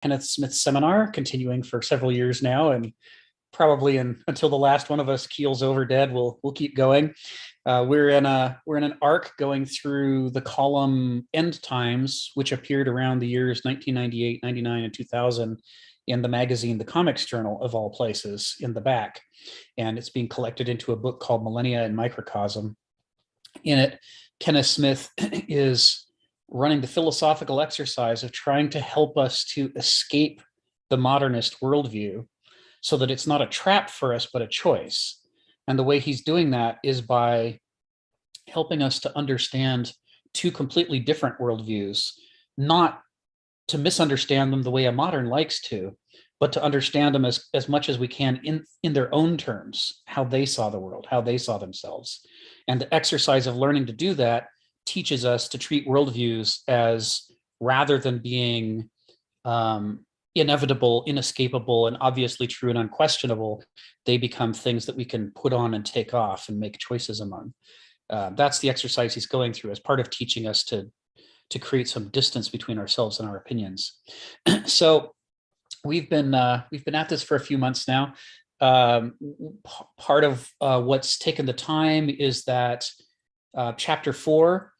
Kenneth Smith seminar, continuing for several years now, and probably until the last one of us keels over dead, we'll keep going. We're in an arc going through the column End Times, which appeared around the years 1998, 99, and 2000 in the magazine The Comics Journal, of all places, in the back. And it's being collected into a book called Millennia and Microcosm. In it, Kenneth Smith is running the philosophical exercise of trying to help us to escape the modernist worldview so that it's not a trap for us, but a choice. And the way he's doing that is by helping us to understand two completely different worldviews, not to misunderstand them the way a modern likes to, but to understand them as much as we can in their own terms, how they saw the world, how they saw themselves. And the exercise of learning to do that teaches us to treat worldviews as, rather than being inevitable, inescapable, and obviously true and unquestionable, they become things that we can put on and take off and make choices among. That's the exercise he's going through as part of teaching us to create some distance between ourselves and our opinions. So we've been at this for a few months now. Part of what's taken the time is that chapter 4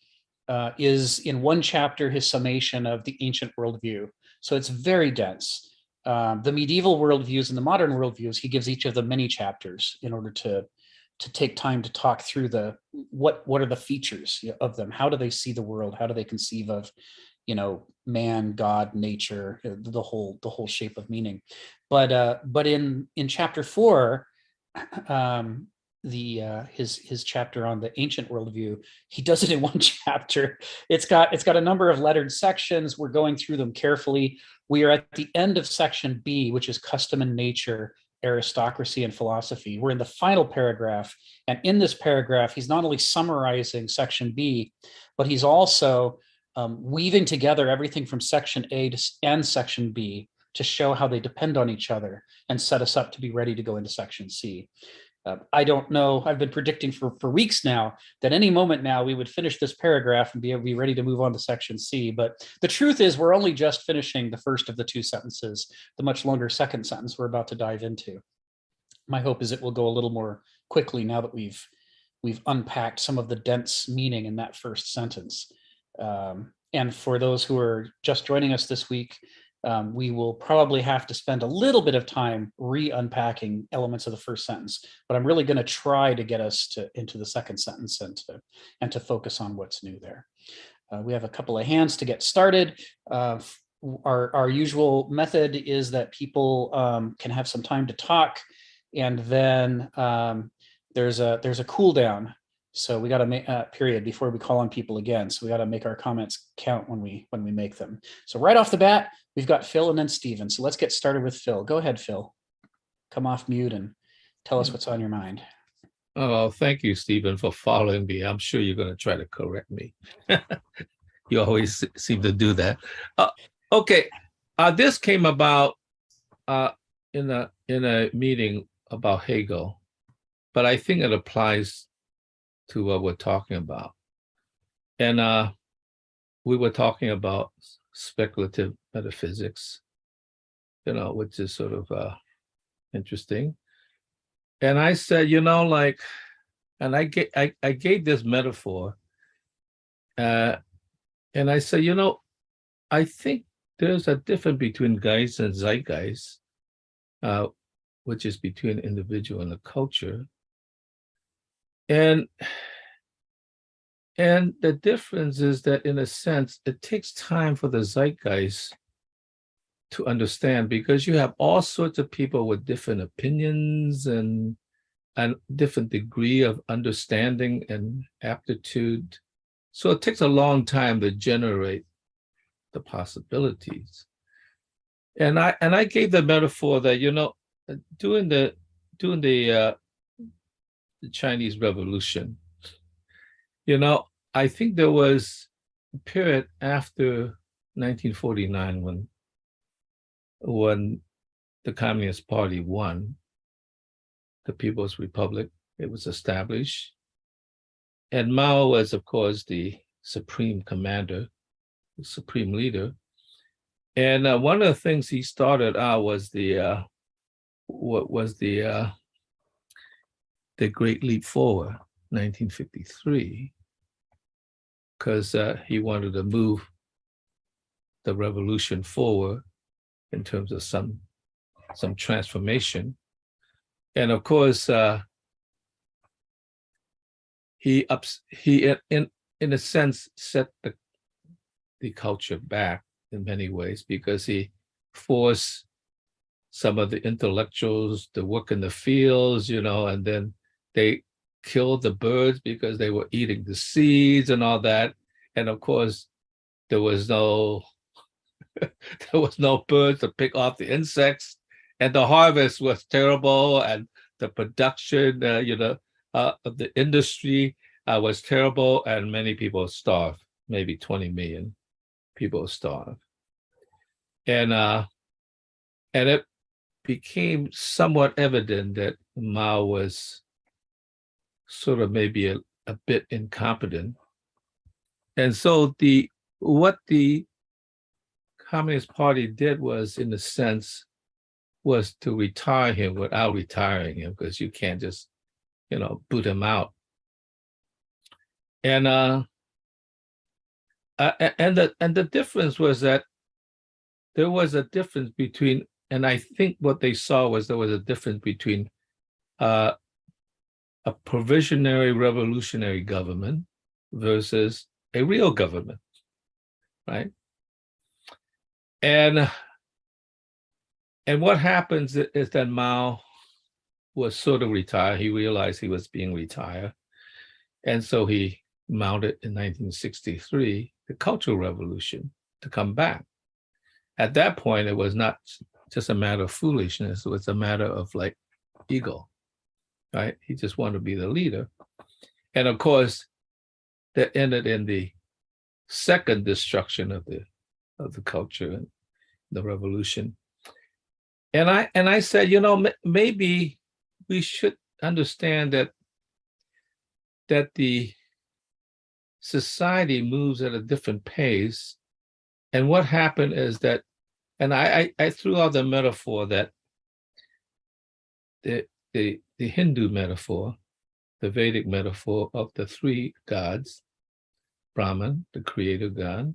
is, in one chapter, his summation of the ancient worldview. So it's very dense. The medieval worldviews and the modern worldviews, he gives each of them many chapters in order to take time to talk through what are the features of them. How do they see the world? How do they conceive of, man, God, nature, the whole shape of meaning? But in chapter 4, his chapter on the ancient worldview, he does it in one chapter. It's got a number of lettered sections. We're going through them carefully. We are at the end of section B, which is custom and nature, aristocracy and philosophy. We're in the final paragraph, and in this paragraph, he's not only summarizing section B, but he's also weaving together everything from section A and section B to show how they depend on each other and set us up to be ready to go into section C. I don't know, I've been predicting for weeks now that any moment now we would finish this paragraph and be ready to move on to section C. But the truth is, we're only just finishing the first of the two sentences, the much longer second sentence we're about to dive into. My hope is it will go a little more quickly now that we've unpacked some of the dense meaning in that first sentence. And for those who are just joining us this week, we will probably have to spend a little bit of time re-unpacking elements of the first sentence, but I'm really going to try to get us into the second sentence and to focus on what's new there. We have a couple of hands to get started. Our usual method is that people can have some time to talk, and then there's a cool down. So we got to make a period before we call on people again. So we got to make our comments count when we make them. So right off the bat, we've got Phil and then Stephen. So let's get started with Phil. Go ahead, Phil. Come off mute and tell us what's on your mind. Oh, thank you, Stephen, for following me. I'm sure you're going to try to correct me. You always seem to do that. Okay, this came about in a meeting about Hegel, but I think it applies to what we're talking about. And we were talking about speculative metaphysics, which is sort of interesting. And I said, and I gave this metaphor, and I said, I think there's a difference between Geist and Zeitgeist, which is between individual and the culture. And the difference is that, in a sense, it takes time for the zeitgeist to understand, because you have all sorts of people with different opinions and different degree of understanding and aptitude. So it takes a long time to generate the possibilities. And I gave the metaphor that, during the Chinese Revolution, I think there was a period after 1949 when the Communist Party won, the People's Republic, it was established. And Mao was, of course, the supreme commander, the supreme leader. And one of the things he started out was the Great Leap Forward, 1953, because he wanted to move the revolution forward in terms of some transformation. And of course, he in a sense set the culture back in many ways, because he forced some of the intellectuals to work in the fields, and then they killed the birds because they were eating the seeds and all that. And of course, there was no birds to pick off the insects, and the harvest was terrible, and the production, of the industry was terrible, and many people starved. Maybe 20 million people starved, and it became somewhat evident that Mao was sort of maybe a bit incompetent, and so what the Communist Party did was, in a sense, was to retire him without retiring him, because you can't just, boot him out. And the difference was that there was a difference between, and I think what they saw was there was a difference between a provisionary revolutionary government versus a real government, right? And what happens is that Mao was sort of retired. He realized he was being retired. And so he mounted in 1963 the Cultural Revolution to come back. At that point, it was not just a matter of foolishness. It was a matter of like ego, right? He just wanted to be the leader. And of course, that ended in the second destruction of the culture and the revolution. And I said, maybe we should understand that the society moves at a different pace. And what happened is that, and I threw out the metaphor that the Hindu metaphor, the Vedic metaphor of the three gods, Brahman, the creator god,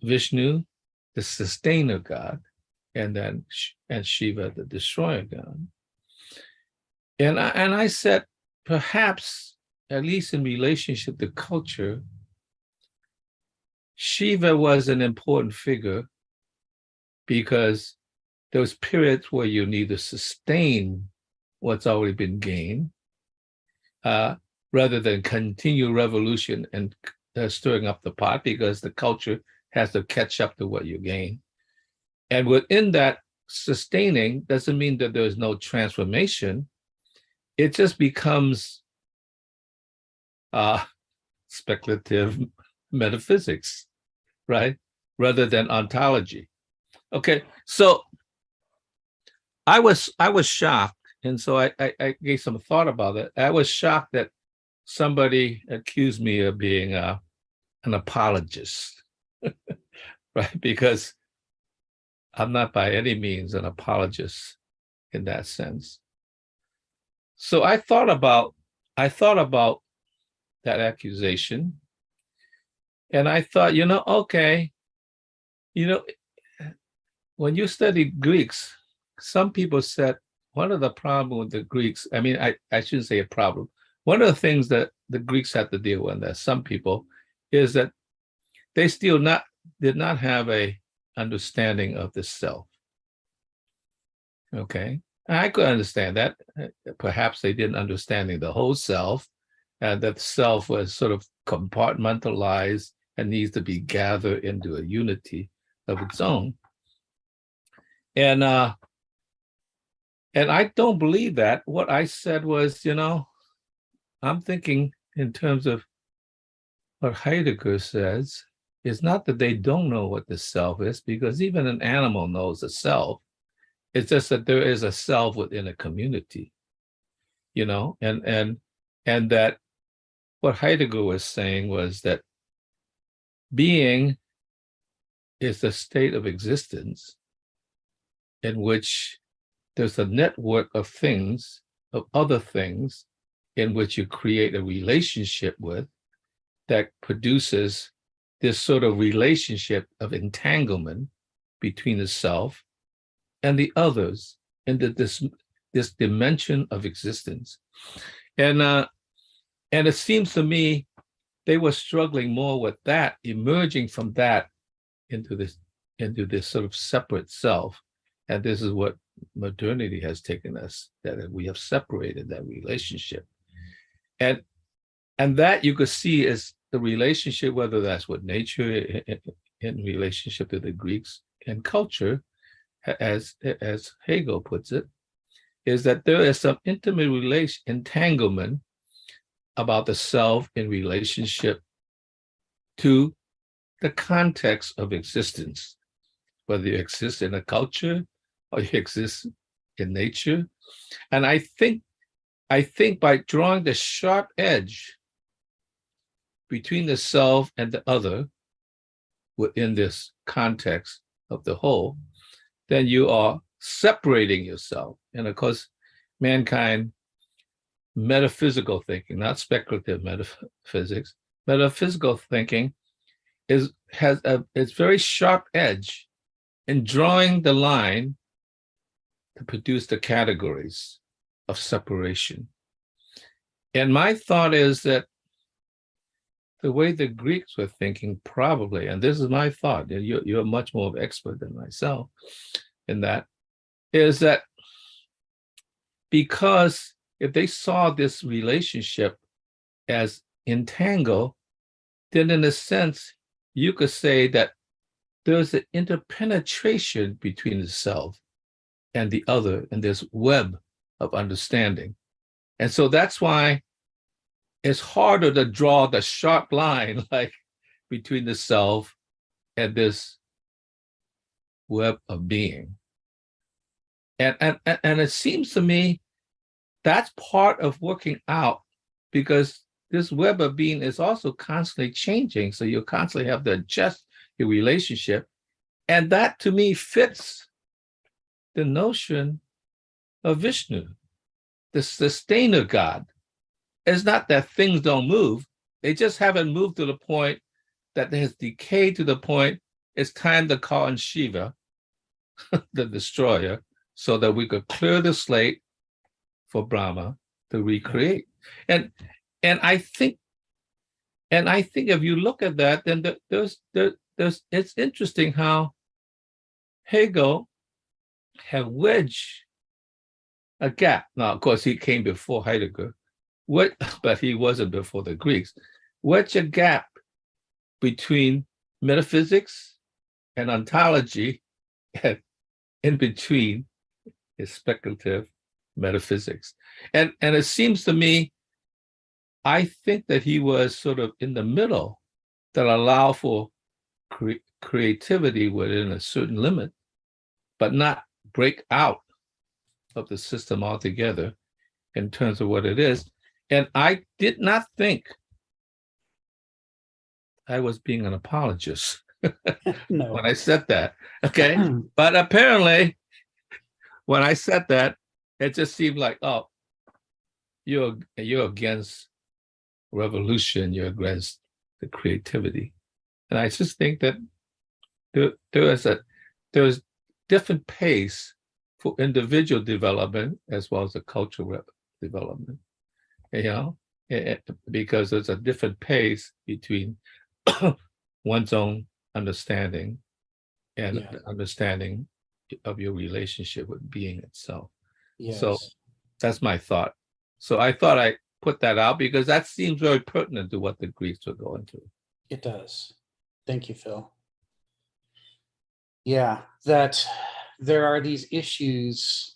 Vishnu, the sustainer god, and Shiva, the destroyer god. And I said, perhaps, at least in relationship to culture, Shiva was an important figure, because there was periods where you need to sustain what's already been gained, rather than continue revolution and stirring up the pot, because the culture has to catch up to what you gain. And within that, sustaining doesn't mean that there's no transformation. It just becomes speculative metaphysics, right? Rather than ontology. Okay, so I was shocked, and so I gave some thought about it. I was shocked that somebody accused me of being an apologist, right? Because I'm not by any means an apologist in that sense. So I thought about that accusation, and I thought, okay, when you study Greeks, some people said one of the problems with the Greeks, I mean, I shouldn't say a problem. One of the things that the Greeks had to deal with, that some people, is that they still did not have a understanding of the self. Okay, I could understand that. Perhaps they didn't understand the whole self, and that the self was sort of compartmentalized and needs to be gathered into a unity of its own. And I don't believe that. What I said was, I'm thinking in terms of what Heidegger says, is not that they don't know what the self is, because even an animal knows the self. It's just that there is a self within a community, and that what Heidegger was saying was that being is a state of existence in which there's a network of things, of other things, in which you create a relationship with that produces this sort of relationship of entanglement between the self and the others in this dimension of existence. And it seems to me they were struggling more with that, emerging from that into this sort of separate self. And this is what modernity has taken us, that we have separated that relationship. And that you could see is the relationship, whether that's with nature in relationship to the Greeks and culture, as Hegel puts it, is that there is some intimate entanglement about the self in relationship to the context of existence, whether you exist in a culture or you exist in nature. And I think by drawing the sharp edge between the self and the other within this context of the whole, then you are separating yourself. And of course, mankind, metaphysical thinking, not speculative metaphysics, metaphysical thinking has a very sharp edge in drawing the line to produce the categories of separation. And my thought is that the way the Greeks were thinking, probably, and this is my thought, and you're much more of an expert than myself in that, is that because if they saw this relationship as entangled, then in a sense, you could say that there's an interpenetration between the self and the other in this web of understanding. And so that's why it's harder to draw the sharp line like between the self and this web of being. And it seems to me that's part of working out, because this web of being is also constantly changing. So you constantly have to adjust your relationship. And that to me fits the notion of Vishnu, the sustainer God. It's not that things don't move. They just haven't moved to the point that they has decayed to the point it's time to call on Shiva, the destroyer, so that we could clear the slate for Brahma to recreate. And I think if you look at that, then there's it's interesting how Hegel had wedged a gap. Now, of course, he came before Heidegger, but he wasn't before the Greeks. Wedge a gap between metaphysics and ontology, and in between is speculative metaphysics. And it seems to me, I think that he was sort of in the middle that allow for creativity within a certain limit, but not break out of the system altogether in terms of what it is. And I did not think I was being an apologist No. when I said that. Okay. But apparently, when I said that, it just seemed like, oh, you're against revolution, you're against the creativity. And I just think that there's different pace for individual development as well as the cultural development, you know, because there's a different pace between one's own understanding and the understanding of your relationship with being itself. Yes. So that's my thought. So I thought I put that out because that seems very pertinent to what the Greeks were going through. It does. Thank you, Phil. Yeah, that there are these issues,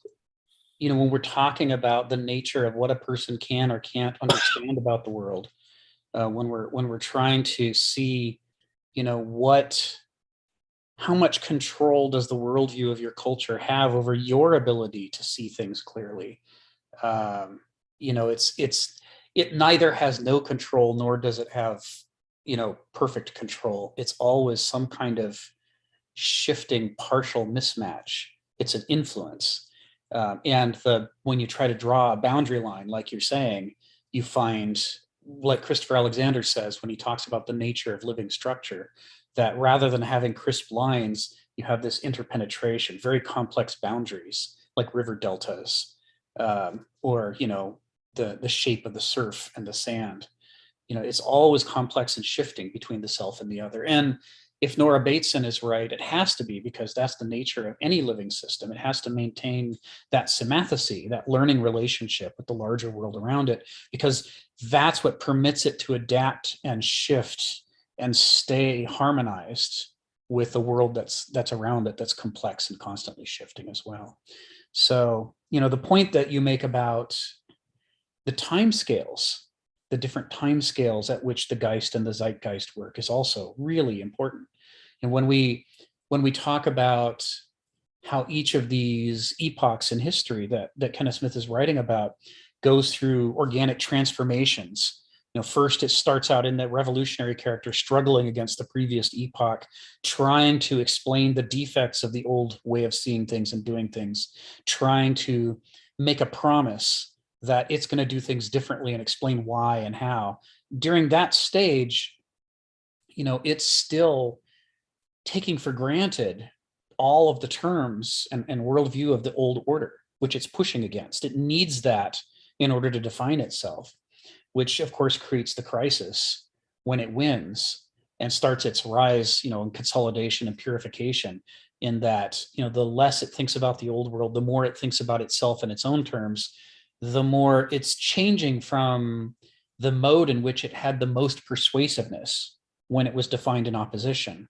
you know, when we're talking about the nature of what a person can or can't understand about the world, when we're trying to see, you know, how much control does the worldview of your culture have over your ability to see things clearly? You know, it neither has no control nor does it have, you know, perfect control. It's always some kind of shifting partial mismatch. It's an influence. And when you try to draw a boundary line, like you're saying, you find, like Christopher Alexander says when he talks about the nature of living structure, that rather than having crisp lines, you have this interpenetration, very complex boundaries, like river deltas, or the shape of the surf and the sand. It's always complex and shifting between the self and the other. And if Nora Bateson is right, it has to be, because that's the nature of any living system. It has to maintain that symathesy, that learning relationship with the larger world around it, because that's what permits it to adapt and shift and stay harmonized with the world that's around it, that's complex and constantly shifting as well. So, the point that you make about the time scales, the different time scales at which the Geist and the Zeitgeist work, is also really important. And when we talk about how each of these epochs in history that Kenneth Smith is writing about goes through organic transformations. First it starts out in the revolutionary character struggling against the previous epoch, trying to explain the defects of the old way of seeing things and doing things, trying to make a promise that it's going to do things differently and explain why and how. During that stage, it's still taking for granted all of the terms and worldview of the old order, which it's pushing against. It needs that in order to define itself, which of course creates the crisis when it wins and starts its rise, in consolidation and purification, in that, the less it thinks about the old world, the more it thinks about itself in its own terms, the more it's changing from the mode in which it had the most persuasiveness when it was defined in opposition,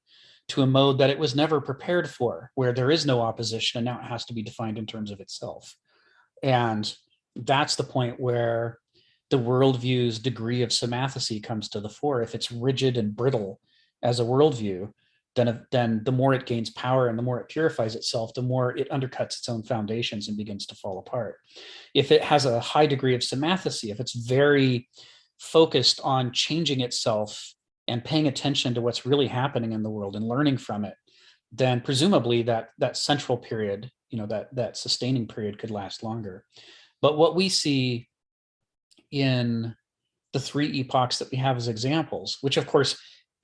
to a mode that it was never prepared for, where there is no opposition, and now it has to be defined in terms of itself. And that's the point where the worldview's degree of symathesy comes to the fore. If it's rigid and brittle as a worldview, then the more it gains power and the more it purifies itself, the more it undercuts its own foundations and begins to fall apart. If it has a high degree of symathesy, if it's very focused on changing itself and paying attention to what's really happening in the world and learning from it, then presumably that central period, that sustaining period, could last longer. But what we see in the three epochs that we have as examples, which of course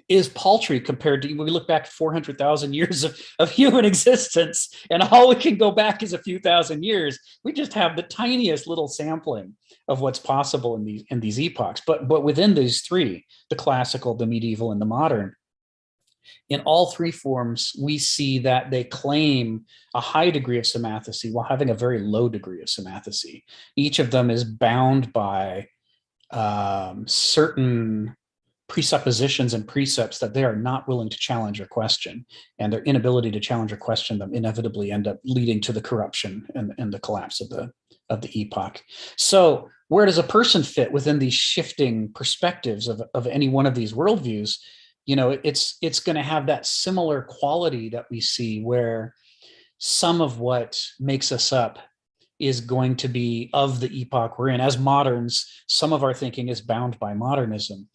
is paltry compared to, we look back 400,000 years of human existence, and all we can go back is a few thousand years. We just have the tiniest little sampling of what's possible in these epochs. But within these three, the classical, the medieval, and the modern, in all three forms, we see that they claim a high degree of symathesy while having a very low degree of symathesy. Each of them is bound by certain presuppositions and precepts that they are not willing to challenge or question, and their inability to challenge or question them inevitably end up leading to the corruption and the collapse of the epoch. So where does a person fit within these shifting perspectives of any one of these worldviews? It's going to have that similar quality that we see, where some of what makes us up is going to be of the epoch we're in. As moderns, some of our thinking is bound by modernism.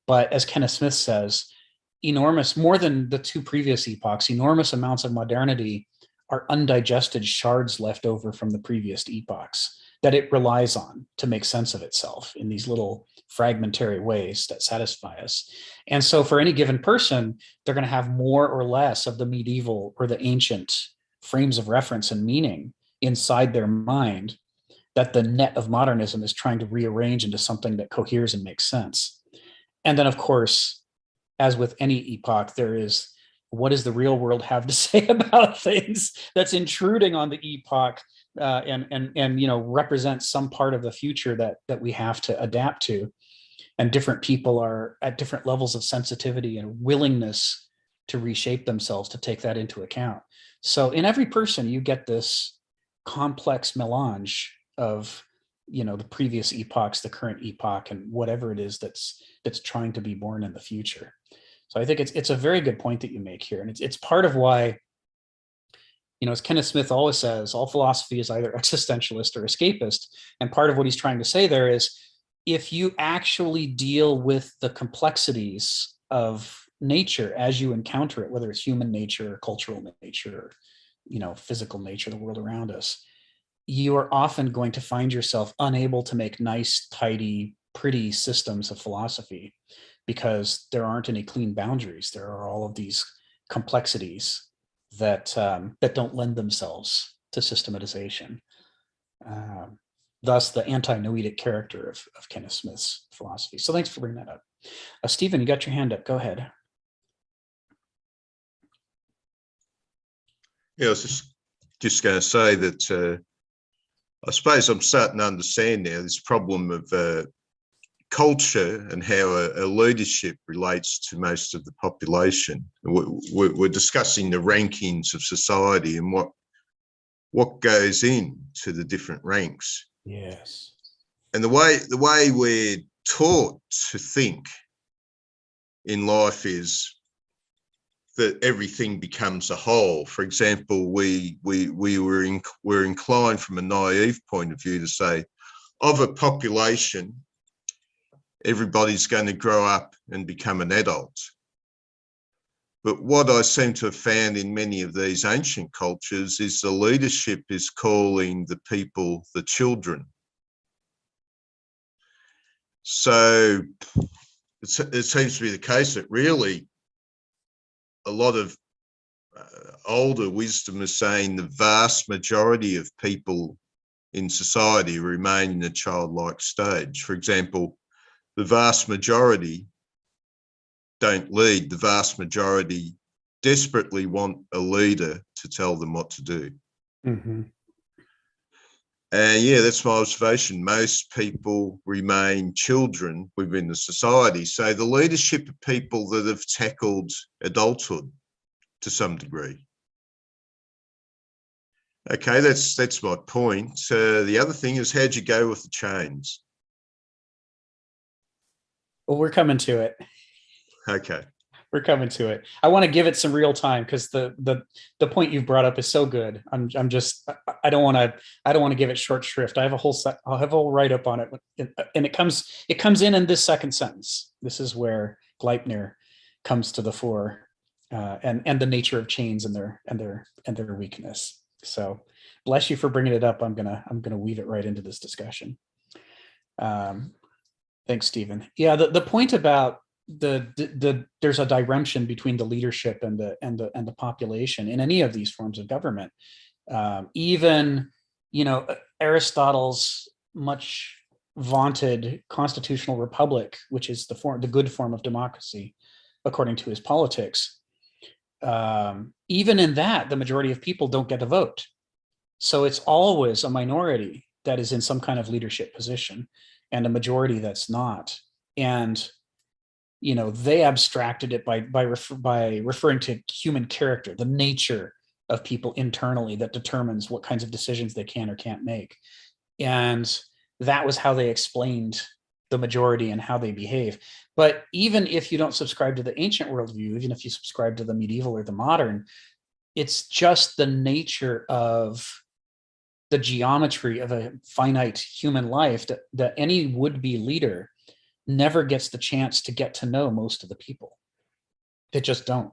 But as Kenneth Smith says, more than the two previous epochs, enormous amounts of modernity are undigested shards left over from the previous epochs that it relies on to make sense of itself in these little fragmentary ways that satisfy us. And so for any given person, they're going to have more or less of the medieval or the ancient frames of reference and meaning inside their mind that the net of modernism is trying to rearrange into something that coheres and makes sense. And then, of course, as with any epoch, there is, what does the real world have to say about things that's intruding on the epoch and represents some part of the future that we have to adapt to. And different people are at different levels of sensitivity and willingness to reshape themselves to take that into account. So in every person, you get this complex melange of the previous epochs, the current epoch, and whatever it is that's trying to be born in the future. So I think it's a very good point that you make here, and it's part of why, as Kenneth Smith always says, all philosophy is either existentialist or escapist. And part of what he's trying to say there is, if you actually deal with the complexities of nature as you encounter it, whether it's human nature or cultural nature or, physical nature, the world around us, you are often going to find yourself unable to make nice, tidy, pretty systems of philosophy because there aren't any clean boundaries. There are all of these complexities that don't lend themselves to systematization. Thus, the anti-noetic character of Kenneth Smith's philosophy. So thanks for bringing that up. Stephen, you got your hand up. Go ahead. Yeah, I was just going to say that I suppose I'm starting to understand now this problem of culture and how a leadership relates to most of the population. We're discussing the rankings of society and what goes into the different ranks. Yes. And the way we're taught to think in life is that everything becomes a whole. For example, we're inclined from a naive point of view to say, of a population, everybody's going to grow up and become an adult. But what I seem to have found in many of these ancient cultures is the leadership is calling the people the children. So it seems to be the case that really a lot of older wisdom is saying the vast majority of people in society remain in a childlike stage. For example, the vast majority don't lead. The vast majority desperately want a leader to tell them what to do. Mm-hmm. And yeah, that's my observation. Most people remain children within the society. So the leadership of people that have tackled adulthood to some degree. Okay, that's my point. The other thing is, how'd you go with the chains? Well, we're coming to it. Okay. We're coming to it. I want to give it some real time because the point you've brought up is so good. I don't want to give it short shrift. I have a whole set. I'll have a whole write up on it, and it comes in this second sentence. This is where Gleipnir comes to the fore, and the nature of chains and their weakness. So, bless you for bringing it up. I'm gonna weave it right into this discussion. Thanks, Stephen. Yeah, the point about there's a diremption between the leadership and the population in any of these forms of government. Even Aristotle's much vaunted constitutional republic, which is the good form of democracy, according to his politics. Even in that, the majority of people don't get to vote. So it's always a minority that is in some kind of leadership position and a majority that's not. And they abstracted it by referring to human character, the nature of people internally that determines what kinds of decisions they can or can't make. And that was how they explained the majority and how they behave. But even if you don't subscribe to the ancient worldview, even if you subscribe to the medieval or the modern, it's just the nature of the geometry of a finite human life that any would-be leader never gets the chance to get to know most of the people. They just don't.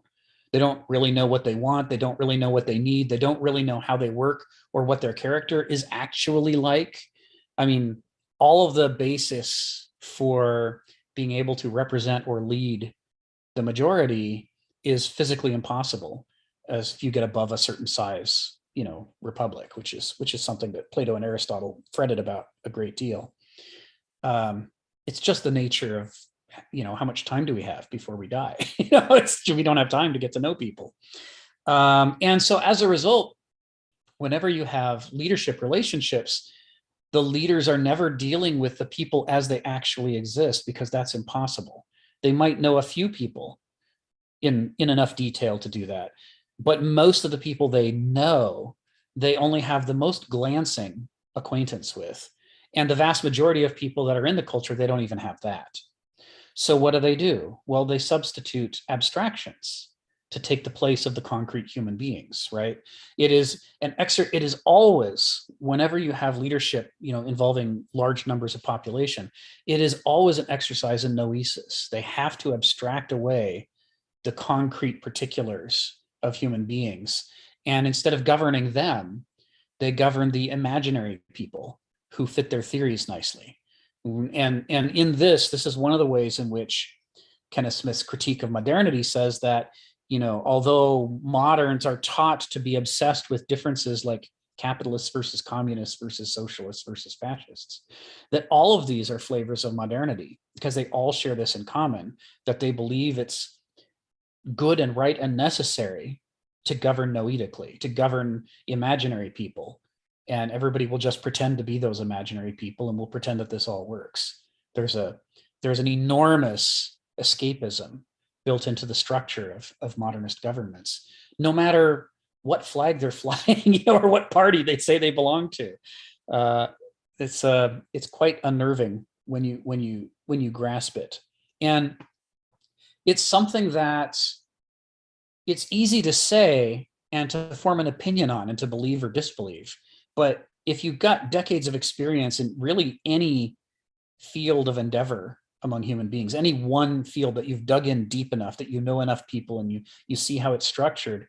They don't really know what they want. They don't really know what they need. They don't really know how they work or what their character is actually like. I mean, all of the basis for being able to represent or lead the majority is physically impossible as if you get above a certain size, republic, which is something that Plato and Aristotle fretted about a great deal. It's just the nature of, how much time do we have before we die? We don't have time to get to know people. And so as a result, whenever you have leadership relationships, the leaders are never dealing with the people as they actually exist, because that's impossible. They might know a few people in enough detail to do that, but most of the people they know, they only have the most glancing acquaintance with. And the vast majority of people that are in the culture, they don't even have that. So what do? Well, they substitute abstractions to take the place of the concrete human beings, right? It is always, whenever you have leadership, involving large numbers of population, it is always an exercise in noesis. They have to abstract away the concrete particulars of human beings. And instead of governing them, they govern the imaginary people who fit their theories nicely. And in this is one of the ways in which Kenneth Smith's critique of modernity says that, although moderns are taught to be obsessed with differences like capitalists versus communists versus socialists versus fascists, that all of these are flavors of modernity because they all share this in common, that they believe it's good and right and necessary to govern noetically, to govern imaginary people. And everybody will just pretend to be those imaginary people and we'll pretend that this all works. There's an enormous escapism built into the structure of modernist governments, no matter what flag they're flying, or what party they say they belong to. It's quite unnerving when you grasp it. And it's something that it's easy to say and to form an opinion on and to believe or disbelieve. But if you've got decades of experience in really any field of endeavor among human beings, any one field that you've dug in deep enough, that you know enough people and you see how it's structured,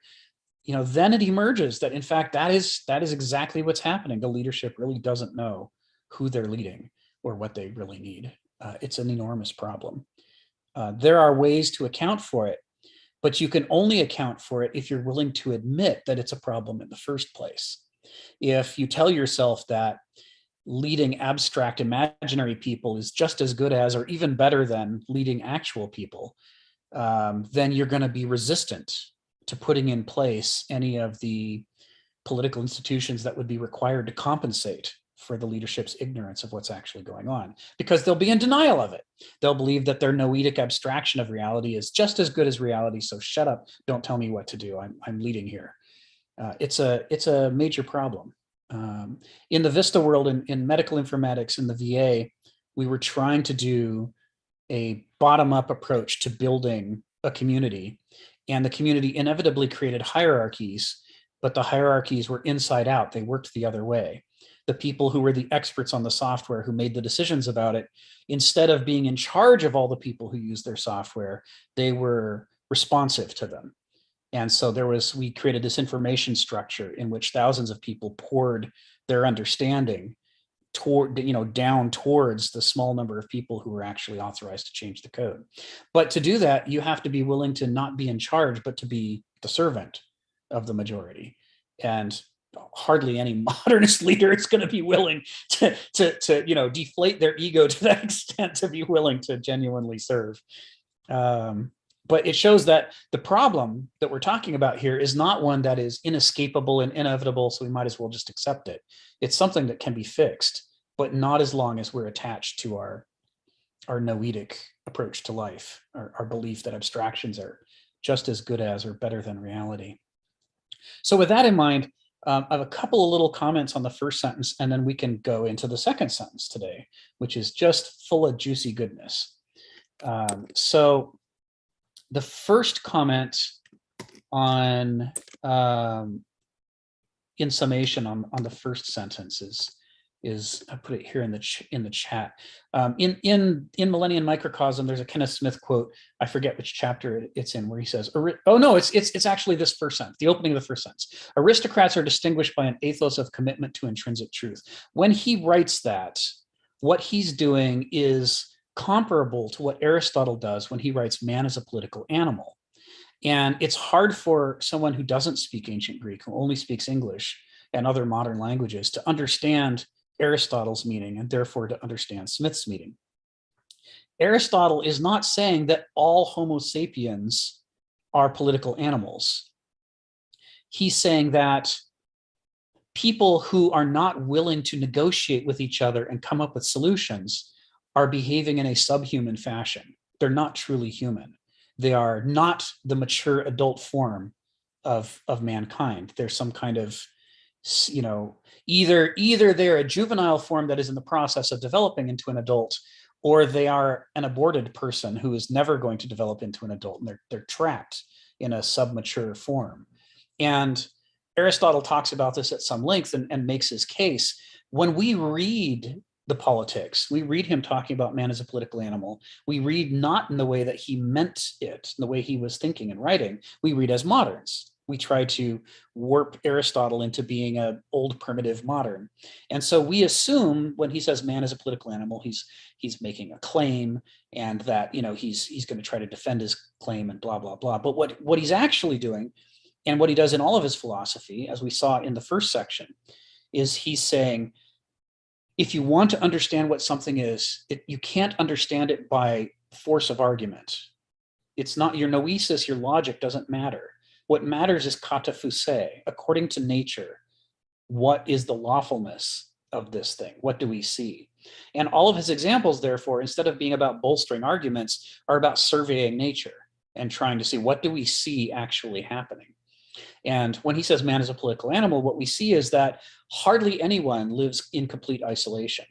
then it emerges that in fact that is exactly what's happening. The leadership really doesn't know who they're leading or what they really need. It's an enormous problem. There are ways to account for it, but you can only account for it if you're willing to admit that it's a problem in the first place. If you tell yourself that leading abstract imaginary people is just as good as or even better than leading actual people, then you're going to be resistant to putting in place any of the political institutions that would be required to compensate for the leadership's ignorance of what's actually going on, because they'll be in denial of it. They'll believe that their noetic abstraction of reality is just as good as reality, so shut up, don't tell me what to do, I'm leading here. It's a major problem. In the Vista world, in medical informatics, in the VA, we were trying to do a bottom-up approach to building a community, and the community inevitably created hierarchies, but the hierarchies were inside out. They worked the other way. The people who were the experts on the software, who made the decisions about it, instead of being in charge of all the people who use their software, they were responsive to them. And so we created this information structure in which thousands of people poured their understanding down towards the small number of people who were actually authorized to change the code. But to do that, you have to be willing to not be in charge, but to be the servant of the majority. And hardly any modernist leader is going to be willing to deflate their ego to that extent to be willing to genuinely serve. But it shows that the problem that we're talking about here is not one that is inescapable and inevitable, so we might as well just accept it. It's something that can be fixed, but not as long as we're attached to our noetic approach to life, our belief that abstractions are just as good as or better than reality. So with that in mind, I have a couple of little comments on the first sentence, and then we can go into the second sentence today, which is just full of juicy goodness. So the first comment on, in summation on the first sentence is I put it here in the chat. In Millennia and Microcosm, there's a Kenneth Smith quote. I forget which chapter it's in, where he says, "Oh no, it's actually this first sentence, the opening of the first sentence. Aristocrats are distinguished by an ethos of commitment to intrinsic truth." When he writes that, what he's doing is comparable to what Aristotle does when he writes man as a political animal. And it's hard for someone who doesn't speak ancient Greek, who only speaks English and other modern languages, to understand Aristotle's meaning and therefore to understand Smith's meaning. Aristotle is not saying that all Homo sapiens are political animals. He's saying that people who are not willing to negotiate with each other and come up with solutions are behaving in a subhuman fashion. They're not truly human. They are not the mature adult form of mankind. They're some kind of, either they're a juvenile form that is in the process of developing into an adult, or they are an aborted person who is never going to develop into an adult, and they're trapped in a submature form. And Aristotle talks about this at some length and makes his case. When we read the politics. We read him talking about man as a political animal. We read not in the way that he meant it, in the way he was thinking and writing. We read as moderns. We try to warp Aristotle into being an old primitive modern. And so we assume when he says man is a political animal, he's making a claim, and that, you know, he's going to try to defend his claim and blah, blah, blah. But what he's actually doing, and what he does in all of his philosophy, as we saw in the first section, is he's saying, if you want to understand what something is, you can't understand it by force of argument. It's not your noesis, your logic doesn't matter. What matters is kata fusei, according to nature. What is the lawfulness of this thing? What do we see? And all of his examples, therefore, instead of being about bolstering arguments, are about surveying nature and trying to see, what do we see actually happening? And when he says man is a political animal, what we see is that hardly anyone lives in complete isolation.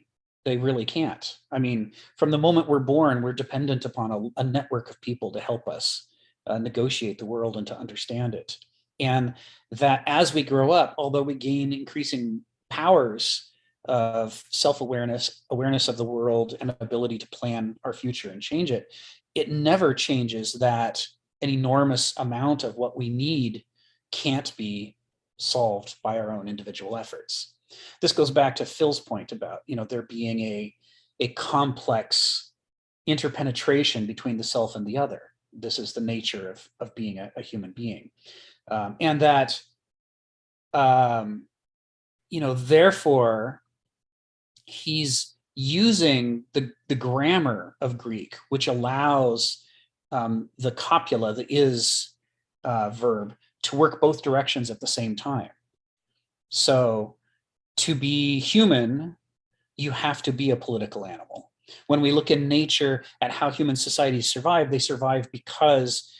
They really can't. I mean, from the moment we're born, we're dependent upon a network of people to help us negotiate the world and to understand it. And that as we grow up, although we gain increasing powers of self-awareness, awareness of the world, and ability to plan our future and change it, it never changes that an enormous amount of what we need can't be solved by our own individual efforts. This goes back to Phil's point about, you know, there being a complex interpenetration between the self and the other. This is the nature of being a human being. And that, you know, therefore, he's using the grammar of Greek, which allows the copula, the is verb, to work both directions at the same time. So to be human, you have to be a political animal. When we look in nature at how human societies survive, they survive because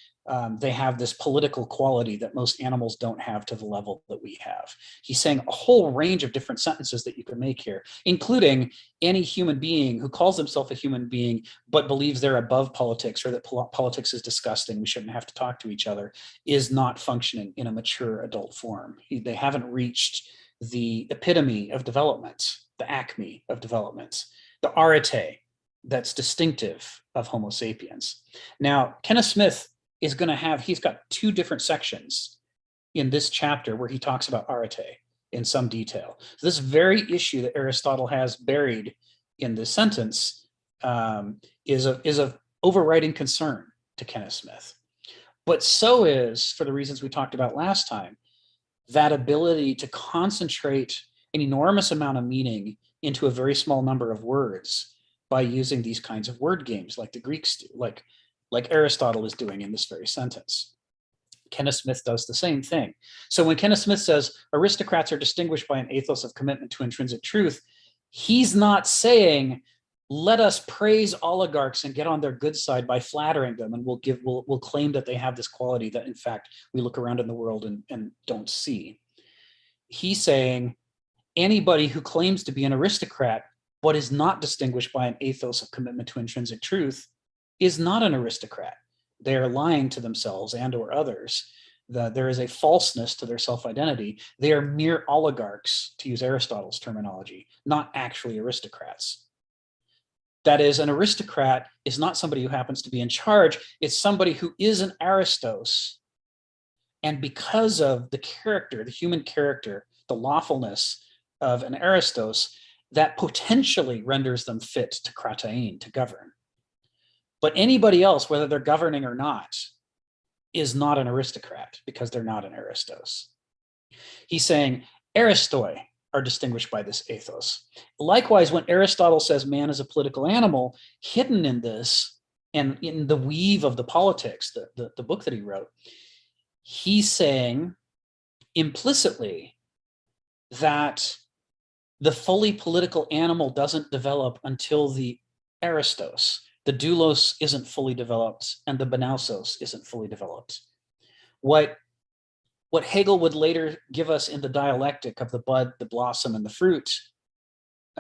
they have this political quality that most animals don't have to the level that we have. He's saying a whole range of different sentences that you can make here, including any human being who calls himself a human being but believes they're above politics, or that politics is disgusting, we shouldn't have to talk to each other, is not functioning in a mature adult form. They haven't reached the epitome of development, the acme of development, the arete that's distinctive of Homo sapiens. Now, Kenneth Smith is going to have, he's got two different sections in this chapter where he talks about arete in some detail. So this very issue that Aristotle has buried in this sentence is of overriding concern to Kenneth Smith. But so is, for the reasons we talked about last time, that ability to concentrate an enormous amount of meaning into a very small number of words by using these kinds of word games like the Greeks do, like Aristotle is doing in this very sentence. Kenneth Smith does the same thing. So when Kenneth Smith says aristocrats are distinguished by an ethos of commitment to intrinsic truth, he's not saying, let us praise oligarchs and get on their good side by flattering them, and we'll claim that they have this quality that in fact we look around in the world and don't see. He's saying anybody who claims to be an aristocrat but is not distinguished by an ethos of commitment to intrinsic truth is not an aristocrat. They are lying to themselves and or others. There is a falseness to their self-identity. They are mere oligarchs, to use Aristotle's terminology, not actually aristocrats. That is, an aristocrat is not somebody who happens to be in charge. It's somebody who is an aristos. And because of the character, the human character, the lawfulness of an aristos, that potentially renders them fit to kratein, to govern. But anybody else, whether they're governing or not, is not an aristocrat because they're not an aristos. He's saying aristoi are distinguished by this ethos. Likewise, when Aristotle says man is a political animal, hidden in this and in the weave of the politics, the book that he wrote, he's saying implicitly that the fully political animal doesn't develop until the aristos. The doulos isn't fully developed and the banausos isn't fully developed. What Hegel would later give us in the dialectic of the bud, the blossom, and the fruit,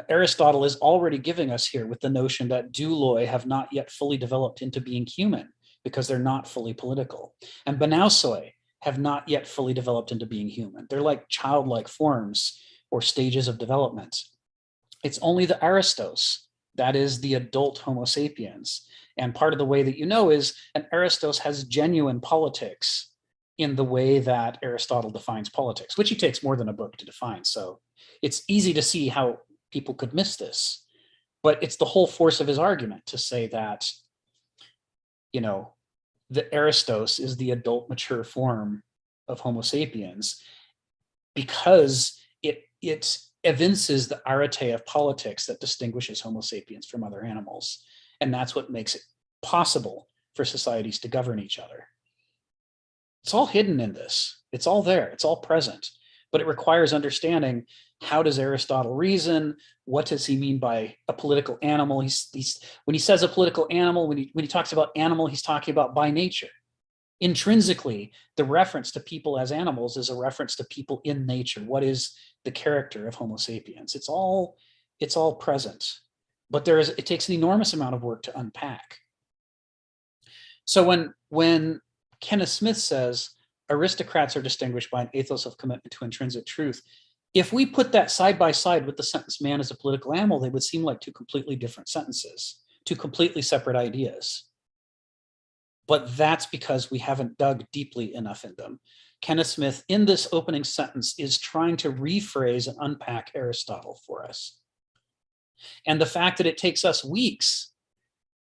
Aristotle is already giving us here with the notion that douloi have not yet fully developed into being human because they're not fully political. And banausoi have not yet fully developed into being human. They're like childlike forms or stages of development. It's only the Aristos, that is the adult Homo sapiens. And part of the way that you know is an Aristos has genuine politics in the way that Aristotle defines politics, which he takes more than a book to define. So it's easy to see how people could miss this. But it's the whole force of his argument to say that, you know, the Aristos is the adult mature form of Homo sapiens because it evinces the arete of politics that distinguishes Homo sapiens from other animals. And that's what makes it possible for societies to govern each other. It's all hidden in this. It's all there. It's all present. But it requires understanding, how does Aristotle reason? What does he mean by a political animal? He's when he says a political animal, when he talks about animal, he's talking about by nature. Intrinsically, the reference to people as animals is a reference to people in nature. What is the character of Homo sapiens? It's all present, but it takes an enormous amount of work to unpack. So when Kenneth Smith says aristocrats are distinguished by an ethos of commitment to intrinsic truth, if we put that side by side with the sentence man is a political animal, they would seem like two completely different sentences, two completely separate ideas. But that's because we haven't dug deeply enough in them. Kenneth Smith, in this opening sentence, is trying to rephrase and unpack Aristotle for us. And the fact that it takes us weeks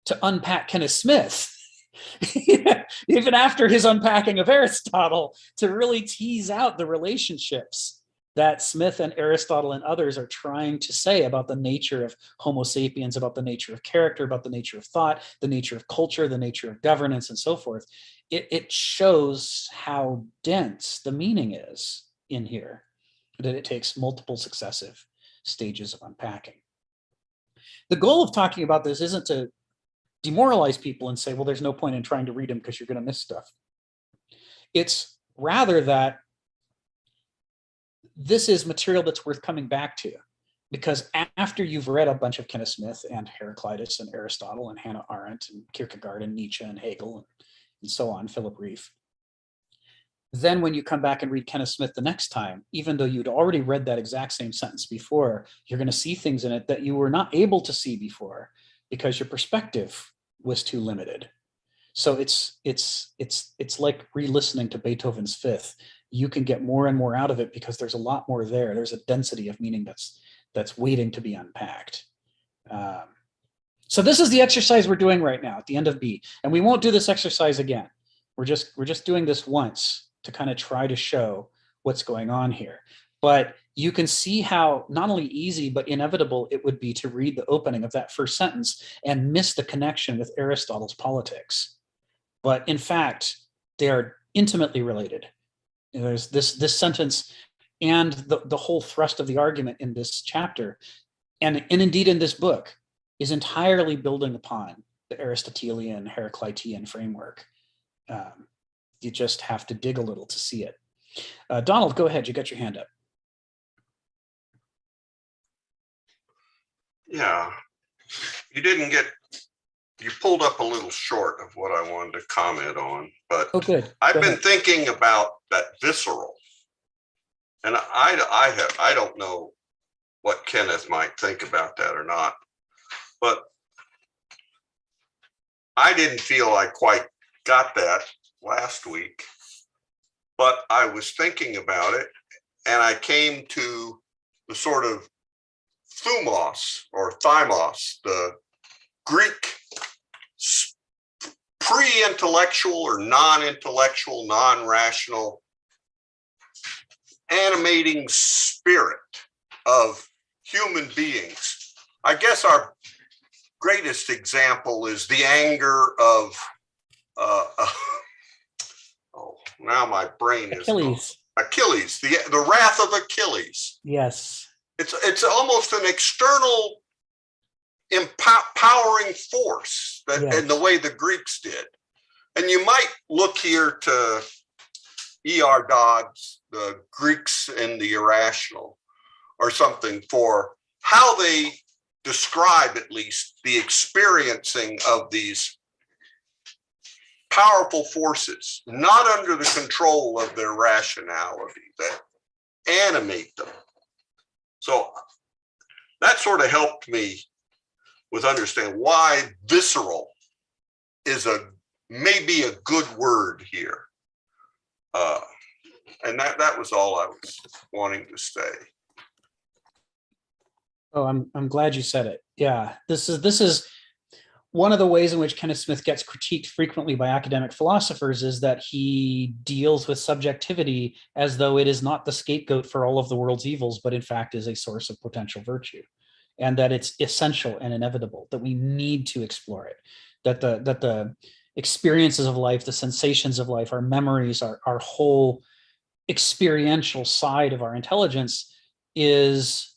to unpack Kenneth Smith, even after his unpacking of Aristotle, to really tease out the relationships that Smith and Aristotle and others are trying to say about the nature of Homo sapiens, about the nature of character, about the nature of thought, the nature of culture, the nature of governance, and so forth. It shows how dense the meaning is in here, that it takes multiple successive stages of unpacking. The goal of talking about this isn't to demoralize people and say, well, there's no point in trying to read them because you're going to miss stuff. It's rather that this is material that's worth coming back to, because after you've read a bunch of Kenneth Smith and Heraclitus and Aristotle and Hannah Arendt and Kierkegaard and Nietzsche and Hegel and so on, Philip Rieff, then when you come back and read Kenneth Smith the next time, even though you'd already read that exact same sentence before, you're going to see things in it that you were not able to see before because your perspective was too limited. So it's like re-listening to Beethoven's Fifth. You can get more and more out of it because there's a lot more there. There's a density of meaning that's waiting to be unpacked. So this is the exercise we're doing right now at the end of B, and we won't do this exercise again. We're just doing this once to kind of try to show what's going on here. But you can see how not only easy but inevitable it would be to read the opening of that first sentence and miss the connection with Aristotle's politics. But in fact, they are intimately related. There's this sentence and the whole thrust of the argument in this chapter, and indeed in this book, is entirely building upon the Aristotelian, Heraclitean framework. You just have to dig a little to see it. Donald, go ahead. You got your hand up. Yeah, you pulled up a little short of what I wanted to comment on, but oh, good. I've been thinking about that visceral, and I don't know what Kenneth might think about that or not, but I didn't feel I quite got that last week, but I was thinking about it, and I came to the sort of thumos or thymos, the Greek pre-intellectual or non-intellectual, non-rational animating spirit of human beings. I guess our greatest example is the anger of oh, now my brain is Achilles. Achilles, the wrath of Achilles. Yes. It's almost an external empowering force that, yes. in the way the Greeks did. And you might look here to E.R. Dodds, the Greeks and the Irrational, or something, for how they describe at least the experiencing of these powerful forces, not under the control of their rationality, that animate them. So that's sort of helped me with understanding why visceral is maybe a good word here. And that was all I was wanting to say. Oh, I'm glad you said it. Yeah, this is one of the ways in which Kenneth Smith gets critiqued frequently by academic philosophers, is that he deals with subjectivity as though it is not the scapegoat for all of the world's evils, but in fact is a source of potential virtue, and that it's essential and inevitable, that we need to explore it, that the experiences of life, the sensations of life, our memories, our whole experiential side of our intelligence is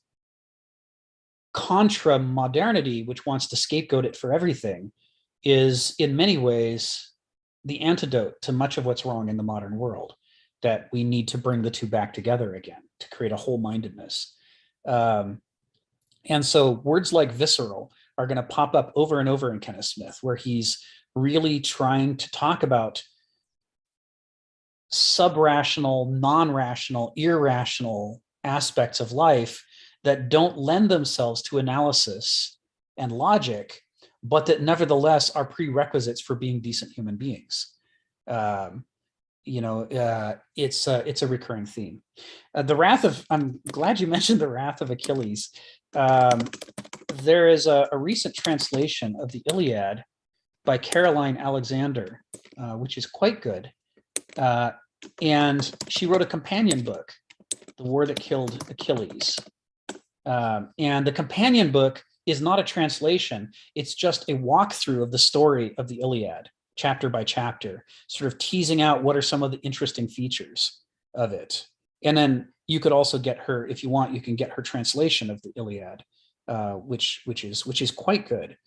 contra modernity, which wants to scapegoat it for everything, is in many ways the antidote to much of what's wrong in the modern world, that we need to bring the two back together again to create a whole-mindedness. And so words like visceral are going to pop up over and over in Kenneth Smith, where he's really trying to talk about sub-rational, non-rational, irrational aspects of life that don't lend themselves to analysis and logic, but that nevertheless are prerequisites for being decent human beings. It's a recurring theme. I'm glad you mentioned the wrath of Achilles. There is a recent translation of the Iliad by Caroline Alexander, which is quite good. And she wrote a companion book, The War That Killed Achilles. And the companion book is not a translation. It's just a walkthrough of the story of the Iliad, chapter by chapter, sort of teasing out what are some of the interesting features of it. And then you could also get her, if you want, you can get her translation of the Iliad, which is quite good.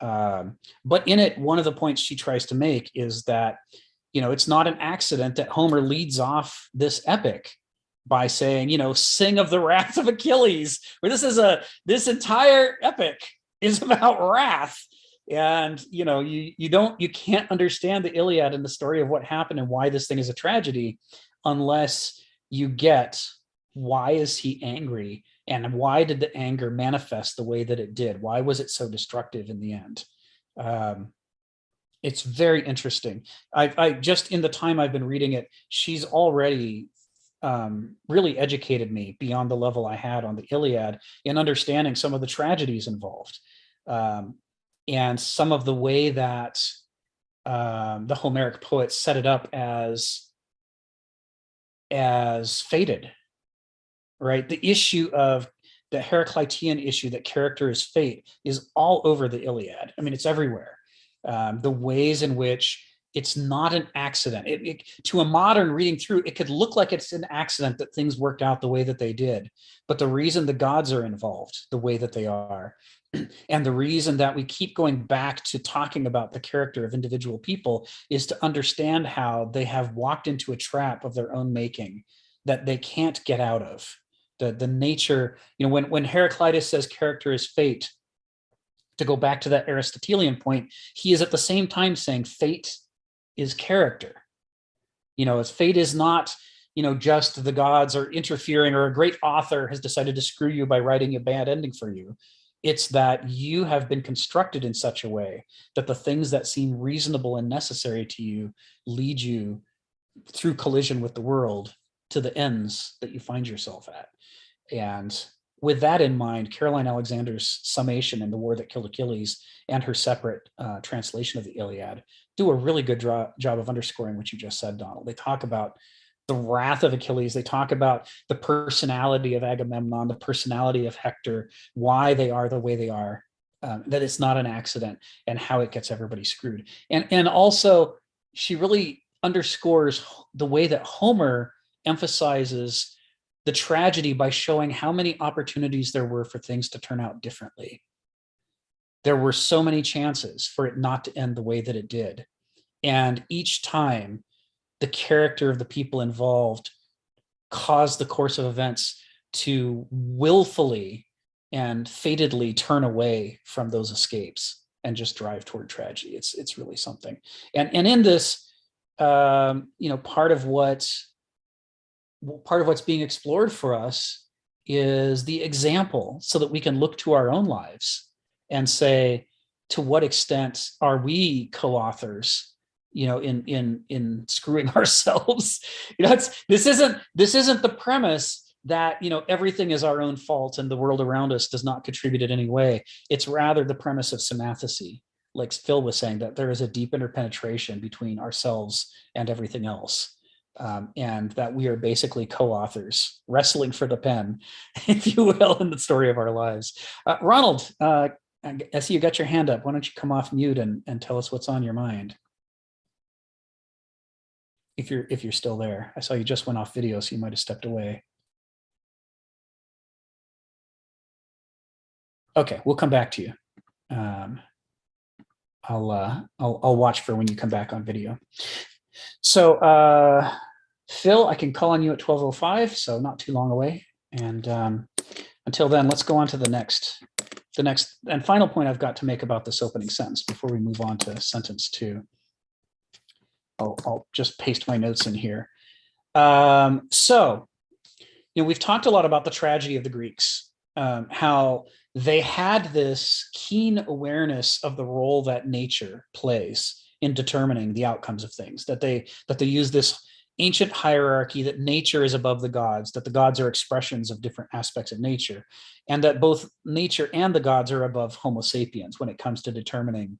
But in it, one of the points she tries to make is that, it's not an accident that Homer leads off this epic by saying, sing of the wrath of Achilles, where this entire epic is about wrath. And, you can't understand the Iliad and the story of what happened and why this thing is a tragedy unless you get, why is he angry? And why did the anger manifest the way that it did? Why was it so destructive in the end? It's very interesting. I just, in the time I've been reading it, she's already really educated me beyond the level I had on the Iliad in understanding some of the tragedies involved, and some of the way that the Homeric poets set it up as fated, right? The issue of the Heraclitean issue, that character is fate, is all over the Iliad. I mean, it's everywhere. The ways in which it's not an accident. To a modern reading through, it could look like it's an accident that things worked out the way that they did. But the reason the gods are involved the way that they are, and the reason that we keep going back to talking about the character of individual people, is to understand how they have walked into a trap of their own making that they can't get out of. The nature, when Heraclitus says character is fate, to go back to that Aristotelian point, he is at the same time saying fate is character. As fate is not, just the gods are interfering, or a great author has decided to screw you by writing a bad ending for you. It's that you have been constructed in such a way that the things that seem reasonable and necessary to you lead you through collision with the world to the ends that you find yourself at. And with that in mind, Caroline Alexander's summation in The War That Killed Achilles and her separate translation of the Iliad do a really good job of underscoring what you just said, Donald. They talk about the wrath of Achilles. They talk about the personality of Agamemnon, the personality of Hector, why they are the way they are, that it's not an accident, and how it gets everybody screwed. And also, she really underscores the way that Homer emphasizes the tragedy by showing how many opportunities there were for things to turn out differently. There were so many chances for it not to end the way that it did. And each time, the character of the people involved caused the course of events to willfully and fatedly turn away from those escapes and just drive toward tragedy. It's really something. And in this, part of what's being explored for us is the example, so that we can look to our own lives and say, to what extent are we co-authors, in screwing ourselves? This isn't the premise that, everything is our own fault and the world around us does not contribute in any way. It's rather the premise of synapshots, like Phil was saying, that there is a deep interpenetration between ourselves and everything else. And that we are basically co-authors wrestling for the pen, if you will, in the story of our lives. Ronald, I see you got your hand up. Why don't you come off mute and tell us what's on your mind? If you're still there. I saw you just went off video, so you might have stepped away. Okay, we'll come back to you. I'll watch for when you come back on video. So Phil, I can call on you at 12:05, so not too long away. And until then, let's go on to the next and final point I've got to make about this opening sentence before we move on to sentence 2. I'll just paste my notes in here. So, we've talked a lot about the tragedy of the Greeks, how they had this keen awareness of the role that nature plays in determining the outcomes of things, that they use this ancient hierarchy that nature is above the gods, that the gods are expressions of different aspects of nature, and that both nature and the gods are above Homo sapiens when it comes to determining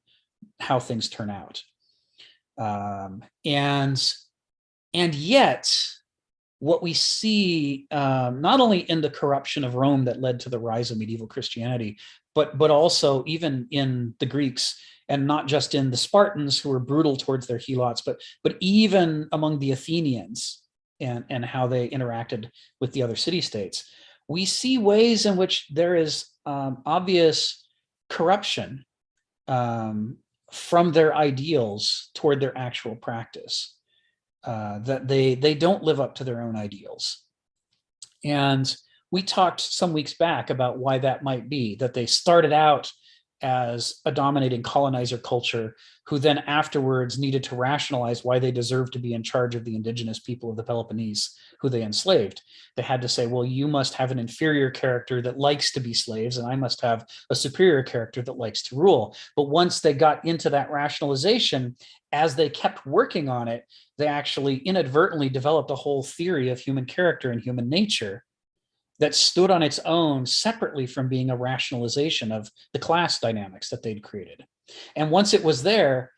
how things turn out. And yet, what we see, not only in the corruption of Rome that led to the rise of medieval Christianity, but also even in the Greeks, and not just in the Spartans, who were brutal towards their helots, but even among the Athenians and how they interacted with the other city-states, we see ways in which there is obvious corruption from their ideals toward their actual practice, that they don't live up to their own ideals. And we talked some weeks back about why that might be, that they started out as a dominating colonizer culture who then afterwards needed to rationalize why they deserved to be in charge of the indigenous people of the Peloponnese who they enslaved. They had to say, well, you must have an inferior character that likes to be slaves, and I must have a superior character that likes to rule. But once they got into that rationalization, as they kept working on it, they actually inadvertently developed a whole theory of human character and human nature that stood on its own separately from being a rationalization of the class dynamics that they'd created. And once it was there,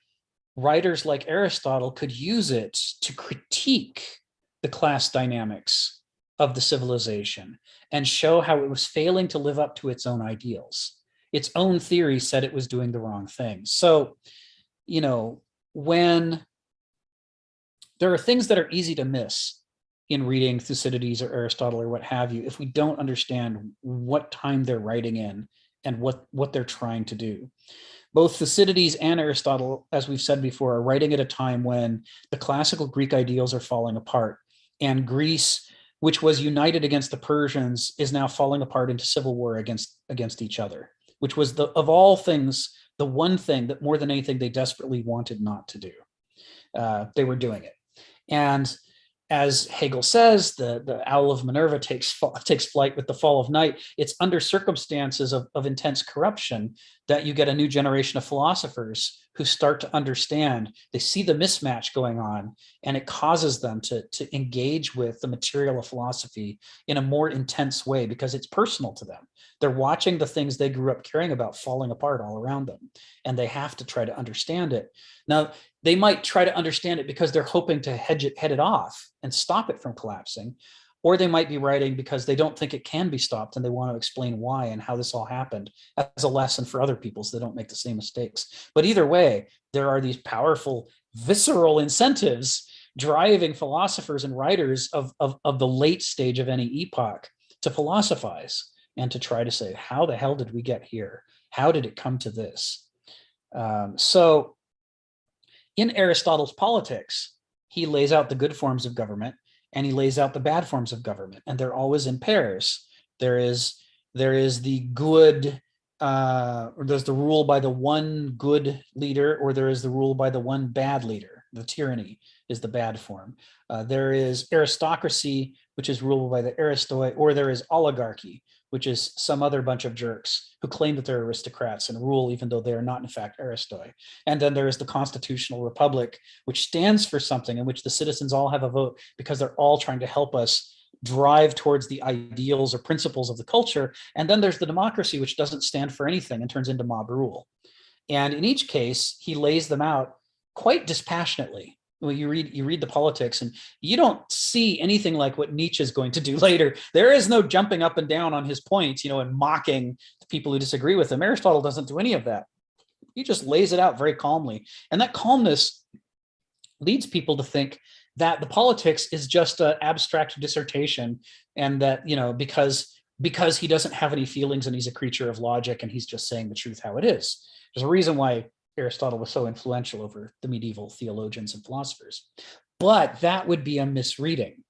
writers like Aristotle could use it to critique the class dynamics of the civilization and show how it was failing to live up to its own ideals. Its own theory said it was doing the wrong thing. So, when there are things that are easy to miss in reading Thucydides or Aristotle or what have you, if we don't understand what time they're writing in and what they're trying to do. Both Thucydides and Aristotle, as we've said before, are writing at a time when the classical Greek ideals are falling apart, and Greece, which was united against the Persians, is now falling apart into civil war against each other, which was, of all things, the one thing that more than anything they desperately wanted not to do. They were doing it. And as Hegel says, the owl of Minerva takes flight with the fall of night. It's under circumstances of intense corruption that you get a new generation of philosophers who start to understand. They see the mismatch going on, and it causes them to engage with the material of philosophy in a more intense way because it's personal to them. They're watching the things they grew up caring about falling apart all around them, and they have to try to understand it. Now, they might try to understand it because they're hoping to head it off and stop it from collapsing, or they might be writing because they don't think it can be stopped and they want to explain why and how this all happened as a lesson for other people so they don't make the same mistakes. But either way, there are these powerful, visceral incentives driving philosophers and writers of the late stage of any epoch to philosophize and to try to say, how the hell did we get here? How did it come to this? So in Aristotle's Politics, he lays out the good forms of government and he lays out the bad forms of government, and they're always in pairs. There is the good, or there's the rule by the one good leader, or there is the rule by the one bad leader. The tyranny is the bad form. There is aristocracy which is ruled by the aristoi, or there is oligarchy, which is some other bunch of jerks who claim that they're aristocrats and rule even though they are not in fact aristoi. And then there is the constitutional republic, which stands for something in which the citizens all have a vote because they're all trying to help us drive towards the ideals or principles of the culture. And then there's the democracy, which doesn't stand for anything and turns into mob rule. And in each case, he lays them out quite dispassionately. Well, you read the politics and you don't see anything like what Nietzsche is going to do later. There is no jumping up and down on his points, and mocking the people who disagree with him. Aristotle doesn't do any of that. He just lays it out very calmly. And that calmness leads people to think that the politics is just an abstract dissertation, and that, because he doesn't have any feelings and he's a creature of logic and he's just saying the truth how it is. There's a reason why Aristotle was so influential over the medieval theologians and philosophers. But that would be a misreading.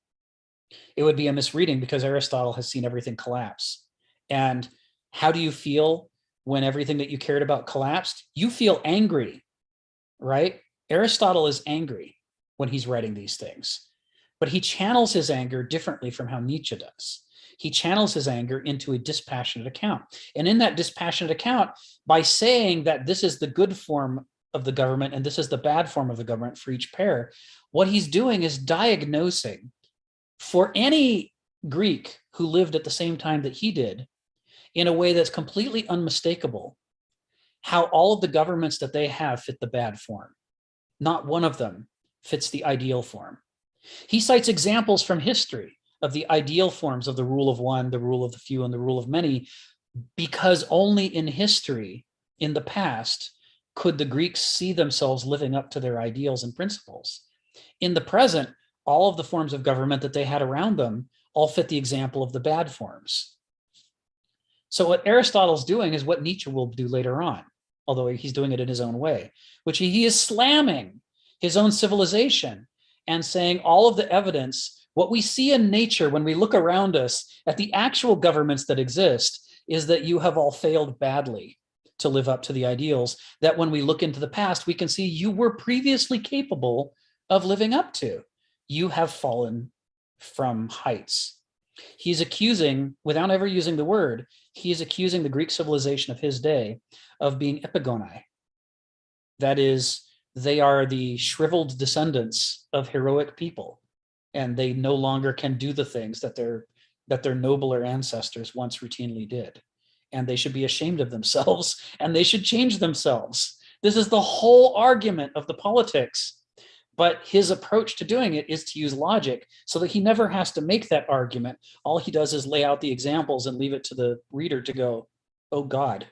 It would be a misreading because Aristotle has seen everything collapse. And how do you feel when everything that you cared about collapsed? You feel angry, right? Aristotle is angry when he's writing these things, but he channels his anger differently from how Nietzsche does. He channels his anger into a dispassionate account. And in that dispassionate account, by saying that this is the good form of the government and this is the bad form of the government for each pair, what he's doing is diagnosing for any Greek who lived at the same time that he did, in a way that's completely unmistakable, how all of the governments that they have fit the bad form. Not one of them fits the ideal form. He cites examples from history of the ideal forms of the rule of one, the rule of the few, and the rule of many, because only in history, in the past, could the Greeks see themselves living up to their ideals and principles. In the present, all of the forms of government that they had around them all fit the example of the bad forms. So what Aristotle's doing is what Nietzsche will do later on, although he's doing it in his own way, which he is slamming his own civilization and saying all of the evidence, what we see in nature when we look around us at the actual governments that exist, is that you have all failed badly to live up to the ideals that when we look into the past, we can see you were previously capable of living up to. You have fallen from heights. He's accusing, without ever using the word, he is accusing the Greek civilization of his day of being epigonai. That is, they are the shriveled descendants of heroic people, and they no longer can do the things that their nobler ancestors once routinely did. And they should be ashamed of themselves, and they should change themselves. This is the whole argument of the politics. But his approach to doing it is to use logic so that he never has to make that argument. All he does is lay out the examples and leave it to the reader to go, oh God,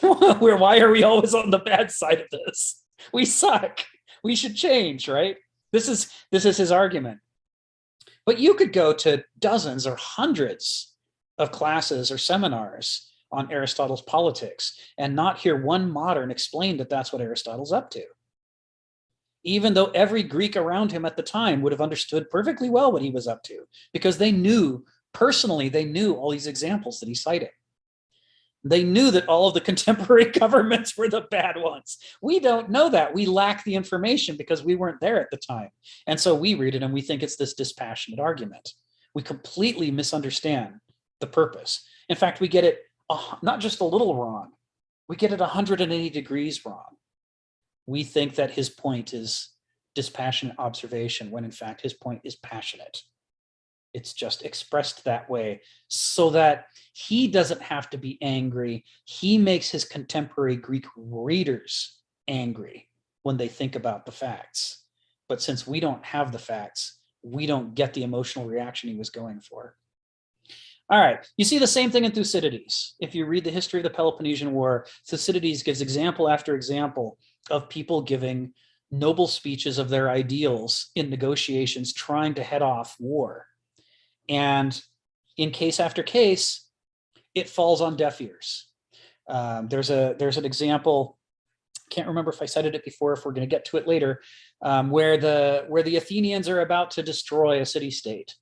why are we always on the bad side of this? We suck. We should change, right? This is his argument. But you could go to dozens or hundreds of classes or seminars on Aristotle's politics and not hear one modern explain that that's what Aristotle's up to. Even though every Greek around him at the time would have understood perfectly well what he was up to, because they knew, personally, they knew all these examples that he cited. They knew that all of the contemporary governments were the bad ones. We don't know that. We lack the information because we weren't there at the time. And so we read it and we think it's this dispassionate argument. We completely misunderstand the purpose. In fact, we get it not just a little wrong, we get it 180 degrees wrong. We think that his point is dispassionate observation when in fact his point is passionate. It's just expressed that way so that he doesn't have to be angry. He makes his contemporary Greek readers angry when they think about the facts. But since we don't have the facts, we don't get the emotional reaction he was going for. All right, you see the same thing in Thucydides. If you read the history of the Peloponnesian War, Thucydides gives example after example of people giving noble speeches of their ideals in negotiations, trying to head off war. And in case after case, it falls on deaf ears. There's an example, can't remember if I cited it before, if we're going to get to it later, where the Athenians are about to destroy a city-state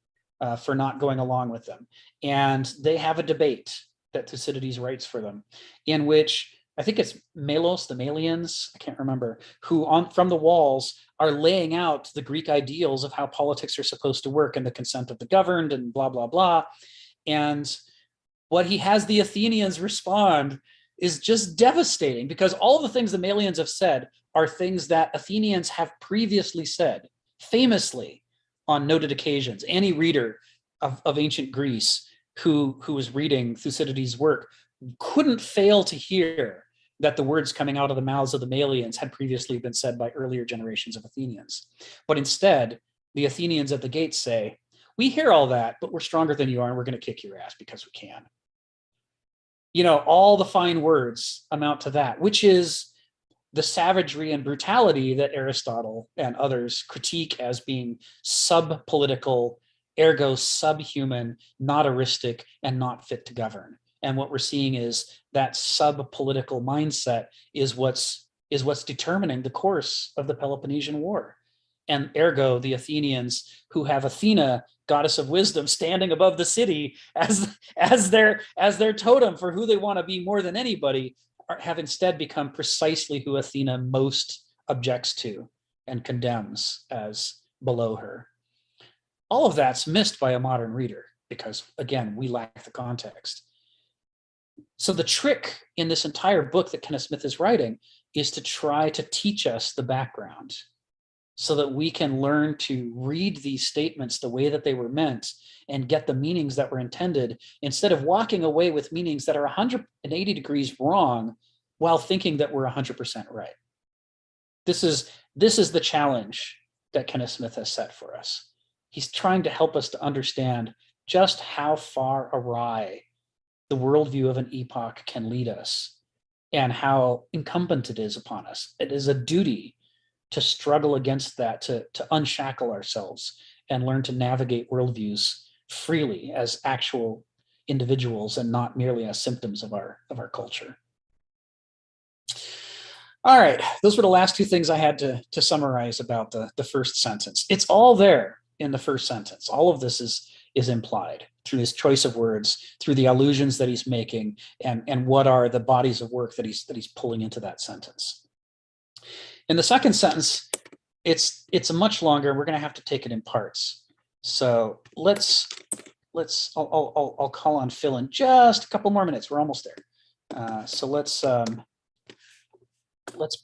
for not going along with them. And they have a debate that Thucydides writes for them, in which I think it's Melos, the Malians, I can't remember, who from the walls are laying out the Greek ideals of how politics are supposed to work and the consent of the governed and blah, blah, blah. And what he has the Athenians respond is just devastating, because all the things the Malians have said are things that Athenians have previously said, famously on noted occasions. Any reader of ancient Greece who was reading Thucydides' work couldn't fail to hear that the words coming out of the mouths of the Malians had previously been said by earlier generations of Athenians. But instead, the Athenians at the gates say, we hear all that, but we're stronger than you are, and we're going to kick your ass because we can. You know, all the fine words amount to that, which is the savagery and brutality that Aristotle and others critique as being sub-political, ergo subhuman, not eristic, and not fit to govern. And what we're seeing is that sub-political mindset is what's determining the course of the Peloponnesian War. And ergo, the Athenians, who have Athena, goddess of wisdom, standing above the city as their totem for who they want to be more than anybody, have instead become precisely who Athena most objects to and condemns as below her. All of that's missed by a modern reader because, again, we lack the context. So the trick in this entire book that Kenneth Smith is writing is to try to teach us the background so that we can learn to read these statements the way that they were meant and get the meanings that were intended, instead of walking away with meanings that are 180 degrees wrong while thinking that we're 100% right. This is the challenge that Kenneth Smith has set for us. He's trying to help us to understand just how far awry the worldview of an epoch can lead us and how incumbent it is upon us. It is a duty to struggle against that, to unshackle ourselves and learn to navigate worldviews freely as actual individuals and not merely as symptoms of our culture. All right, those were the last two things I had to summarize about the first sentence. It's all there in the first sentence. All of this is implied through his choice of words, through the allusions that he's making, and what are the bodies of work that he's pulling into that sentence. In the second sentence, it's a much longer. We're going to have to take it in parts. So I'll call on Phil in just a couple more minutes. We're almost there. So let's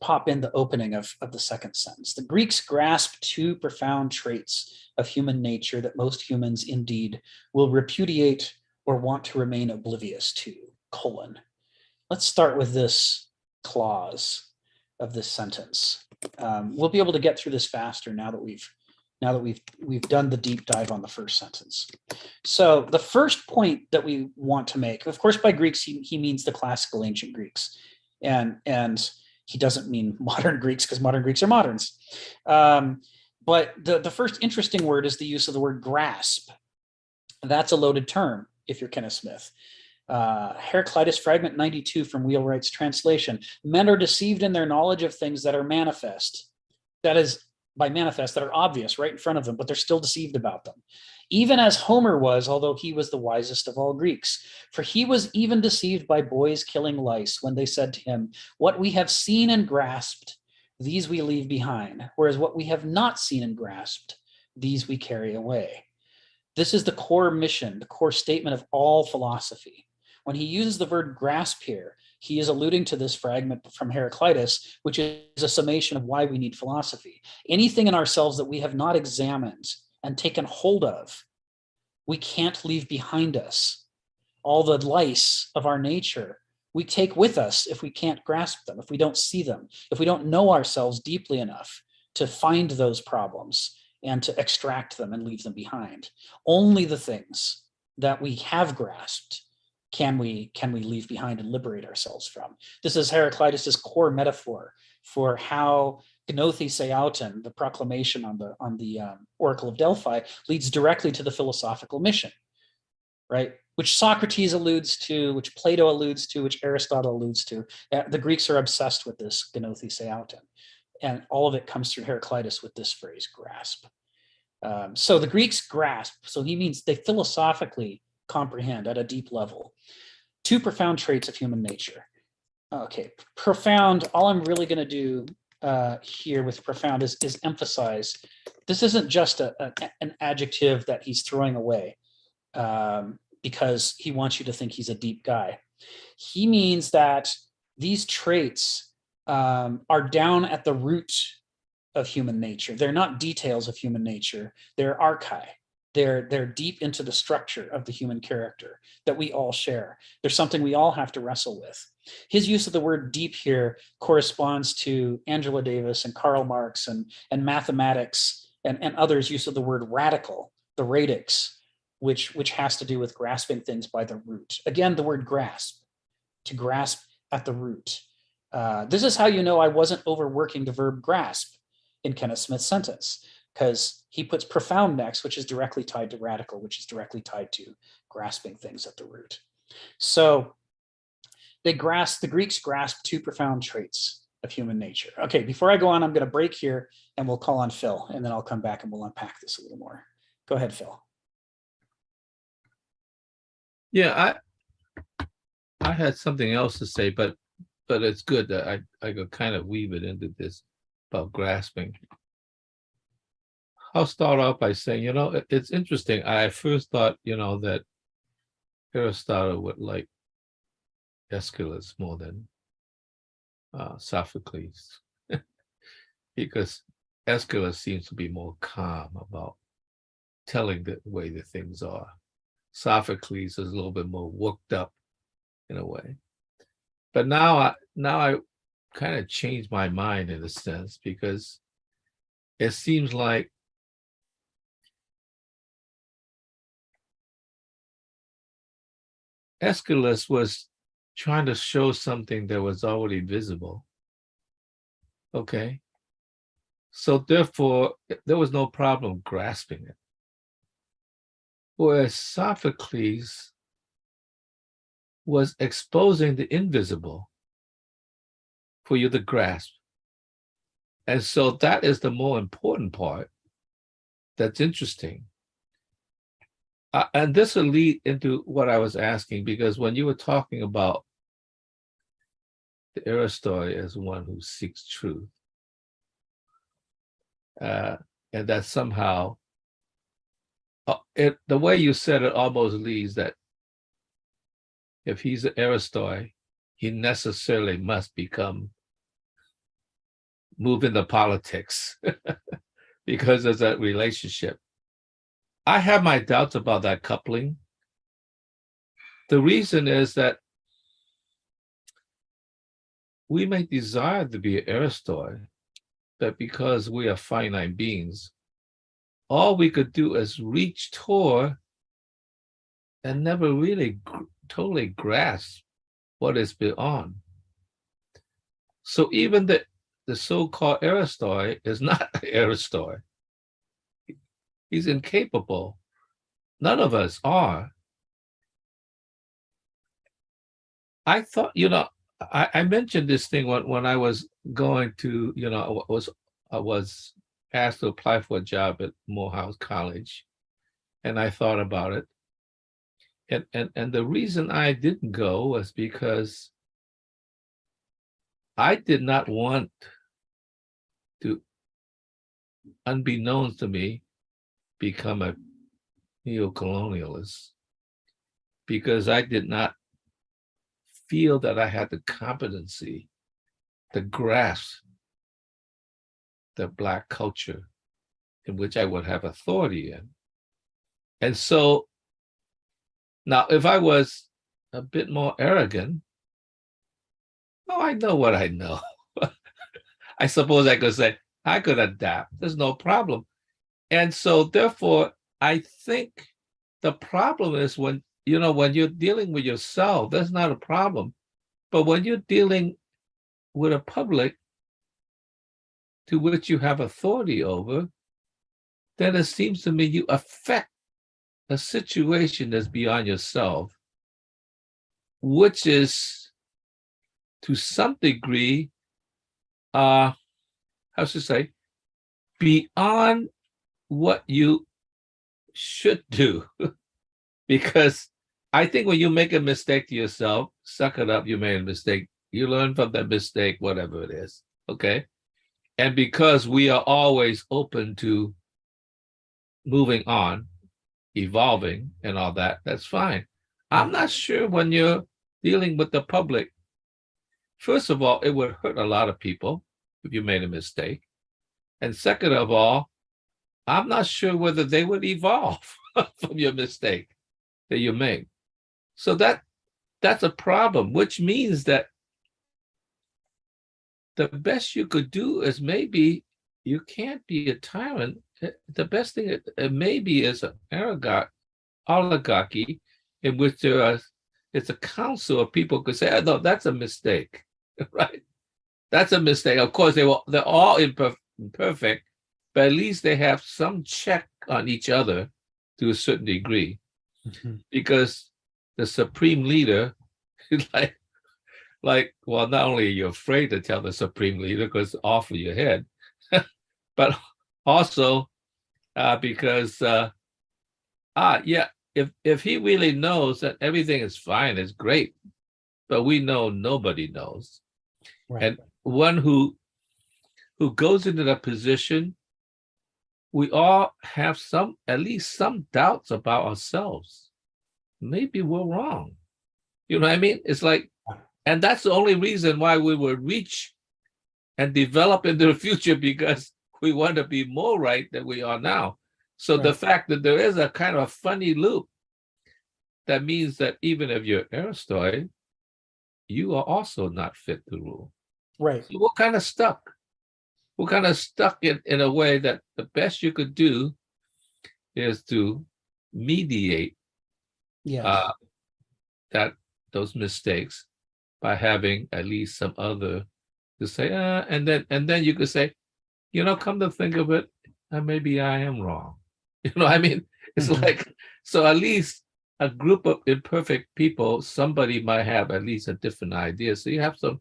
pop in the opening of the second sentence. The Greeks grasped two profound traits of human nature that most humans indeed will repudiate or want to remain oblivious to, : Let's start with this clause of this sentence. We'll be able to get through this faster now that we've done the deep dive on the first sentence. So the first point that we want to make, of course, by Greeks, he means the classical ancient Greeks. And he doesn't mean modern Greeks, because modern Greeks are moderns. But the first interesting word is the use of the word grasp. That's a loaded term if you're Kenneth Smith. Heraclitus, fragment 92 from Wheelwright's translation. Men are deceived in their knowledge of things that are manifest. That is, by manifest, that are obvious right in front of them, but they're still deceived about them. Even as Homer was, although he was the wisest of all Greeks. For he was even deceived by boys killing lice when they said to him, what we have seen and grasped, these we leave behind, whereas what we have not seen and grasped, these we carry away. This is the core mission, the core statement of all philosophy. When he uses the word grasp here, he is alluding to this fragment from Heraclitus, which is a summation of why we need philosophy. Anything in ourselves that we have not examined and taken hold of, we can't leave behind us. All the lice of our nature, we take with us if we can't grasp them, if we don't see them, if we don't know ourselves deeply enough to find those problems and to extract them and leave them behind. Only the things that we have grasped can we leave behind and liberate ourselves from. This is Heraclitus's core metaphor for how Gnothes Eauton, the proclamation on the Oracle of Delphi, leads directly to the philosophical mission, right? Which Socrates alludes to, which Plato alludes to, which Aristotle alludes to. The Greeks are obsessed with this Gnothes Eauton, and all of it comes through Heraclitus with this phrase, grasp. So the Greeks grasp, so he means they philosophically comprehend at a deep level two profound traits of human nature. Okay, profound. All I'm really going to do here with profound is emphasize this isn't just an adjective that he's throwing away because he wants you to think he's a deep guy. He means that these traits are down at the root of human nature. They're not details of human nature. They're archai. They're deep into the structure of the human character that we all share. There's something we all have to wrestle with. His use of the word deep here corresponds to Angela Davis and Karl Marx and mathematics and others' use of the word radical, the radix, which has to do with grasping things by the root. Again, the word grasp, to grasp at the root. This is how you know I wasn't overworking the verb grasp in Kenneth Smith's sentence, because he puts profound next, which is directly tied to radical, which is directly tied to grasping things at the root. So the Greeks grasped two profound traits of human nature. Okay, before I go on, I'm going to break here and we'll call on Phil, and then I'll come back and we'll unpack this a little more. Go ahead, Phil. Yeah, I had something else to say, but it's good that I could kind of weave it into this about grasping. I'll start off by saying, it's interesting. I first thought, that Aristotle would like Aeschylus more than Sophocles, because Aeschylus seems to be more calm about telling the way the things are. Sophocles is a little bit more worked up in a way. But now I kind of changed my mind in a sense, because it seems like Aeschylus was trying to show something that was already visible. Okay. So therefore, there was no problem grasping it. Whereas Sophocles was exposing the invisible for you to grasp. And so that is the more important part that's interesting. And this will lead into what I was asking, because when you were talking about the Aristotle as one who seeks truth, and that somehow, the way you said it almost leads that if he's an Aristotle, he necessarily must move into politics because there's that relationship. I have my doubts about that coupling. The reason is that we may desire to be Aristotle, but because we are finite beings, all we could do is reach toward and never really totally grasp what is beyond. So even the so-called Aristotle is not Aristotle. He's incapable. None of us are. I thought, I mentioned this thing when I was going to, I was asked to apply for a job at Morehouse College, and I thought about it. And the reason I didn't go was because I did not want to, unbeknownst to me, become a neo-colonialist, because I did not feel that I had the competency to grasp the Black culture in which I would have authority in. And so now, if I was a bit more arrogant, I know what I know. I suppose I could say, I could adapt. There's no problem. And so therefore, I think the problem is when you're dealing with yourself, that's not a problem. But when you're dealing with a public to which you have authority over, then it seems to me you affect a situation that's beyond yourself, which is to some degree, how should I say, beyond what you should do. Because I think when you make a mistake to yourself, suck it up, you made a mistake. You learn from that mistake, whatever it is. Okay. And because we are always open to moving on, evolving, and all that, that's fine. I'm not sure when you're dealing with the public, first of all, it would hurt a lot of people if you made a mistake. And second of all, I'm not sure whether they would evolve from your mistake that you make. So that's a problem, which means that the best you could do is maybe you can't be a tyrant. The best thing maybe is an oligarchy in which it's a council of people could say, oh, no, that's a mistake, right? That's a mistake. Of course, they're all imperfect, but at least they have some check on each other to a certain degree, because the supreme leader is well, not only are you afraid to tell the supreme leader because it's off of your head, but also because if he really knows that everything is fine, it's great, but we know nobody knows. Right. And one who goes into that position, we all have at least some doubts about ourselves. Maybe we're wrong. You know what I mean? It's like, and that's the only reason why we would reach and develop into the future, because we want to be more right than we are now. So the fact that there is a kind of funny loop, that means that even if you're Aristoi, you are also not fit to rule. Right. So we're kind of stuck. We're kind of stuck in a way that the best you could do is to mediate those mistakes by having at least some other to say, and then you could say, come to think of it, maybe I am wrong. You know what I mean? It's like, so at least a group of imperfect people, somebody might have at least a different idea. So you have some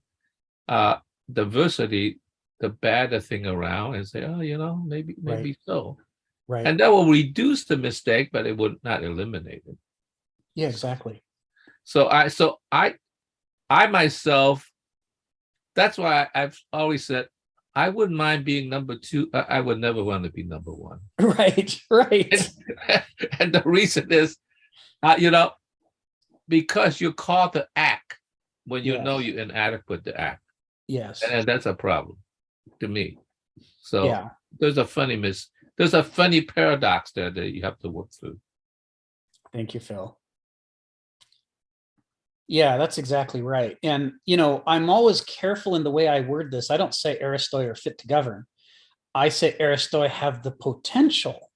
diversity to bat the thing around and say, maybe so. Right. And that will reduce the mistake, but it would not eliminate it. Yeah, exactly. So I myself, that's why I've always said I wouldn't mind being number two. I would never want to be number one. Right. And the reason is, because you're called to act when you know you're inadequate to act. Yes. And that's a problem to me. So there's a funny paradox there that you have to work through. Thank you, Phil. Yeah, that's exactly right. And, I'm always careful in the way I word this. I don't say Aristoi are fit to govern. I say Aristoi have the potential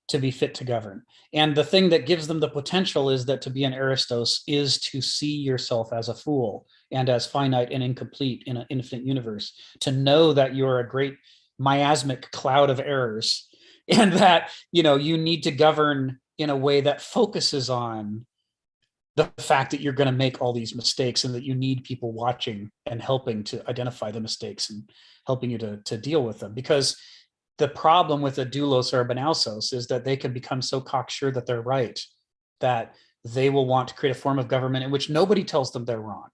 to be fit to govern. And the thing that gives them the potential is that to be an Aristos is to see yourself as a fool and as finite and incomplete in an infinite universe, to know that you're a great miasmic cloud of errors, and that, you need to govern in a way that focuses on the fact that you're going to make all these mistakes, and that you need people watching and helping to identify the mistakes and helping you to deal with them. Because the problem with a doulos or a banausos is that they can become so cocksure that they're right, that they will want to create a form of government in which nobody tells them they're wrong.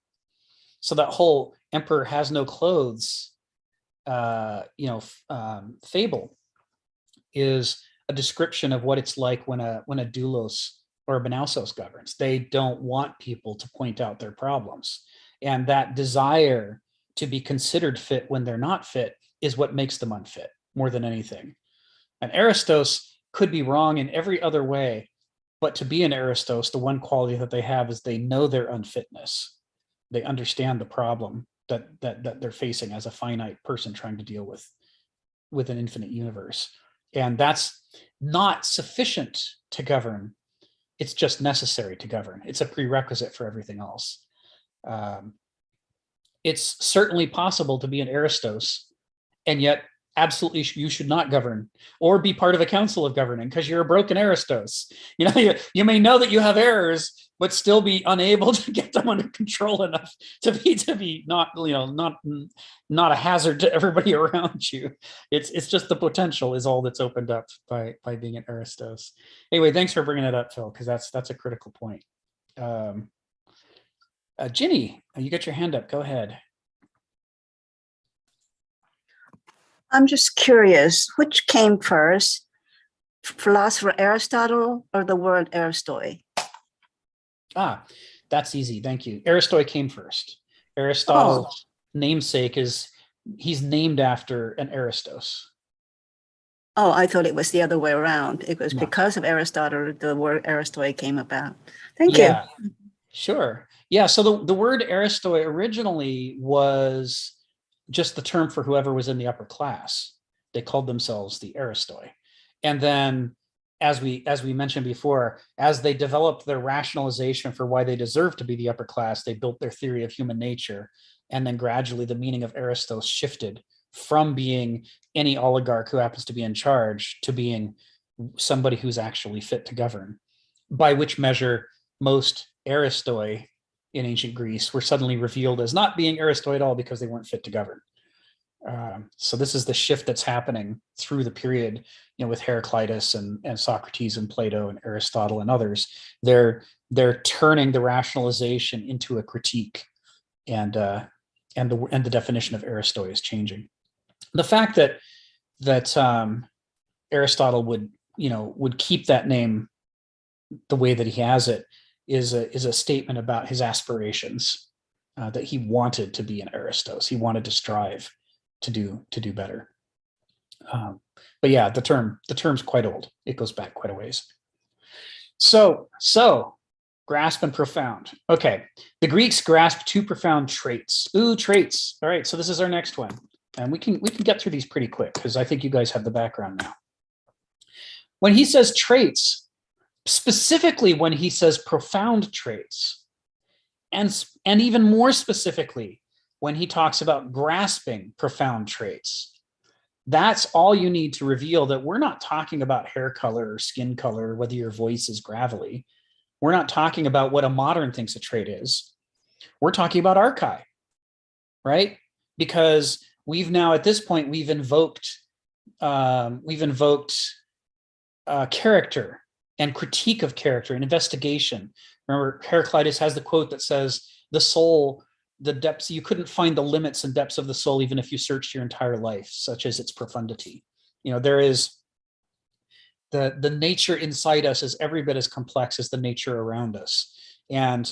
So that whole emperor has no clothes, fable is a description of what it's like when a doulos or a banausos governs. They don't want people to point out their problems. And that desire to be considered fit when they're not fit is what makes them unfit more than anything. An Aristos could be wrong in every other way, but to be an Aristos, the one quality that they have is they know their unfitness. They understand the problem that they're facing as a finite person trying to deal with an infinite universe. And that's not sufficient to govern. It's just necessary to govern. It's a prerequisite for everything else. It's certainly possible to be an Aristos, and yet absolutely you should not govern or be part of a council of governing, because you're a broken Aristos. You may know that you have errors, but still be unable to get them under control enough to be not a hazard to everybody around you. It's just the potential is all that's opened up by being an Aristos. Anyway, thanks for bringing it up, Phil, because that's a critical point. Ginny, you got your hand up. Go ahead. I'm just curious, which came first, philosopher Aristotle or the word Aristoi? Ah, that's easy. Thank you. Aristoi came first. Aristotle's namesake he's named after an Aristos. Oh, I thought it was the other way around. It was No. because of Aristotle the word Aristoi came about. Thank Yeah, you. sure. Yeah, so the word Aristoi originally was just the term for whoever was in the upper class. They called themselves the Aristoi. And then as we mentioned before, as they developed their rationalization for why they deserve to be the upper class, they built their theory of human nature. And then gradually the meaning of Aristos shifted from being any oligarch who happens to be in charge to being somebody who's actually fit to govern, by which measure most Aristoi in ancient Greece were suddenly revealed as not being Aristoi at all because they weren't fit to govern. So this is the shift that's happening through the period, with Heraclitus and Socrates and Plato and Aristotle and others. They're turning the rationalization into a critique, and the definition of Aristoi is changing. The fact that Aristotle would keep that name the way that he has it is a statement about his aspirations, that he wanted to be an Aristos. He wanted to strive to do better. But yeah, the term's quite old. It goes back quite a ways. So grasp and profound. Okay, the Greeks grasped two profound traits. Ooh, traits. All right, so this is our next one, and we can get through these pretty quick because I think you guys have the background now. When he says traits, specifically when he says profound traits, and even more specifically when he talks about grasping profound traits, that's all you need to reveal that we're not talking about hair color or skin color, whether your voice is gravelly. We're not talking about what a modern thinks a trait is. We're talking about archai, right? Because we've now, at this point, we've invoked character and critique of character and investigation. Remember, Heraclitus has the quote that says, the soul, the depths, you couldn't find the limits and depths of the soul even if you searched your entire life, such as its profundity. There is the nature inside us is every bit as complex as the nature around us. And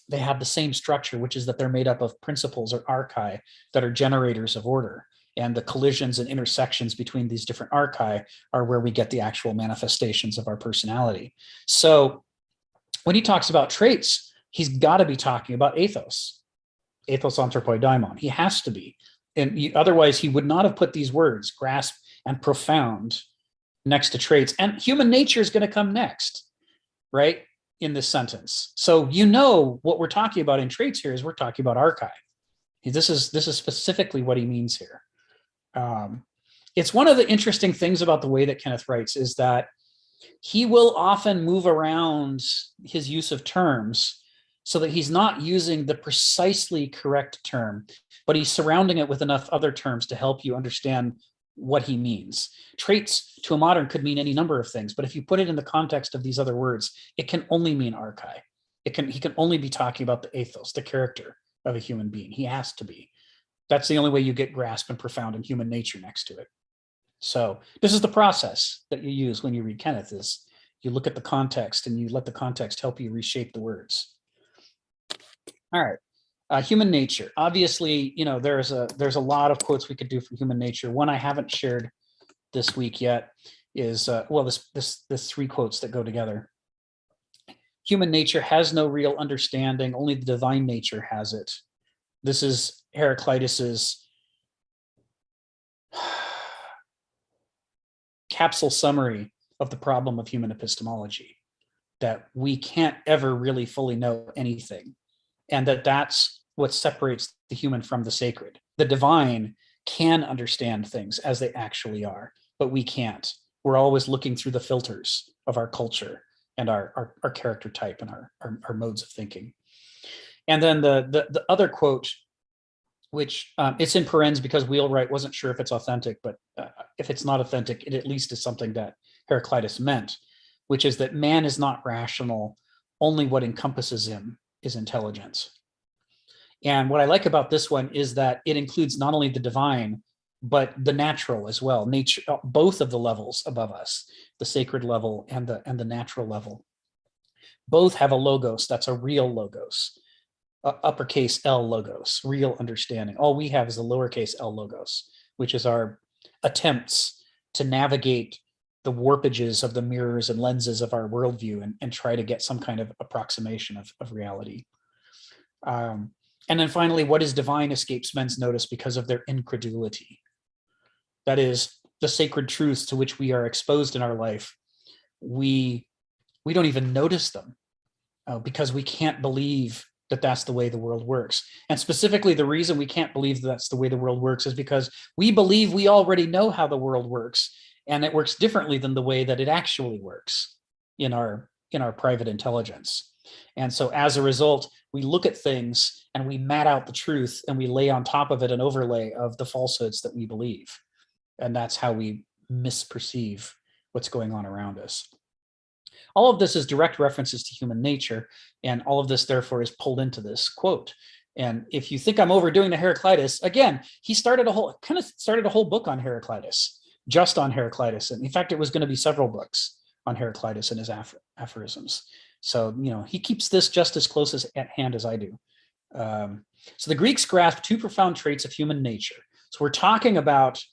they have the same structure, which is that they're made up of principles or archai that are generators of order. And the collisions and intersections between these different archai are where we get the actual manifestations of our personality. So when he talks about traits, he's got to be talking about ethos anthropoi daimon. He has to be. And otherwise, he would not have put these words, grasp and profound, next to traits. And human nature is going to come next, right, in this sentence. So what we're talking about in traits here is we're talking about archai. This is specifically what he means here. It's one of the interesting things about the way that Kenneth writes is that he will often move around his use of terms so that he's not using the precisely correct term, but he's surrounding it with enough other terms to help you understand what he means. Traits to a modern could mean any number of things, but if you put it in the context of these other words, it can only mean archai. He can only be talking about the ethos, the character of a human being. He has to be. That's the only way you get grasp and profound in human nature next to it. So this is the process that you use when you read Kenneth, is you look at the context and you let the context help you reshape the words. All right. Human nature. Obviously, there's a lot of quotes we could do from human nature. One I haven't shared this week yet is this three quotes that go together. Human nature has no real understanding, only the divine nature has it. This is Heraclitus's capsule summary of the problem of human epistemology, that we can't ever really fully know anything, and that's what separates the human from the sacred. The divine can understand things as they actually are, but we can't. We're always looking through the filters of our culture and our character type and our modes of thinking. And then the other quote, which it's in parens because Wheelwright wasn't sure if it's authentic, but if it's not authentic, it at least is something that Heraclitus meant, which is that man is not rational, only what encompasses him is intelligence. And what I like about this one is that it includes not only the divine, but the natural as well. Nature, both of the levels above us, the sacred level and the natural level, both have a logos that's a real logos, uppercase L logos, real understanding. All we have is the lowercase L logos, which is our attempts to navigate the warpages of the mirrors and lenses of our worldview and try to get some kind of approximation of reality. And then finally, what is divine escapes men's notice because of their incredulity. That is, the sacred truths to which we are exposed in our life, we don't even notice them because we can't believe that that's the way the world works. And specifically, the reason we can't believe that that's the way the world works is because we believe we already know how the world works, and it works differently than the way that it actually works in our private intelligence. And so as a result, we look at things and we mat out the truth and we lay on top of it an overlay of the falsehoods that we believe. And that's how we misperceive what's going on around us. All of this is direct references to human nature, and all of this therefore is pulled into this quote. And if you think I'm overdoing the Heraclitus, again, he started a whole book on Heraclitus, just on Heraclitus. And in fact, it was going to be several books on Heraclitus and his aphorisms. So, he keeps this just as close at hand as I do. So the Greeks grasped two profound traits of human nature. So we're talking about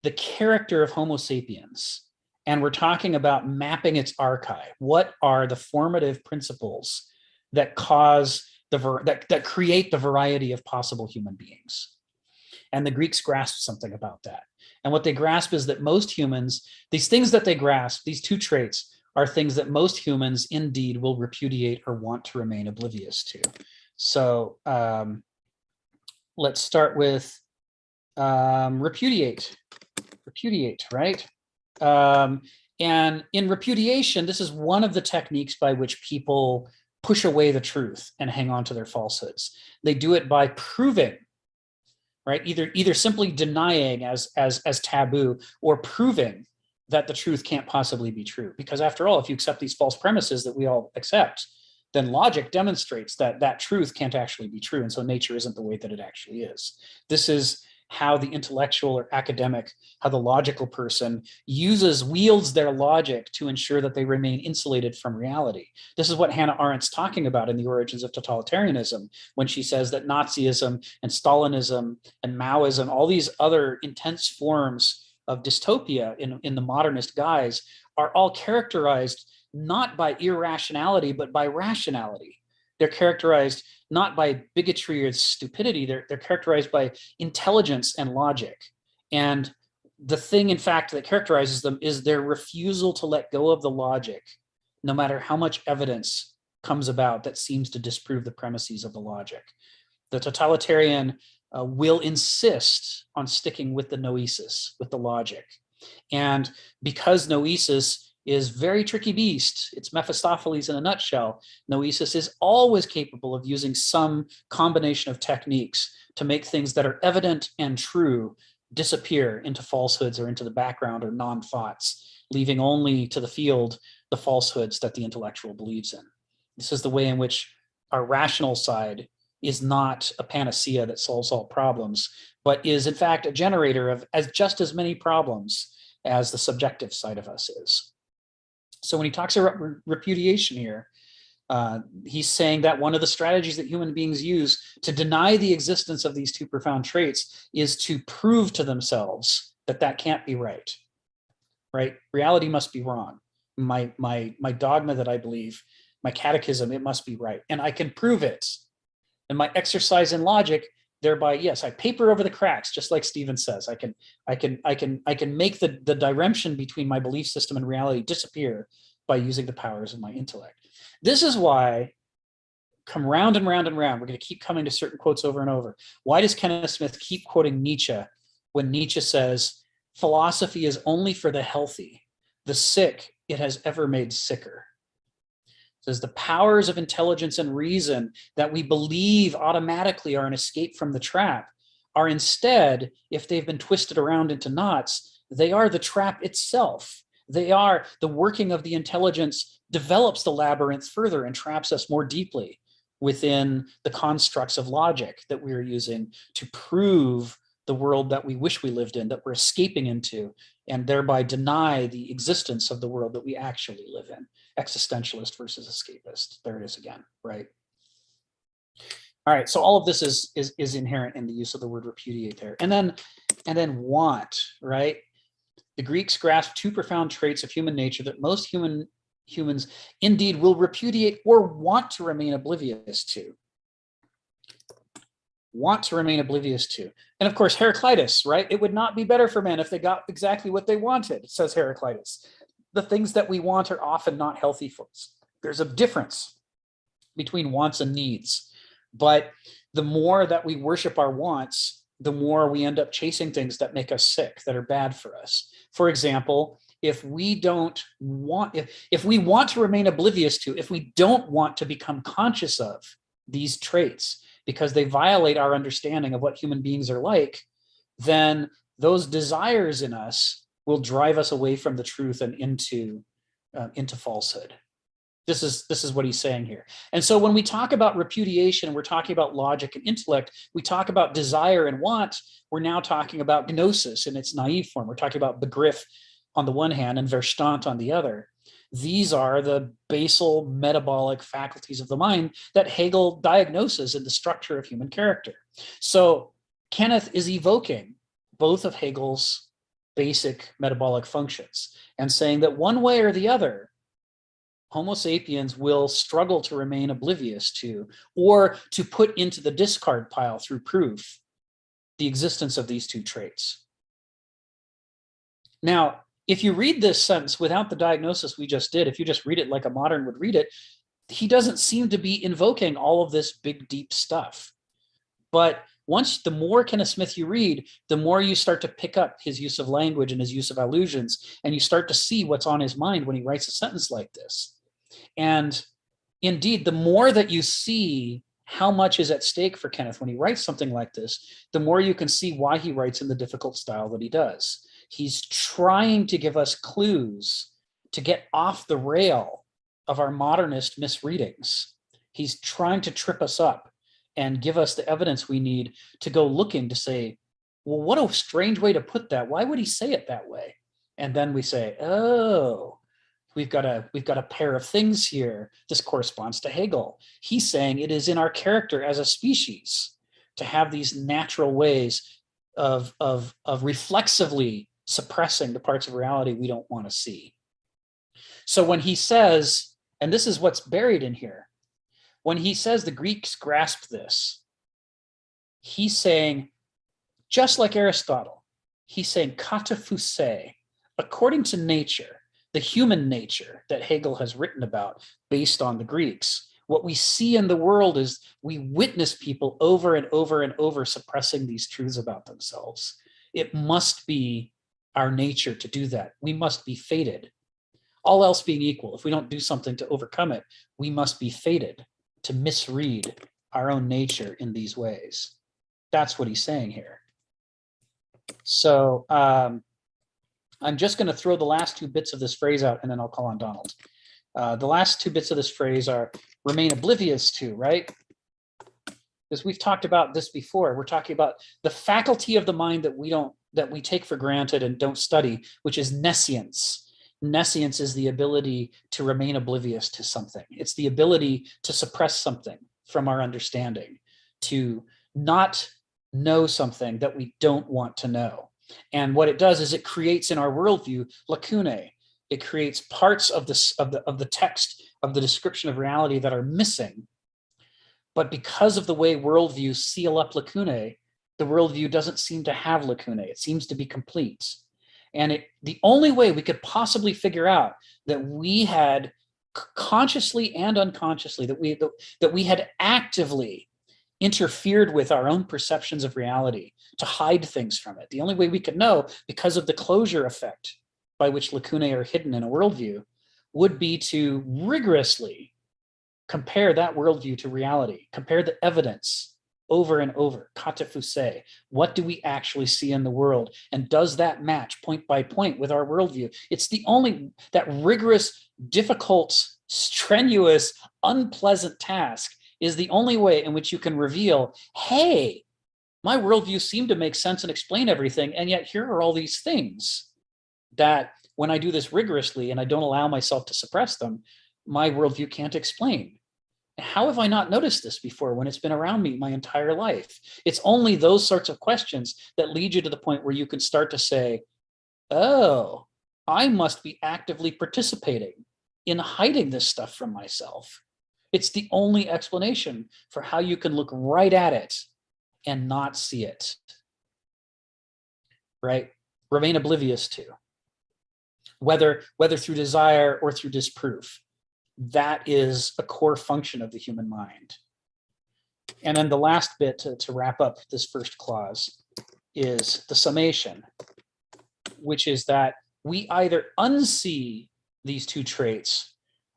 the character of Homo sapiens, and we're talking about mapping its archive. What are the formative principles that cause that create the variety of possible human beings? And the Greeks grasped something about that. And what they grasp is that most humans, these things that they grasp, these two traits, are things that most humans indeed will repudiate or want to remain oblivious to. So let's start with repudiate. Repudiate, right? And in repudiation, this is one of the techniques by which people push away the truth and hang on to their falsehoods. They do it by proving, right? Either simply denying as taboo, or proving that the truth can't possibly be true. Because after all, if you accept these false premises that we all accept, then logic demonstrates that that truth can't actually be true. And so nature isn't the way that it actually is. This is how the intellectual or academic, how the logical person wields their logic to ensure that they remain insulated from reality. This is what Hannah Arendt's talking about in The Origins of Totalitarianism, when she says that Nazism and Stalinism and Maoism, all these other intense forms of dystopia in the modernist guise, are all characterized not by irrationality, but by rationality. They're characterized not by bigotry or stupidity, they're characterized by intelligence and logic. And the thing, in fact, that characterizes them is their refusal to let go of the logic, no matter how much evidence comes about that seems to disprove the premises of the logic. The totalitarian will insist on sticking with the noesis, with the logic. And because noesis is very tricky beast, it's Mephistopheles in a nutshell, noesis is always capable of using some combination of techniques to make things that are evident and true disappear into falsehoods or into the background or non-thoughts, leaving only to the field the falsehoods that the intellectual believes in. This is the way in which our rational side is not a panacea that solves all problems, but is in fact a generator of just as many problems as the subjective side of us is. So when he talks about repudiation here, he's saying that one of the strategies that human beings use to deny the existence of these two profound traits is to prove to themselves that that can't be right. Right? Reality must be wrong. My dogma that I believe, my catechism, it must be right, and I can prove it. And my exercise in logic, thereby, yes, I paper over the cracks, just like Stephen says. I can make the diremption between my belief system and reality disappear by using the powers of my intellect. This is why, come round and round and round, we're going to keep coming to certain quotes over and over. Why does Kenneth Smith keep quoting Nietzsche when Nietzsche says, philosophy is only for the healthy, the sick it has ever made sicker? Says the powers of intelligence and reason that we believe automatically are an escape from the trap are instead, if they've been twisted around into knots, they are the trap itself. They are the working of the intelligence develops the labyrinth further and traps us more deeply. within the constructs of logic that we are using to prove the world that we wish we lived in, that we're escaping into, and thereby deny the existence of the world that we actually live in. Existentialist versus escapist. There it is again, right? All right, so all of this is inherent in the use of the word repudiate there. And then want, right? The Greeks grasped two profound traits of human nature that most humans indeed will repudiate or want to remain oblivious to. Want to remain oblivious to. And of course, Heraclitus, right? It would not be better for men if they got exactly what they wanted, says Heraclitus. The things that we want are often not healthy for us. There's a difference between wants and needs. But the more that we worship our wants, the more we end up chasing things that make us sick, that are bad for us. For example, if we want to remain oblivious to, if we don't want to become conscious of these traits because they violate our understanding of what human beings are like, then those desires in us will drive us away from the truth and into falsehood. This is what he's saying here. And so when we talk about repudiation, we're talking about logic and intellect, we talk about desire and want, we're now talking about gnosis in its naive form. We're talking about Begriff on the one hand and Verstand on the other. These are the basal metabolic faculties of the mind that Hegel diagnoses in the structure of human character. So Kenneth is evoking both of Hegel's basic metabolic functions and saying that one way or the other, Homo sapiens will struggle to remain oblivious to, or to put into the discard pile through proof, the existence of these two traits. Now, if you read this sentence without the diagnosis we just did, if you just read it like a modern would read it, he doesn't seem to be invoking all of this big, deep stuff. But the more Kenneth Smith you read, the more you start to pick up his use of language and his use of allusions, and you start to see what's on his mind when he writes a sentence like this. And indeed, the more that you see how much is at stake for Kenneth when he writes something like this, the more you can see why he writes in the difficult style that he does. He's trying to give us clues to get off the rail of our modernist misreadings. He's trying to trip us up and give us the evidence we need to go looking to say, well, what a strange way to put that. Why would he say it that way? And then we say, oh, we've got a pair of things here. This corresponds to Hegel. He's saying it is in our character as a species to have these natural ways of reflexively suppressing the parts of reality we don't want to see. So when he says, and this is what's buried in here, when he says the Greeks grasped this, he's saying, just like Aristotle, he's saying kataphusei, according to nature, the human nature that Hegel has written about based on the Greeks. What we see in the world is we witness people over and over and over suppressing these truths about themselves. It must be our nature to do that. We must be fated. All else being equal, if we don't do something to overcome it, we must be fated to misread our own nature in these ways. That's what he's saying here. So I'm just going to throw the last two bits of this phrase out, and then I'll call on Donald. The last two bits of this phrase are remain oblivious to, right? Because we've talked about this before. We're talking about the faculty of the mind that we take for granted and don't study, which is nescience. Nescience is the ability to remain oblivious to something. It's the ability to suppress something from our understanding, to not know something that we don't want to know. And what it does is it creates in our worldview lacunae. It creates parts of the text of the description of reality that are missing. But because of the way worldviews seal up lacunae, the worldview doesn't seem to have lacunae. It seems to be complete. And the only way we could possibly figure out that we had consciously and unconsciously, that we had actively interfered with our own perceptions of reality to hide things from it. The only way we could know, because of the closure effect by which lacunae are hidden in a worldview, would be to rigorously compare that worldview to reality, compare the evidence over and over, kataphusei. What do we actually see in the world? And does that match point by point with our worldview? It's that rigorous, difficult, strenuous, unpleasant task is the only way in which you can reveal, hey, my worldview seemed to make sense and explain everything, and yet here are all these things that when I do this rigorously and I don't allow myself to suppress them, my worldview can't explain. How have I not noticed this before when it's been around me my entire life? It's only those sorts of questions that lead you to the point where you can start to say, oh, I must be actively participating in hiding this stuff from myself. It's the only explanation for how you can look right at it and not see it, right? Remain oblivious to, whether through desire or through disproof. That is a core function of the human mind. And then the last bit to wrap up this first clause is the summation, which is that we either unsee these two traits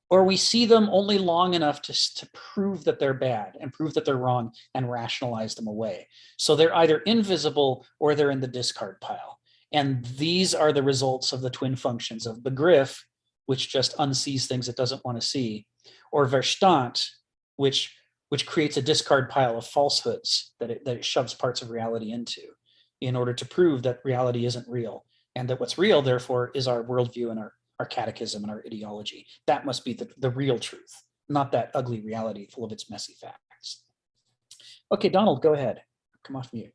or we see them only long enough to prove that they're bad and prove that they're wrong and rationalize them away. So they're either invisible or they're in the discard pile. And these are the results of the twin functions of Begriff, which just unsees things it doesn't want to see, or Verstand, which creates a discard pile of falsehoods that it shoves parts of reality into in order to prove that reality isn't real, and that what's real, therefore, is our worldview and our catechism and our ideology. That must be the real truth, not that ugly reality full of its messy facts. Okay, Donald, go ahead. Come off mute.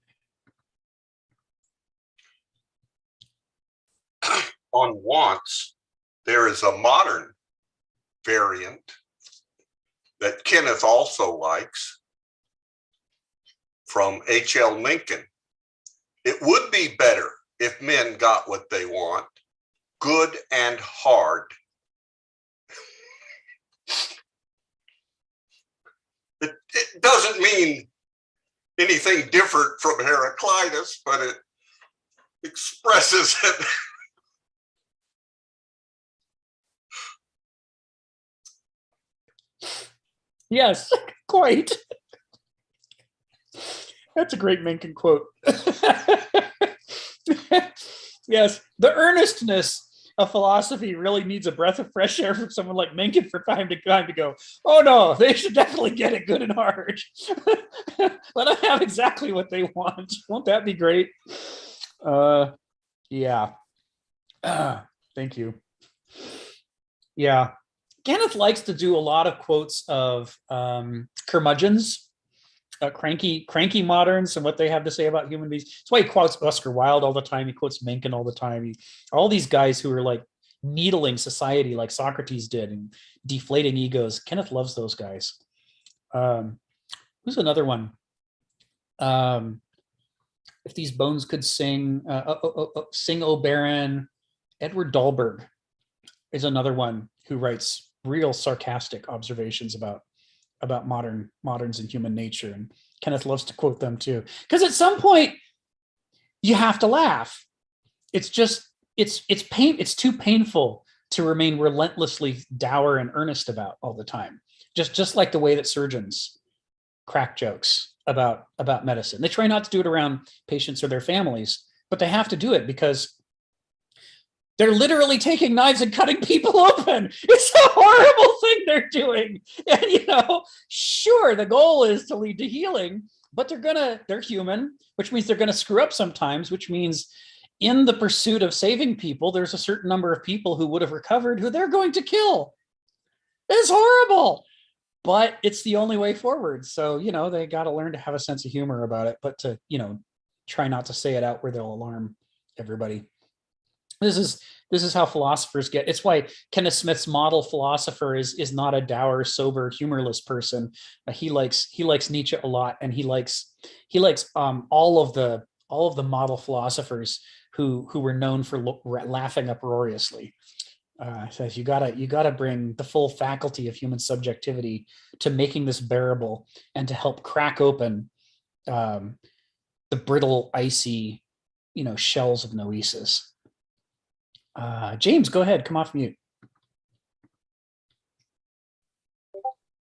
On wants, there is a modern variant that Kenneth also likes from H.L. Mencken. It would be better if men got what they want, good and hard. It doesn't mean anything different from Heraclitus, but it expresses it. Yes, quite. That's a great Mencken quote. Yes, the earnestness of philosophy really needs a breath of fresh air from someone like Mencken for time to go, oh no, they should definitely get it good and hard. Let them have exactly what they want. Won't that be great? Yeah. Thank you. Yeah. Kenneth likes to do a lot of quotes of curmudgeons, cranky moderns, and what they have to say about human beings. That's why he quotes Oscar Wilde all the time. He quotes Mencken all the time. All these guys who are like needling society like Socrates did and deflating egos. Kenneth loves those guys. Who's another one? If these bones could sing, sing, O Baron. Edward Dahlberg is another one who writes real sarcastic observations about moderns and human nature, and Kenneth loves to quote them too, because at some point you have to laugh. It's too painful to remain relentlessly dour and earnest about all the time, just like the way that surgeons crack jokes about medicine. They try not to do it around patients or their families, but they have to do it because they're literally taking knives and cutting people open. It's a horrible thing they're doing. And, sure, the goal is to lead to healing, but they're human, which means they're going to screw up sometimes, which means in the pursuit of saving people, there's a certain number of people who would have recovered who they're going to kill. It's horrible, but it's the only way forward. So, they got to learn to have a sense of humor about it, but to, try not to say it out where they'll alarm everybody. This is how philosophers get. It's why Kenneth Smith's model philosopher is not a dour, sober, humorless person. He likes Nietzsche a lot, and he likes all of the model philosophers who were known for laughing uproariously. Says you gotta bring the full faculty of human subjectivity to making this bearable and to help crack open the brittle, icy, shells of noesis. James, go ahead. Come off mute.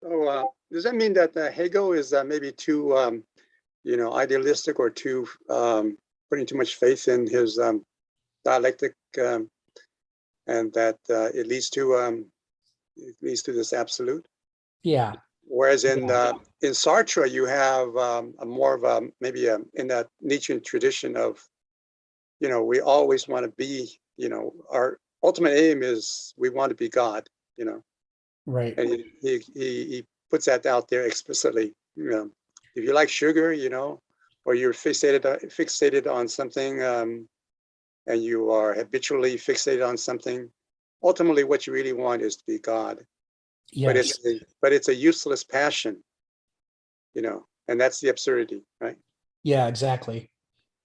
So does that mean that Hegel is maybe too, idealistic, or too putting too much faith in his dialectic, and that it leads to this absolute? Yeah, Whereas in Sartre, you have a more of a maybe in that Nietzschean tradition of, we always want to be, our ultimate aim is we want to be God, Right. and he puts that out there explicitly. If you like sugar, or you're fixated on something, and you are habitually fixated on something, ultimately what you really want is to be God. Yes. But it's a useless passion, and that's the absurdity, right? Yeah, exactly.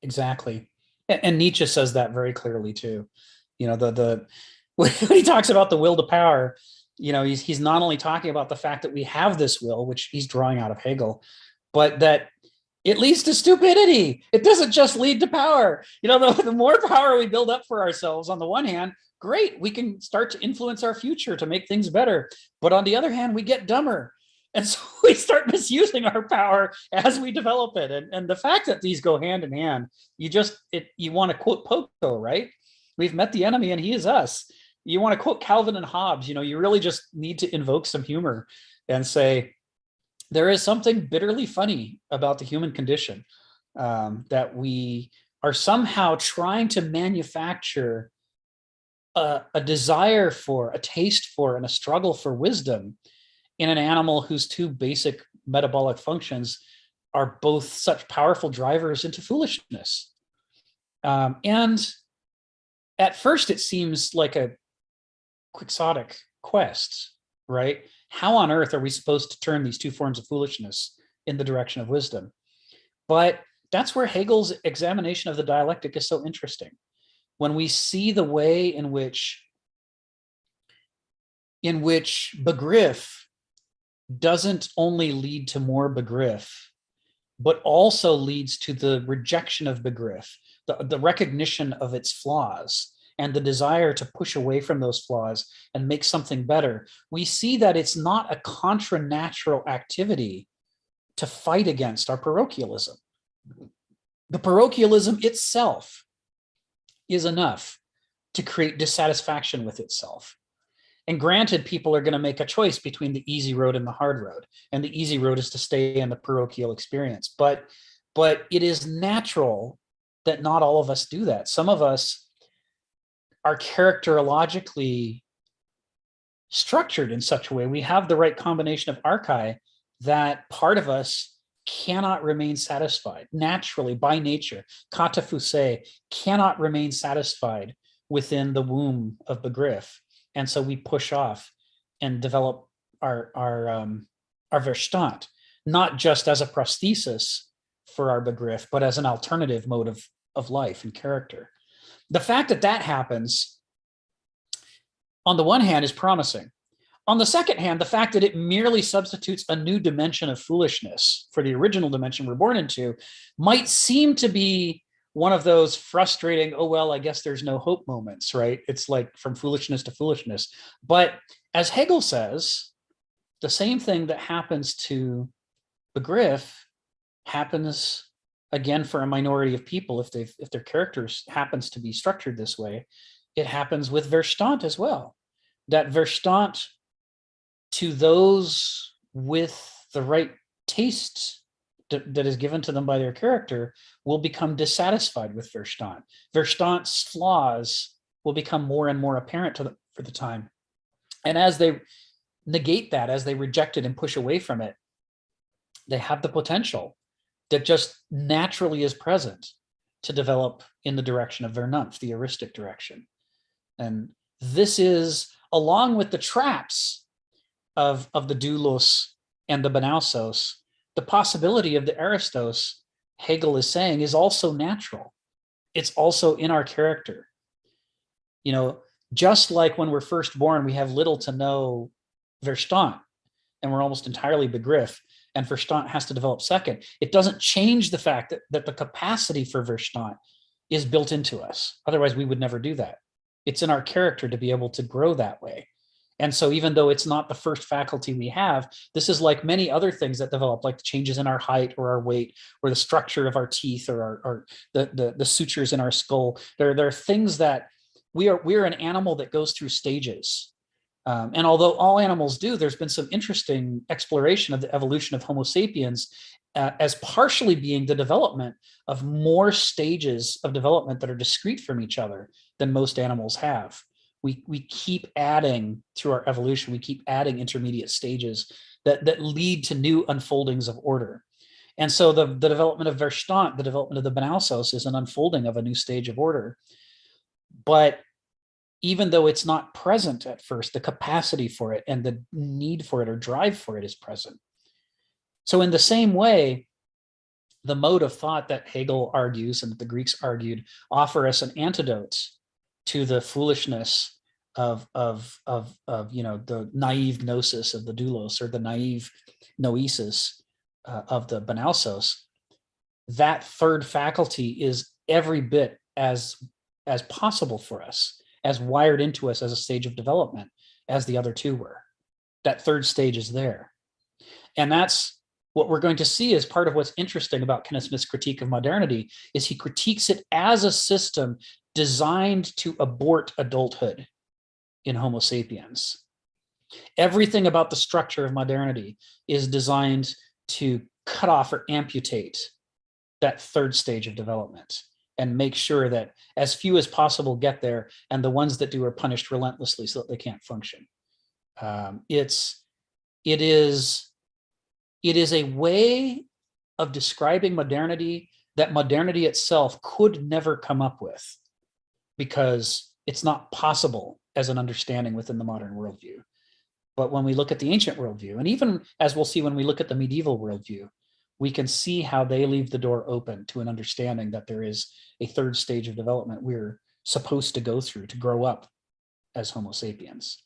And Nietzsche says that very clearly too. The when he talks about the will to power, he's not only talking about the fact that we have this will, which he's drawing out of Hegel, but that it leads to stupidity. It doesn't just lead to power. The more power we build up for ourselves, on the one hand, great, we can start to influence our future to make things better. But on the other hand, we get dumber. And so we start misusing our power as we develop it. And the fact that these go hand in hand, you want to quote Poco, right? We've met the enemy and he is us. You want to quote Calvin and Hobbes, you really just need to invoke some humor and say, there is something bitterly funny about the human condition, that we are somehow trying to manufacture a desire for, a taste for, and a struggle for wisdom in an animal whose two basic metabolic functions are both such powerful drivers into foolishness. And at first it seems like a quixotic quest, right? How on earth are we supposed to turn these two forms of foolishness in the direction of wisdom? But that's where Hegel's examination of the dialectic is so interesting. When we see the way in which begriff doesn't only lead to more begriff, but also leads to the rejection of begriff, the recognition of its flaws, and the desire to push away from those flaws and make something better, we see that it's not a contra-natural activity to fight against our parochialism. The parochialism itself is enough to create dissatisfaction with itself. And granted, people are going to make a choice between the easy road and the hard road. And the easy road is to stay in the parochial experience. But it is natural that not all of us do that. Some of us are characterologically structured in such a way, we have the right combination of archi, that part of us cannot remain satisfied naturally by nature. Kata Fusei cannot remain satisfied within the womb of begriff. And so we push off and develop our Verstand, not just as a prosthesis for our begriff, but as an alternative mode of life and character. The fact that happens, on the one hand, is promising. On the second hand, the fact that it merely substitutes a new dimension of foolishness for the original dimension we're born into might seem to be one of those frustrating, oh, well, I guess there's no hope moments, right? It's like from foolishness to foolishness. But as Hegel says, the same thing that happens to begriff happens again for a minority of people. If their characters happens to be structured this way, it happens with Verstand as well. That Verstand, to those with the right taste that is given to them by their character, will become dissatisfied with Verstand. Verstand's flaws will become more and more apparent to them for the time. And as they negate that, as they reject it and push away from it, they have the potential that just naturally is present to develop in the direction of Vernunft, the heuristic direction. And this is, along with the traps of the doulos and the banausos, the possibility of the Aristos, Hegel is saying, is also natural. It's also in our character. Just like when we're first born, we have little to no Verstand, and we're almost entirely begriff, and Verstand has to develop second. It doesn't change the fact that the capacity for Verstand is built into us. Otherwise, we would never do that. It's in our character to be able to grow that way. And so even though it's not the first faculty we have, this is like many other things that develop, like the changes in our height or our weight or the structure of our teeth or the sutures in our skull. There are things that we are an animal that goes through stages. And although all animals do, there's been some interesting exploration of the evolution of Homo sapiens as partially being the development of more stages of development that are discrete from each other than most animals have. We keep adding through our evolution, we keep adding intermediate stages that lead to new unfoldings of order. And so the development of Verstand, the development of the Banausos, is an unfolding of a new stage of order. But even though it's not present at first, the capacity for it and the need for it or drive for it is present. So in the same way, the mode of thought that Hegel argues and that the Greeks argued offer us an antidote to the foolishness of the naive gnosis of the doulos, or the naive noesis of the Banausos. That third faculty is every bit as possible for us, as wired into us as a stage of development as the other two were. That third stage is there. And that's what we're going to see as part of what's interesting about Kenneth Smith's critique of modernity, is he critiques it as a system designed to abort adulthood in Homo sapiens. Everything about the structure of modernity is designed to cut off or amputate that third stage of development and make sure that as few as possible get there, and the ones that do are punished relentlessly so that they can't function. It is a way of describing modernity that modernity itself could never come up with, because it's not possible as an understanding within the modern worldview. But when we look at the ancient worldview, and even as we'll see when we look at the medieval worldview, we can see how they leave the door open to an understanding that there is a third stage of development we're supposed to go through to grow up as Homo sapiens.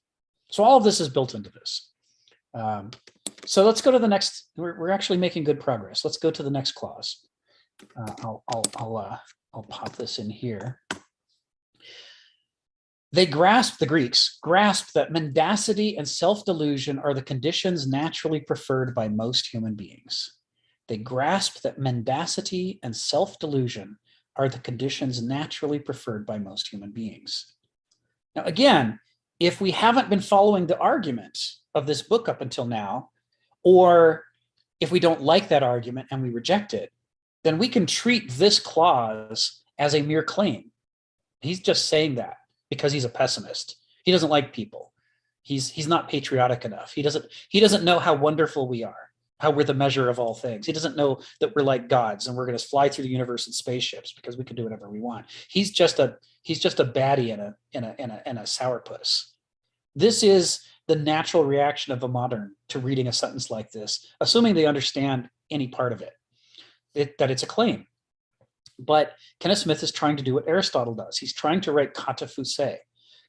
So all of this is built into this. So let's go to the next. We're actually making good progress. Let's go to the next clause. I'll pop this in here. The Greeks grasped that mendacity and self-delusion are the conditions naturally preferred by most human beings. They grasped that mendacity and self-delusion are the conditions naturally preferred by most human beings. Now, again, if we haven't been following the argument of this book up until now, or if we don't like that argument and we reject it, then we can treat this clause as a mere claim. He's just saying that because he's a pessimist. He doesn't like people. He's not patriotic enough. He doesn't know how wonderful we are, how we're the measure of all things. He doesn't know that we're like gods and we're going to fly through the universe in spaceships because we can do whatever we want. He's just a baddie in a sourpuss. This is the natural reaction of a modern to reading a sentence like this, assuming they understand any part of it, that it's a claim. But Kenneth Smith is trying to do what Aristotle does. He's trying to write kata fusei.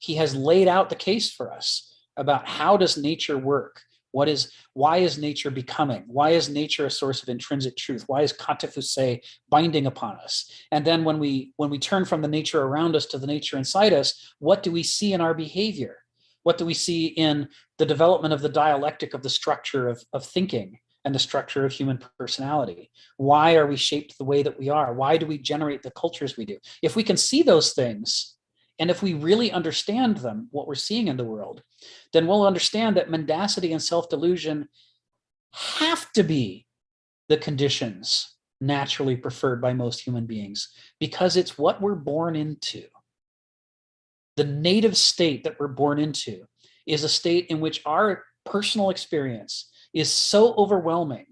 He has laid out the case for us about how does nature work? Why is nature becoming? Why is nature a source of intrinsic truth? Why is kata fusei binding upon us? And then when we turn from the nature around us to the nature inside us, what do we see in our behavior? What do we see in the development of the dialectic of the structure of thinking and the structure of human personality? Why are we shaped the way that we are? Why do we generate the cultures we do? If we can see those things, and if we really understand them, what we're seeing in the world, then we'll understand that mendacity and self-delusion have to be the conditions naturally preferred by most human beings, because it's what we're born into. The native state that we're born into is a state in which our personal experience is so overwhelming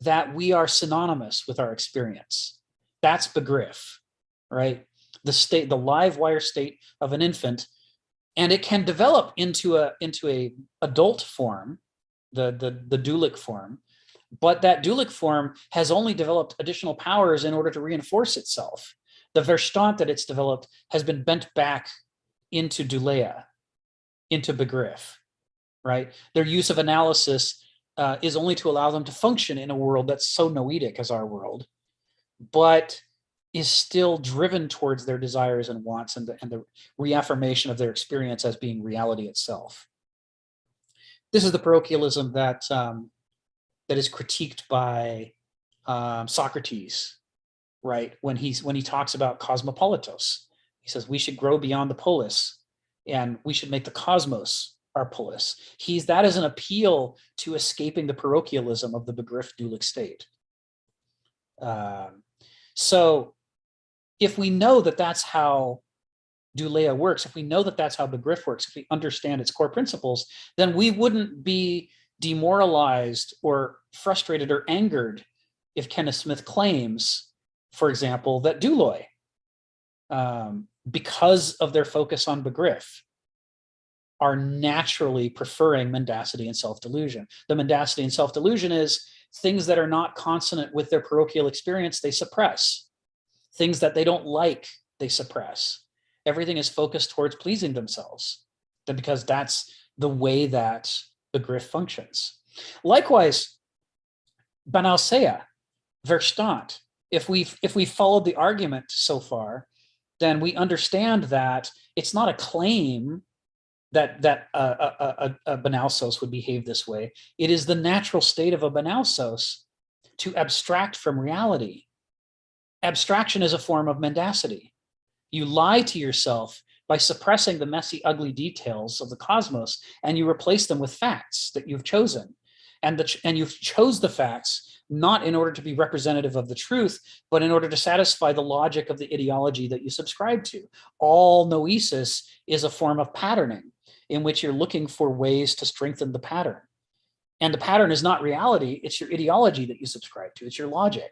that we are synonymous with our experience. That's begriff, right? The live wire state of an infant, and it can develop into a adult form, the dualic form, but that dualic form has only developed additional powers in order to reinforce itself. The Verstand that it's developed has been bent back into douleia, into begriff, right? Their use of analysis is only to allow them to function in a world that's so noetic as our world, but is still driven towards their desires and wants and the reaffirmation of their experience as being reality itself. This is the parochialism that is critiqued by Socrates, right? When he talks about cosmopolitos, he says we should grow beyond the polis and we should make the cosmos our polis. That is an appeal to escaping the parochialism of the begriff dualic state. So if we know that that's how Duleia works, if we know that that's how begriff works, if we understand its core principles, then we wouldn't be demoralized or frustrated or angered if Kenneth Smith claims, for example, that douloi, because of their focus on begriff, are naturally preferring mendacity and self-delusion. The mendacity and self-delusion is things that are not consonant with their parochial experience, they suppress. Things that they don't like, they suppress. Everything is focused towards pleasing themselves, because that's the way that begriff functions. Likewise, Banalsea, Verstand. If we followed the argument so far, then we understand that it's not a claim that a banalsos would behave this way. It is the natural state of a banalsos to abstract from reality. Abstraction is a form of mendacity. You lie to yourself by suppressing the messy, ugly details of the cosmos, and you replace them with facts that you've chosen. And you've chose the facts not in order to be representative of the truth, but in order to satisfy the logic of the ideology that you subscribe to. All noesis is a form of patterning in which you're looking for ways to strengthen the pattern. And the pattern is not reality, it's your ideology that you subscribe to, it's your logic.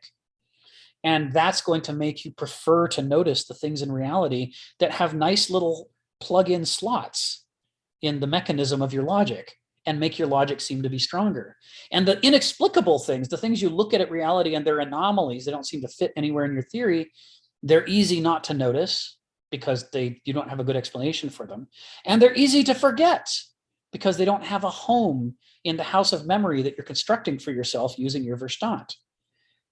And that's going to make you prefer to notice the things in reality that have nice little plug-in slots in the mechanism of your logic and make your logic seem to be stronger. And the inexplicable things, the things you look at reality and they're anomalies, they don't seem to fit anywhere in your theory, they're easy not to notice because you don't have a good explanation for them. And they're easy to forget because they don't have a home in the house of memory that you're constructing for yourself using your Verstand.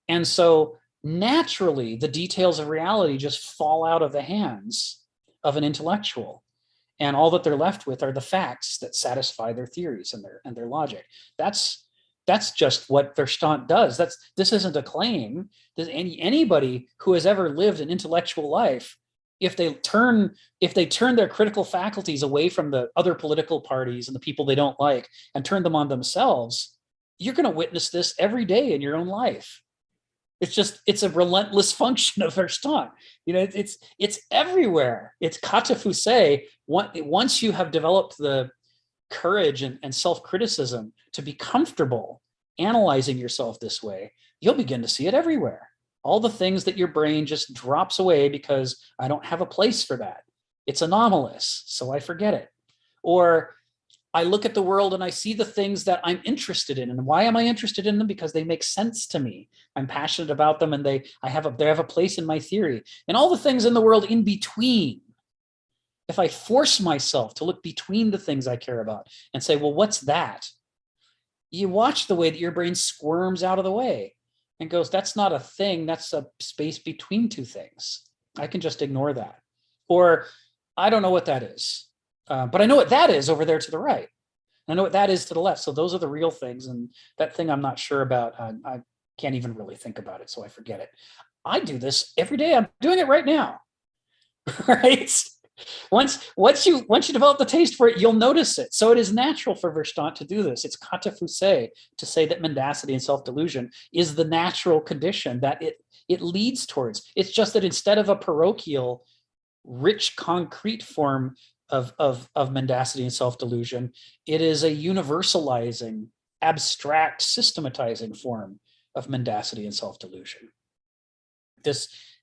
And so naturally, the details of reality just fall out of the hands of an intellectual. And all that they're left with are the facts that satisfy their theories and their logic. That's just what Verstand does. This isn't a claim. Anybody who has ever lived an intellectual life, if they turn their critical faculties away from the other political parties and the people they don't like and turn them on themselves, you're going to witness this every day in your own life. It's a relentless function of Verstand. It's everywhere. It's katafuse. Once you have developed the courage and self-criticism to be comfortable analyzing yourself this way, you'll begin to see it everywhere. All the things that your brain just drops away because I don't have a place for that. It's anomalous, so I forget it. Or I look at the world and I see the things that I'm interested in. And why am I interested in them? Because they make sense to me. I'm passionate about them and they have a place in my theory. And all the things in the world in between, if I force myself to look between the things I care about and say, well, what's that? You watch the way that your brain squirms out of the way and goes, that's not a thing, that's a space between two things. I can just ignore that. Or I don't know what that is. But I know what that is over there to the right. I know what that is to the left. So those are the real things. And that thing I'm not sure about, I can't even really think about it, so I forget it. I do this every day. I'm doing it right now, right? Once you develop the taste for it, you'll notice it. So it is natural for Verstand to do this. It's katafuse to say that mendacity and self-delusion is the natural condition that it leads towards. It's just that instead of a parochial, rich, concrete form of mendacity and self-delusion, it is a universalizing, abstract, systematizing form of mendacity and self-delusion.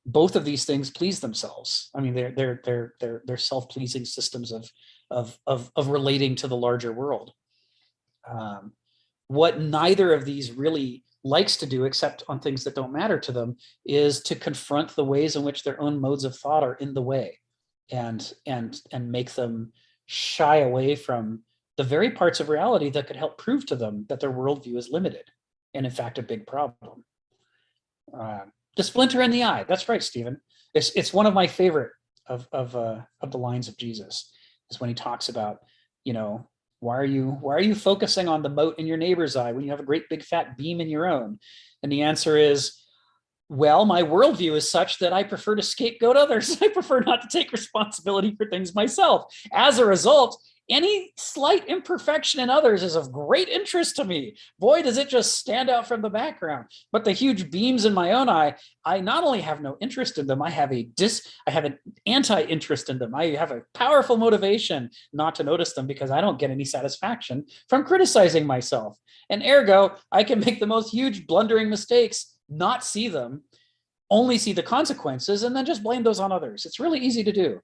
Both of these things please themselves. I mean, they're self-pleasing systems of relating to the larger world. What neither of these really likes to do, except on things that don't matter to them, is to confront the ways in which their own modes of thought are in the way, and make them shy away from the very parts of reality that could help prove to them that their worldview is limited and in fact a big problem. The splinter in the eye. That's right, Stephen. It's one of my favorite of the lines of Jesus, is when he talks about, why are you focusing on the mote in your neighbor's eye when you have a great big fat beam in your own? And the answer is, well, my worldview is such that I prefer to scapegoat others. I prefer not to take responsibility for things myself. As a result, any slight imperfection in others is of great interest to me. Boy, does it just stand out from the background. But the huge beams in my own eye, I not only have no interest in them, I have an anti-interest in them. I have a powerful motivation not to notice them because I don't get any satisfaction from criticizing myself. And ergo, I can make the most huge blundering mistakes, not see them, only see the consequences, and then just blame those on others. It's really easy to do.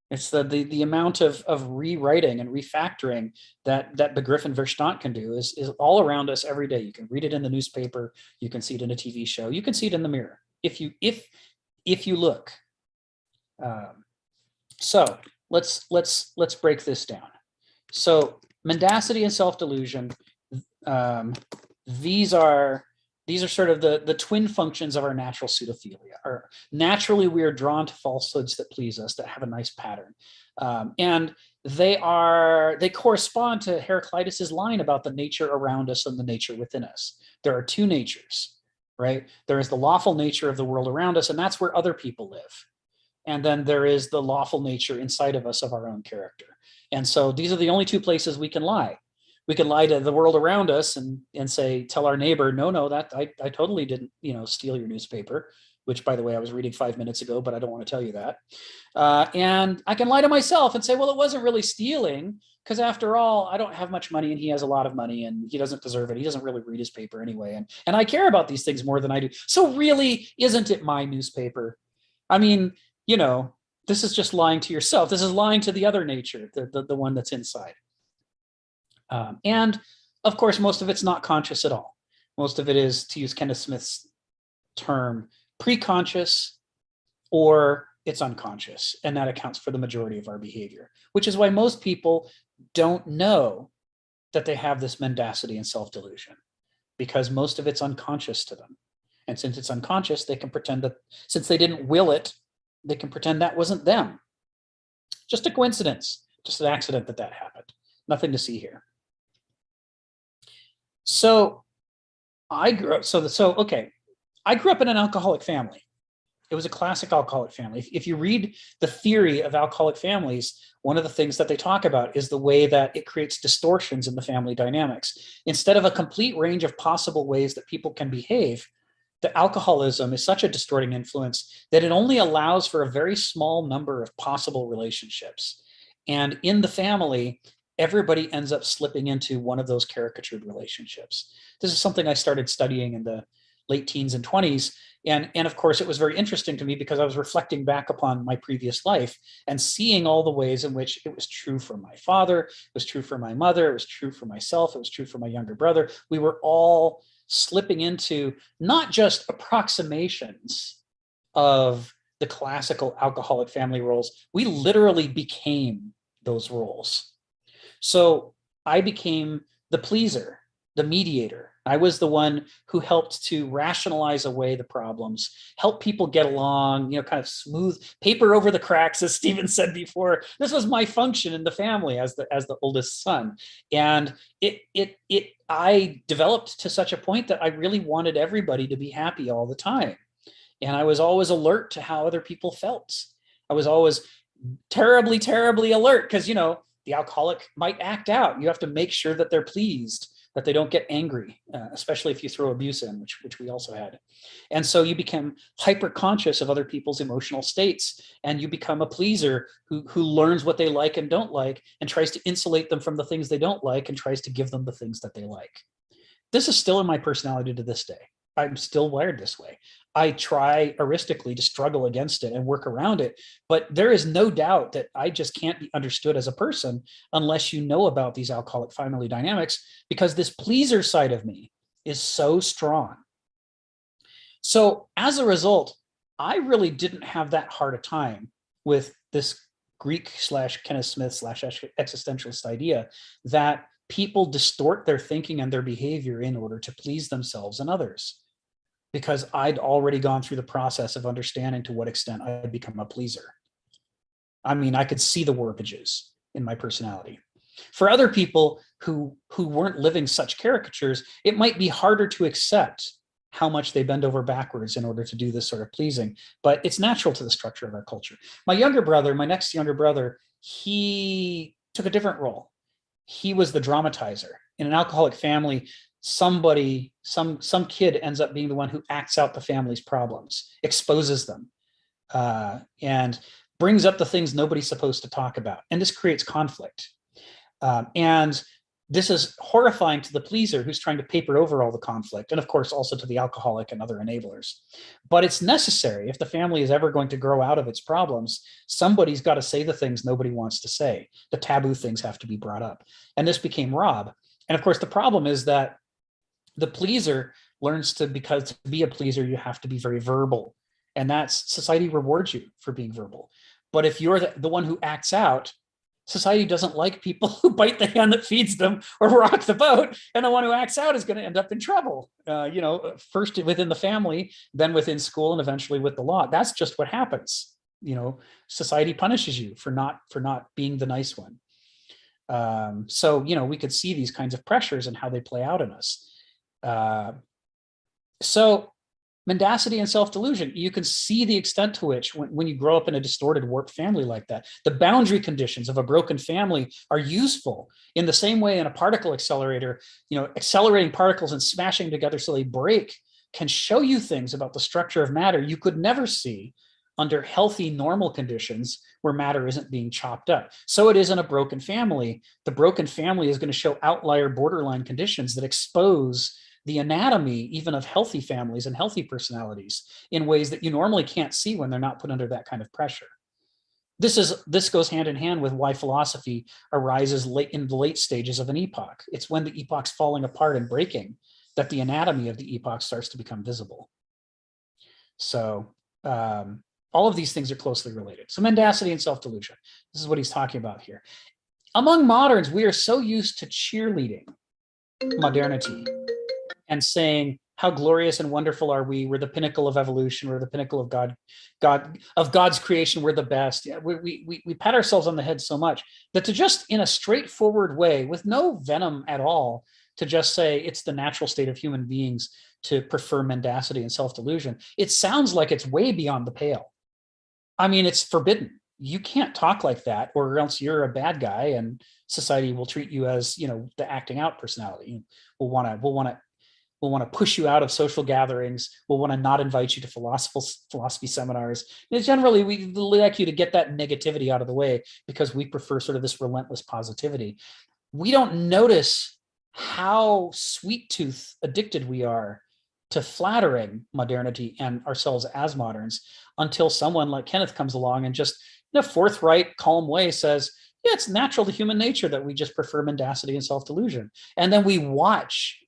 It's the amount of rewriting and refactoring that Begriff and Verstand can do is all around us every day. You can read it in the newspaper, you can see it in a TV show, you can see it in the mirror if you look. So let's break this down. So mendacity and self-delusion, these are sort of the twin functions of our natural pseudophilia. Naturally, we are drawn to falsehoods that please us, that have a nice pattern. And they correspond to Heraclitus's line about the nature around us and the nature within us. There are two natures, right? There is the lawful nature of the world around us, and that's where other people live. And then there is the lawful nature inside of us of our own character. And so these are the only two places we can lie. We can lie to the world around us and say, tell our neighbor, no, that I totally didn't, steal your newspaper, which, by the way, I was reading 5 minutes ago, but I don't want to tell you that. And I can lie to myself and say, well, it wasn't really stealing because after all, I don't have much money and he has a lot of money and he doesn't deserve it. He doesn't really read his paper anyway. And I care about these things more than I do. So really, isn't it my newspaper? I mean, this is just lying to yourself. This is lying to the other nature, the one that's inside. And of course, most of it's not conscious at all. Most of it is, to use Kenneth Smith's term, pre-conscious, or it's unconscious. And that accounts for the majority of our behavior, which is why most people don't know that they have this mendacity and self-delusion, because most of it's unconscious to them. And since it's unconscious, they can pretend that, since they didn't will it, they can pretend that wasn't them. Just a coincidence, just an accident that happened. Nothing to see here. So I grew up, I grew up in an alcoholic family. It was a classic alcoholic family. If you read the theory of alcoholic families, one of the things that they talk about is the way that it creates distortions in the family dynamics. Instead of a complete range of possible ways that people can behave, the alcoholism is such a distorting influence that it only allows for a very small number of possible relationships. And in the family, everybody ends up slipping into one of those caricatured relationships. This is something I started studying in the late teens and 20s. And of course, it was very interesting to me because I was reflecting back upon my previous life and seeing all the ways in which it was true for my father, it was true for my mother, it was true for myself, it was true for my younger brother. We were all slipping into not just approximations of the classical alcoholic family roles, we literally became those roles. So I became the pleaser, the mediator. I was the one who helped to rationalize away the problems, help people get along, kind of smooth paper over the cracks, as Stephen said before. This was my function in the family as the oldest son. And I developed to such a point that I really wanted everybody to be happy all the time. And I was always alert to how other people felt. I was always terribly, terribly alert because, the alcoholic might act out. You have to make sure that they're pleased, that they don't get angry, especially if you throw abuse in, which we also had. And so you become hyper conscious of other people's emotional states, and you become a pleaser who learns what they like and don't like and tries to insulate them from the things they don't like and tries to give them the things that they like. This is still in my personality to this day. I'm still wired this way. I try heuristically to struggle against it and work around it, but there is no doubt that I just can't be understood as a person unless you know about these alcoholic family dynamics, because this pleaser side of me is so strong. So as a result, I really didn't have that hard a time with this Greek/Kenneth Smith/existentialist idea that people distort their thinking and their behavior in order to please themselves and others, because I'd already gone through the process of understanding to what extent I'd become a pleaser. I mean, I could see the warpages in my personality. For other people who weren't living such caricatures, it might be harder to accept how much they bend over backwards in order to do this sort of pleasing, but it's natural to the structure of our culture. My next younger brother, he took a different role. He was the dramatizer. In an alcoholic family, some kid ends up being the one who acts out the family's problems, exposes them, and brings up the things nobody's supposed to talk about. And this creates conflict. And this is horrifying to the pleaser who's trying to paper over all the conflict, and of course also to the alcoholic and other enablers. But it's necessary if the family is ever going to grow out of its problems. Somebody's got to say the things nobody wants to say. The taboo things have to be brought up. And this became Rob. And of course, the problem is that the pleaser learns because to be a pleaser, you have to be very verbal. And that's, society rewards you for being verbal. But if you're the one who acts out, society doesn't like people who bite the hand that feeds them or rock the boat, and the one who acts out is going to end up in trouble. First within the family, then within school, and eventually with the law. That's just what happens. Society punishes you for not being the nice one. So we could see these kinds of pressures and how they play out in us. So mendacity and self-delusion, you can see the extent to which when you grow up in a distorted, warped family like that, the boundary conditions of a broken family are useful in the same way in a particle accelerator. Accelerating particles and smashing together so they break can show you things about the structure of matter you could never see under healthy, normal conditions where matter isn't being chopped up. So it is in a broken family. The broken family is going to show outlier borderline conditions that expose the anatomy even of healthy families and healthy personalities in ways that you normally can't see when they're not put under that kind of pressure. This goes hand in hand with why philosophy arises in the late stages of an epoch. It's when the epoch's falling apart and breaking that the anatomy of the epoch starts to become visible. So all of these things are closely related. So mendacity and self-delusion, this is what he's talking about here. Among moderns, we are so used to cheerleading modernity and saying, how glorious and wonderful are we? We're the pinnacle of evolution. We're the pinnacle of God's creation. We're the best. Yeah, we pat ourselves on the head so much that to just in a straightforward way, with no venom at all, to just say it's the natural state of human beings to prefer mendacity and self-delusion, it sounds like it's way beyond the pale. I mean, it's forbidden. You can't talk like that, or else you're a bad guy, and society will treat you as, the acting out personality. We'll want to push you out of social gatherings. We'll want to not invite you to philosophy seminars. And generally, we like you to get that negativity out of the way because we prefer sort of this relentless positivity. We don't notice how sweet tooth addicted we are to flattering modernity and ourselves as moderns until someone like Kenneth comes along and just in a forthright, calm way says, yeah, it's natural to human nature that we just prefer mendacity and self-delusion. And then we watch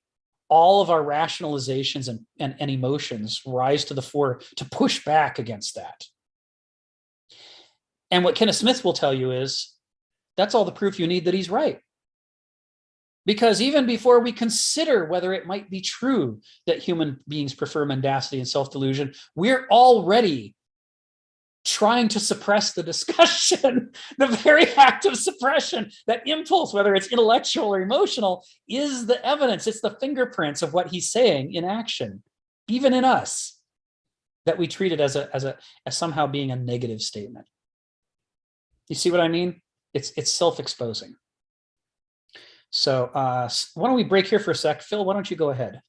all of our rationalizations and emotions rise to the fore to push back against that. And what Kenneth Smith will tell you is, that's all the proof you need that he's right. Because even before we consider whether it might be true that human beings prefer mendacity and self-delusion, we're already trying to suppress the discussion. The very act of suppression, that impulse, whether it's intellectual or emotional, is the evidence. It's the fingerprints of what he's saying in action, even in us, that we treat it as somehow being a negative statement. You see what I mean? It's self-exposing. So why don't we break here for a sec? Phil, why don't you go ahead?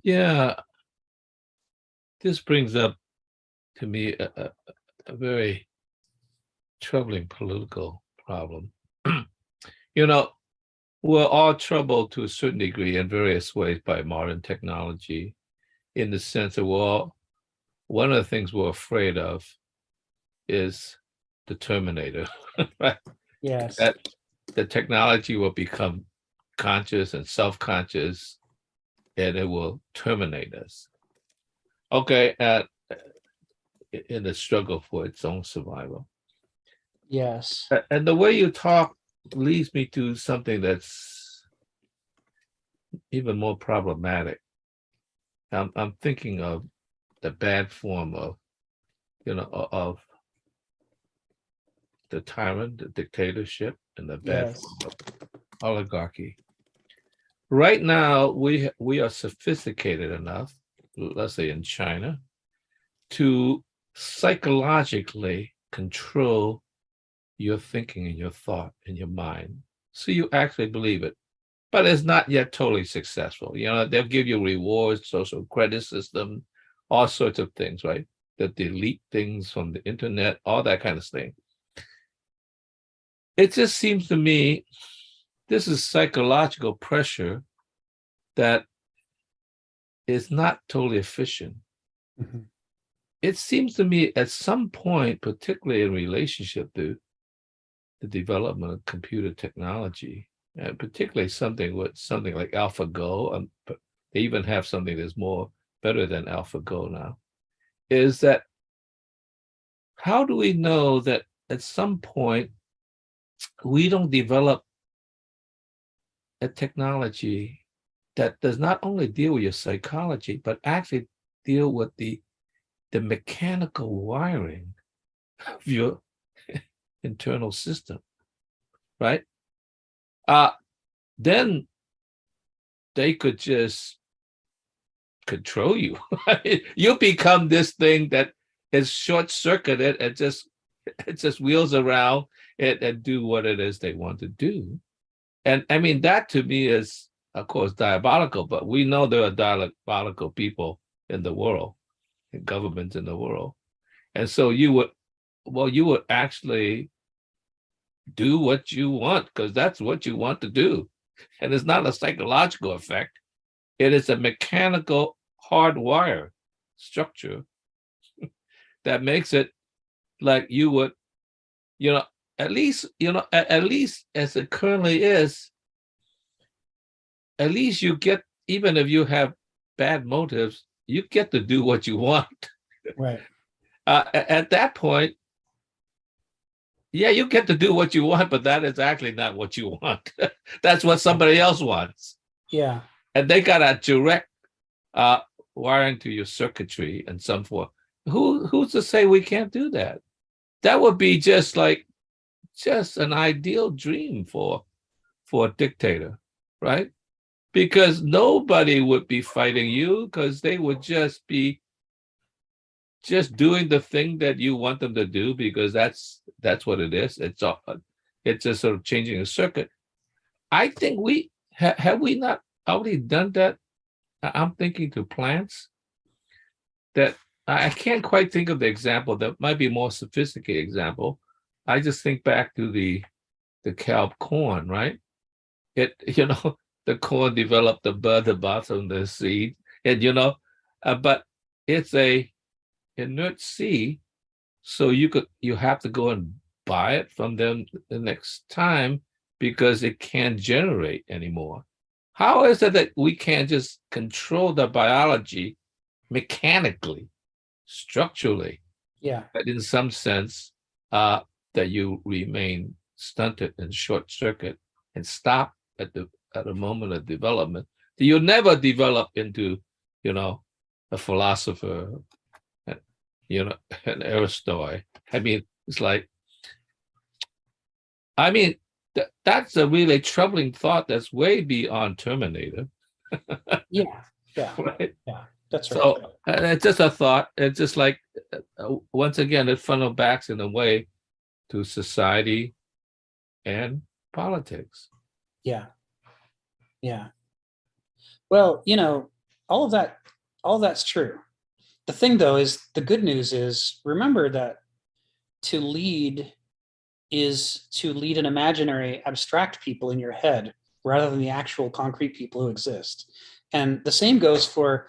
Yeah, this brings up to me a very troubling political problem. We're all troubled to a certain degree in various ways by modern technology, in the sense that one of the things we're afraid of is the Terminator, right? Yes. That the technology will become conscious and self-conscious, and it will terminate us. Okay, in the struggle for its own survival. Yes. And the way you talk leads me to something that's even more problematic. I'm thinking of the bad form of the tyrant, the dictatorship, and the bad Yes. form of oligarchy. Right now, we are sophisticated enough, let's say in China, to psychologically control your thinking and your thought and your mind. So you actually believe it. But it's not yet totally successful. You know, they'll give you rewards, social credit system, all sorts of things, right? That delete things from the internet, all that kind of thing. It just seems to me this is psychological pressure that is not totally efficient. Mhm. It seems to me at some point, particularly in relationship to the development of computer technology, and particularly something like AlphaGo, but they even have something that's more better than AlphaGo now, is that how do we know that at some point we don't develop a technology that does not only deal with your psychology, but actually deal with the mechanical wiring of your internal system, right? Then they could just control you. You become this thing that is short-circuited and it just wheels around and do what it is they want to do. And I mean, that to me is, of course, diabolical, but we know there are diabolical people in the world, and governments in the world. And so you would actually do what you want because that's what you want to do. And it's not a psychological effect. It is a mechanical hardwire structure that makes it like you would, at least as it currently is, at least you get, even if you have bad motives, you get to do what you want. Right. At that point, yeah, you get to do what you want, but that is actually not what you want. That's what somebody else wants. Yeah. And they got a direct wiring to your circuitry and so forth. Who's to say we can't do that? That would be just an ideal dream for a dictator, right? Because nobody would be fighting you because they would just be doing the thing that you want them to do because that's what it is. It's just sort of changing a circuit. I think we have we not already done that? I'm thinking to plants that I can't quite think of the example that might be a more sophisticated example. I just think back to the cow corn, right? It, the corn developed above the bottom of the seed, and but it's a inert seed, so you have to go and buy it from them the next time because it can't generate anymore. How is it that we can't just control the biology mechanically, structurally, Yeah. but in some sense that you remain stunted and short circuit and stop at a moment of development? You'll never develop into, a philosopher, an Aristotle. I mean, it's like, that's a really troubling thought that's way beyond Terminator. Yeah. Yeah. Right? Yeah. That's right. So it's just a thought. It's just like, once again, it funnels back in a way to society and politics. Yeah. Yeah. Well, all of that's true. The thing though is the good news is remember that to lead is to lead an imaginary abstract people in your head rather than the actual concrete people who exist. And the same goes for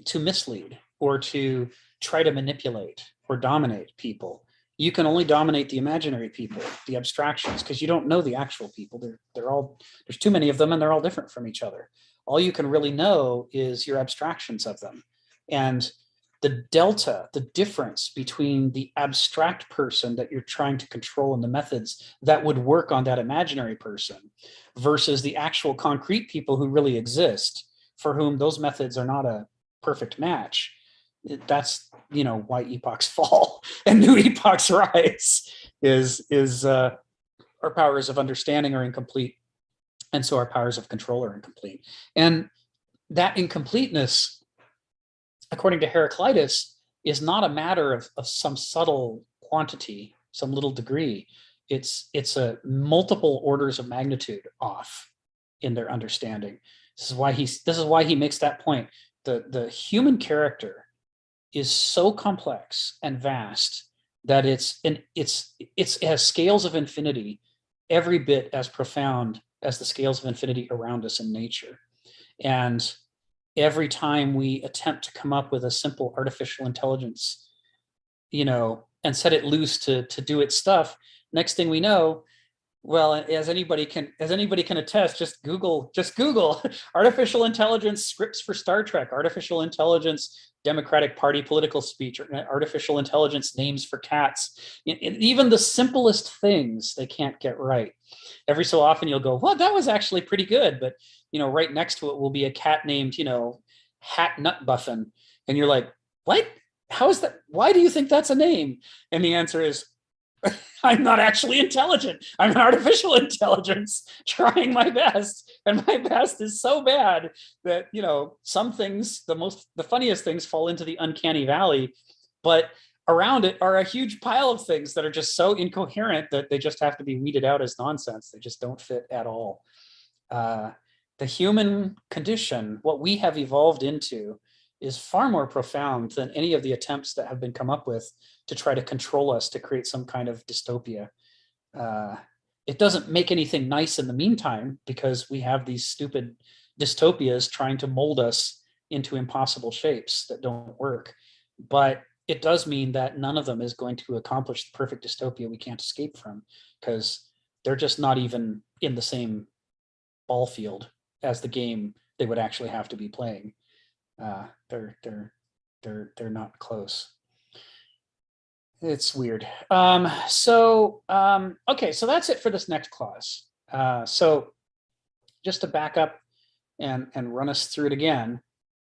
to mislead or to try to manipulate or dominate people. You can only dominate the imaginary people, the abstractions, because you don't know the actual people. They're all, there's too many of them and they're all different from each other. All you can really know is your abstractions of them. And the delta, the difference between the abstract person that you're trying to control and the methods that would work on that imaginary person versus the actual concrete people who really exist, for whom those methods are not a perfect match. That's, why epochs fall and new epochs rise is our powers of understanding are incomplete. And so our powers of control are incomplete. And that incompleteness, according to Heraclitus, is not a matter of some subtle quantity, some little degree. It's a multiple orders of magnitude off in their understanding. This is why he makes that point. The human character is so complex and vast that it has scales of infinity every bit as profound as the scales of infinity around us in nature. And every time we attempt to come up with a simple artificial intelligence, and set it loose to do its stuff, next thing we know, well, as anybody can attest, just Google artificial intelligence scripts for Star Trek, artificial intelligence Democratic Party political speech, or artificial intelligence names for cats. Even the simplest things they can't get right. Every so often you'll go, well, that was actually pretty good, but right next to it will be a cat named, Hat Nut Buffin, and you're like, what? How is that? Why do you think that's a name? And the answer is, I'm not actually intelligent. I'm an artificial intelligence trying my best. And my best is so bad that, some things, the funniest things fall into the uncanny valley, but around it are a huge pile of things that are just so incoherent that they just have to be weeded out as nonsense. They just don't fit at all. The human condition, what we have evolved into, is far more profound than any of the attempts that have been come up with to try to control us, to create some kind of dystopia. It doesn't make anything nice in the meantime, because we have these stupid dystopias trying to mold us into impossible shapes that don't work. But it does mean that none of them is going to accomplish the perfect dystopia we can't escape from, because they're just not even in the same ball field as the game they would actually have to be playing. They're not close. It's weird. Okay, so that's it for this next clause. So just to back up and run us through it again,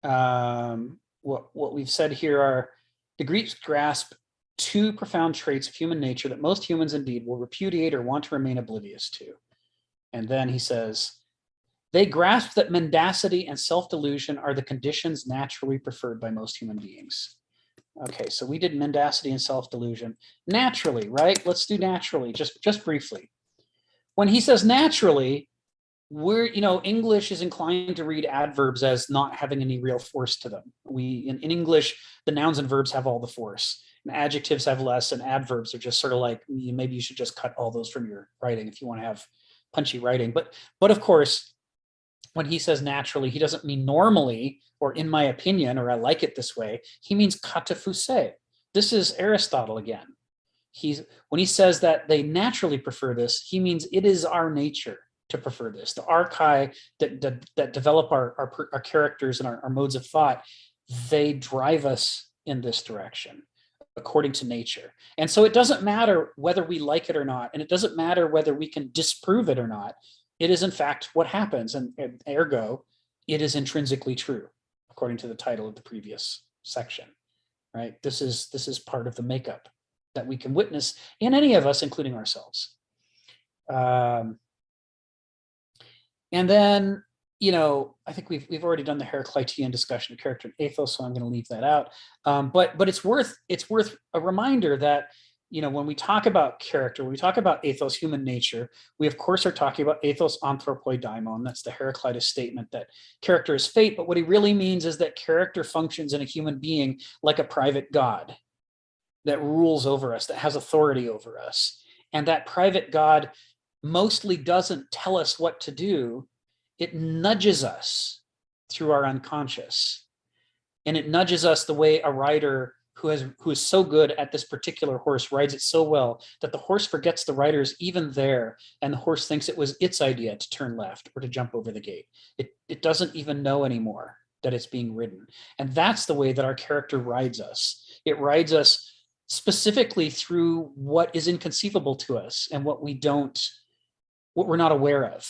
what we've said here are the Greeks grasp two profound traits of human nature that most humans indeed will repudiate or want to remain oblivious to. And then he says, they grasp that mendacity and self-delusion are the conditions naturally preferred by most human beings. Okay, so we did mendacity and self-delusion. Naturally, right? Let's do naturally, just briefly. When he says naturally, English is inclined to read adverbs as not having any real force to them. In English, the nouns and verbs have all the force, and adjectives have less, and adverbs are just sort of like, maybe you should just cut all those from your writing if you want to have punchy writing. But of course, when he says naturally, he doesn't mean normally, or in my opinion, or I like it this way. He means kataphusei. This is Aristotle again. When he says that they naturally prefer this, he means it is our nature to prefer this. The archai that develop our characters and our modes of thought, they drive us in this direction according to nature. And so it doesn't matter whether we like it or not, and it doesn't matter whether we can disprove it or not. It is in fact what happens, and ergo, it is intrinsically true, according to the title of the previous section, right? This is part of the makeup that we can witness in any of us, including ourselves. And then, I think we've already done the Heraclitean discussion of character and ethos, so I'm going to leave that out. But it's worth a reminder that, when we talk about character, when we talk about ethos, human nature, we of course are talking about ethos anthropoi daimon. That's the Heraclitus statement that character is fate. But what he really means is that character functions in a human being like a private God that rules over us, that has authority over us. And that private God mostly doesn't tell us what to do. It nudges us through our unconscious. And it nudges us the way a rider who is so good at this particular horse rides it so well that the horse forgets the rider is even there, and the horse thinks it was its idea to turn left or to jump over the gate. It doesn't even know anymore that it's being ridden. And that's the way that our character rides us. It rides us specifically through what is inconceivable to us and what we're not aware of.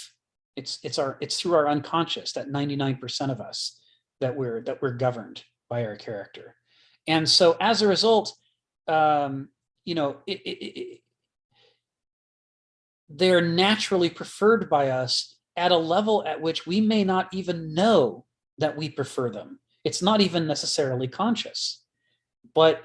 It's through our unconscious, that 99% of us, that we're governed by our character. And so as a result, they're naturally preferred by us at a level at which we may not even know that we prefer them. It's not even necessarily conscious. But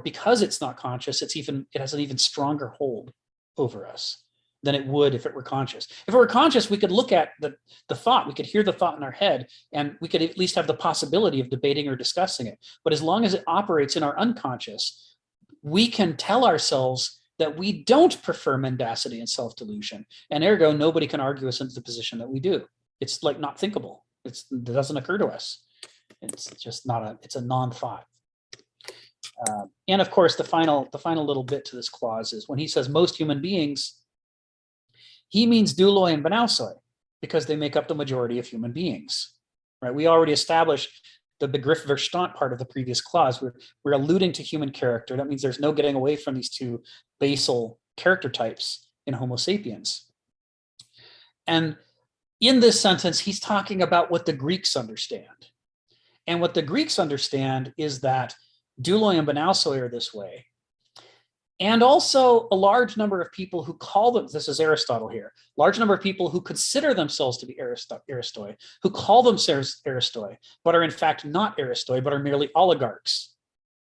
because it's not conscious, it has an even stronger hold over us than it would if it were conscious. If it were conscious, we could look at the thought, we could hear the thought in our head, and we could at least have the possibility of debating or discussing it. But as long as it operates in our unconscious, we can tell ourselves that we don't prefer mendacity and self-delusion, and ergo, nobody can argue us into the position that we do. It's like not thinkable. It doesn't occur to us. It's just it's a non-thought. And of course, the final little bit to this clause is when he says most human beings, he means douloi and banausoi, because they make up the majority of human beings, right? We already established the begriff Verstand part of the previous clause. We're alluding to human character. That means there's no getting away from these two basal character types in Homo sapiens. And in this sentence, he's talking about what the Greeks understand. And what the Greeks understand is that douloi and banausoi are this way. And also a large number of people who call them, this is Aristotle here, large number of people who consider themselves to be aristoi, who call themselves aristoi, but are in fact not aristoi, but are merely oligarchs,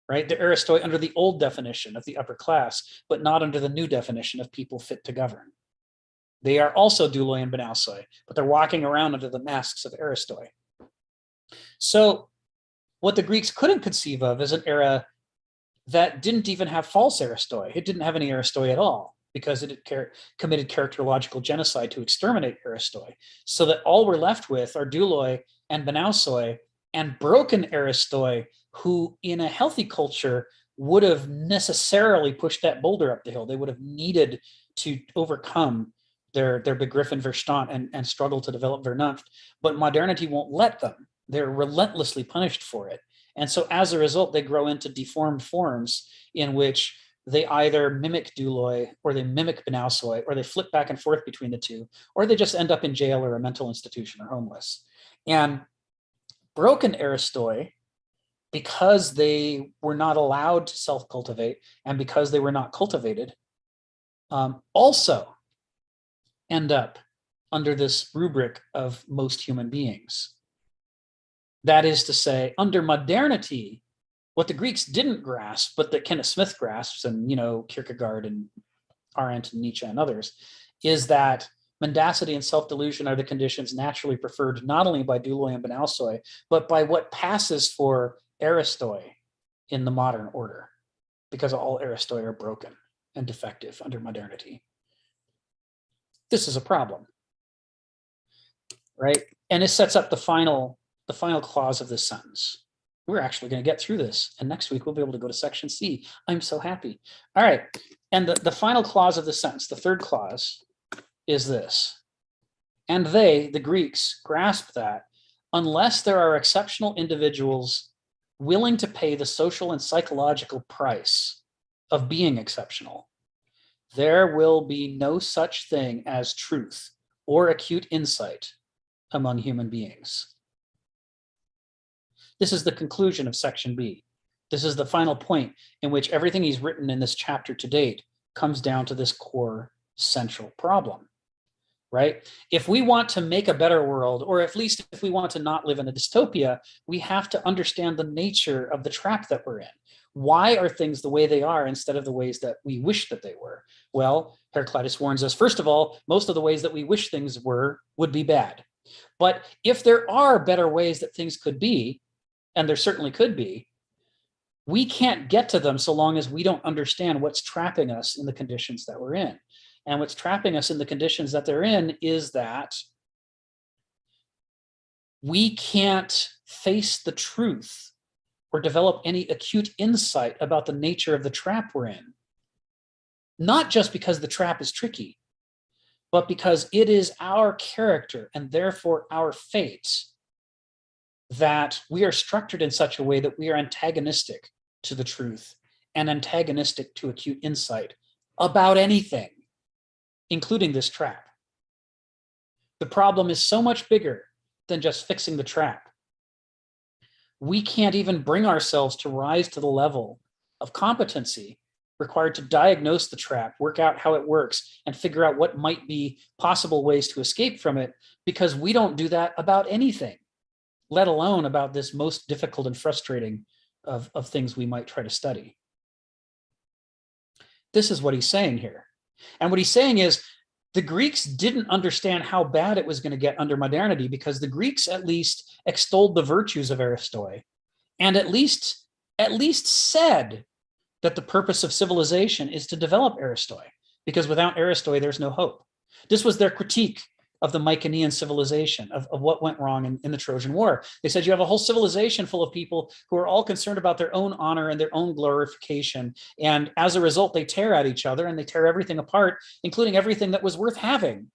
right? They're aristoi under the old definition of the upper class, but not under the new definition of people fit to govern. They are also douloi and banausoi, but they're walking around under the masks of aristoi. So what the Greeks couldn't conceive of is an era that didn't even have false aristoi. It didn't have any aristoi at all because it had committed characterological genocide to exterminate aristoi. So that all we're left with are douloi and banausoi and broken aristoi who in a healthy culture would have necessarily pushed that boulder up the hill. They would have needed to overcome their begriff and Verstand and struggle to develop Vernunft, but modernity won't let them. They're relentlessly punished for it. And so as a result, they grow into deformed forms in which they either mimic douloi or they mimic banausoi, or they flip back and forth between the two, or they just end up in jail or a mental institution or homeless. And broken aristoi, because they were not allowed to self-cultivate and because they were not cultivated, also end up under this rubric of most human beings. That is to say, under modernity, what the Greeks didn't grasp, but that Kenneth Smith grasps, and Kierkegaard and Arendt and Nietzsche and others, is that mendacity and self-delusion are the conditions naturally preferred not only by douloi and banausoi, but by what passes for aristoi in the modern order, because all aristoi are broken and defective under modernity. This is a problem, right? And it sets up the final clause of this sentence. We're actually going to get through this, and next week we'll be able to go to section C. I'm so happy. All right, and the final clause of the sentence, the third clause, is this. And they, the Greeks, grasp that unless there are exceptional individuals willing to pay the social and psychological price of being exceptional, there will be no such thing as truth or acute insight among human beings. This is the conclusion of section B. This is the final point in which everything he's written in this chapter to date comes down to this core central problem, right? If we want to make a better world, or at least if we want to not live in a dystopia, we have to understand the nature of the trap that we're in. Why are things the way they are instead of the ways that we wish that they were? Well, Heraclitus warns us, first of all, most of the ways that we wish things were would be bad. But if there are better ways that things could be, and there certainly could be, we can't get to them so long as we don't understand what's trapping us in the conditions that we're in. And what's trapping us in the conditions that they're in is that we can't face the truth or develop any acute insight about the nature of the trap we're in. Not just because the trap is tricky, but because it is our character and therefore our fate that we are structured in such a way that we are antagonistic to the truth and antagonistic to acute insight about anything, including this trap. The problem is so much bigger than just fixing the trap. We can't even bring ourselves to rise to the level of competency required to diagnose the trap, work out how it works, and figure out what might be possible ways to escape from it, because we don't do that about anything, let alone about this most difficult and frustrating of things we might try to study. This is what he's saying here. And what he's saying is the Greeks didn't understand how bad it was going to get under modernity, because the Greeks at least extolled the virtues of Aristoi, and at least said that the purpose of civilization is to develop Aristoi, because without Aristoi, there's no hope. This was their critique of the Mycenaean civilization, of what went wrong in the Trojan War. They said you have a whole civilization full of people who are all concerned about their own honor and their own glorification. And as a result, they tear at each other and they tear everything apart, including everything that was worth having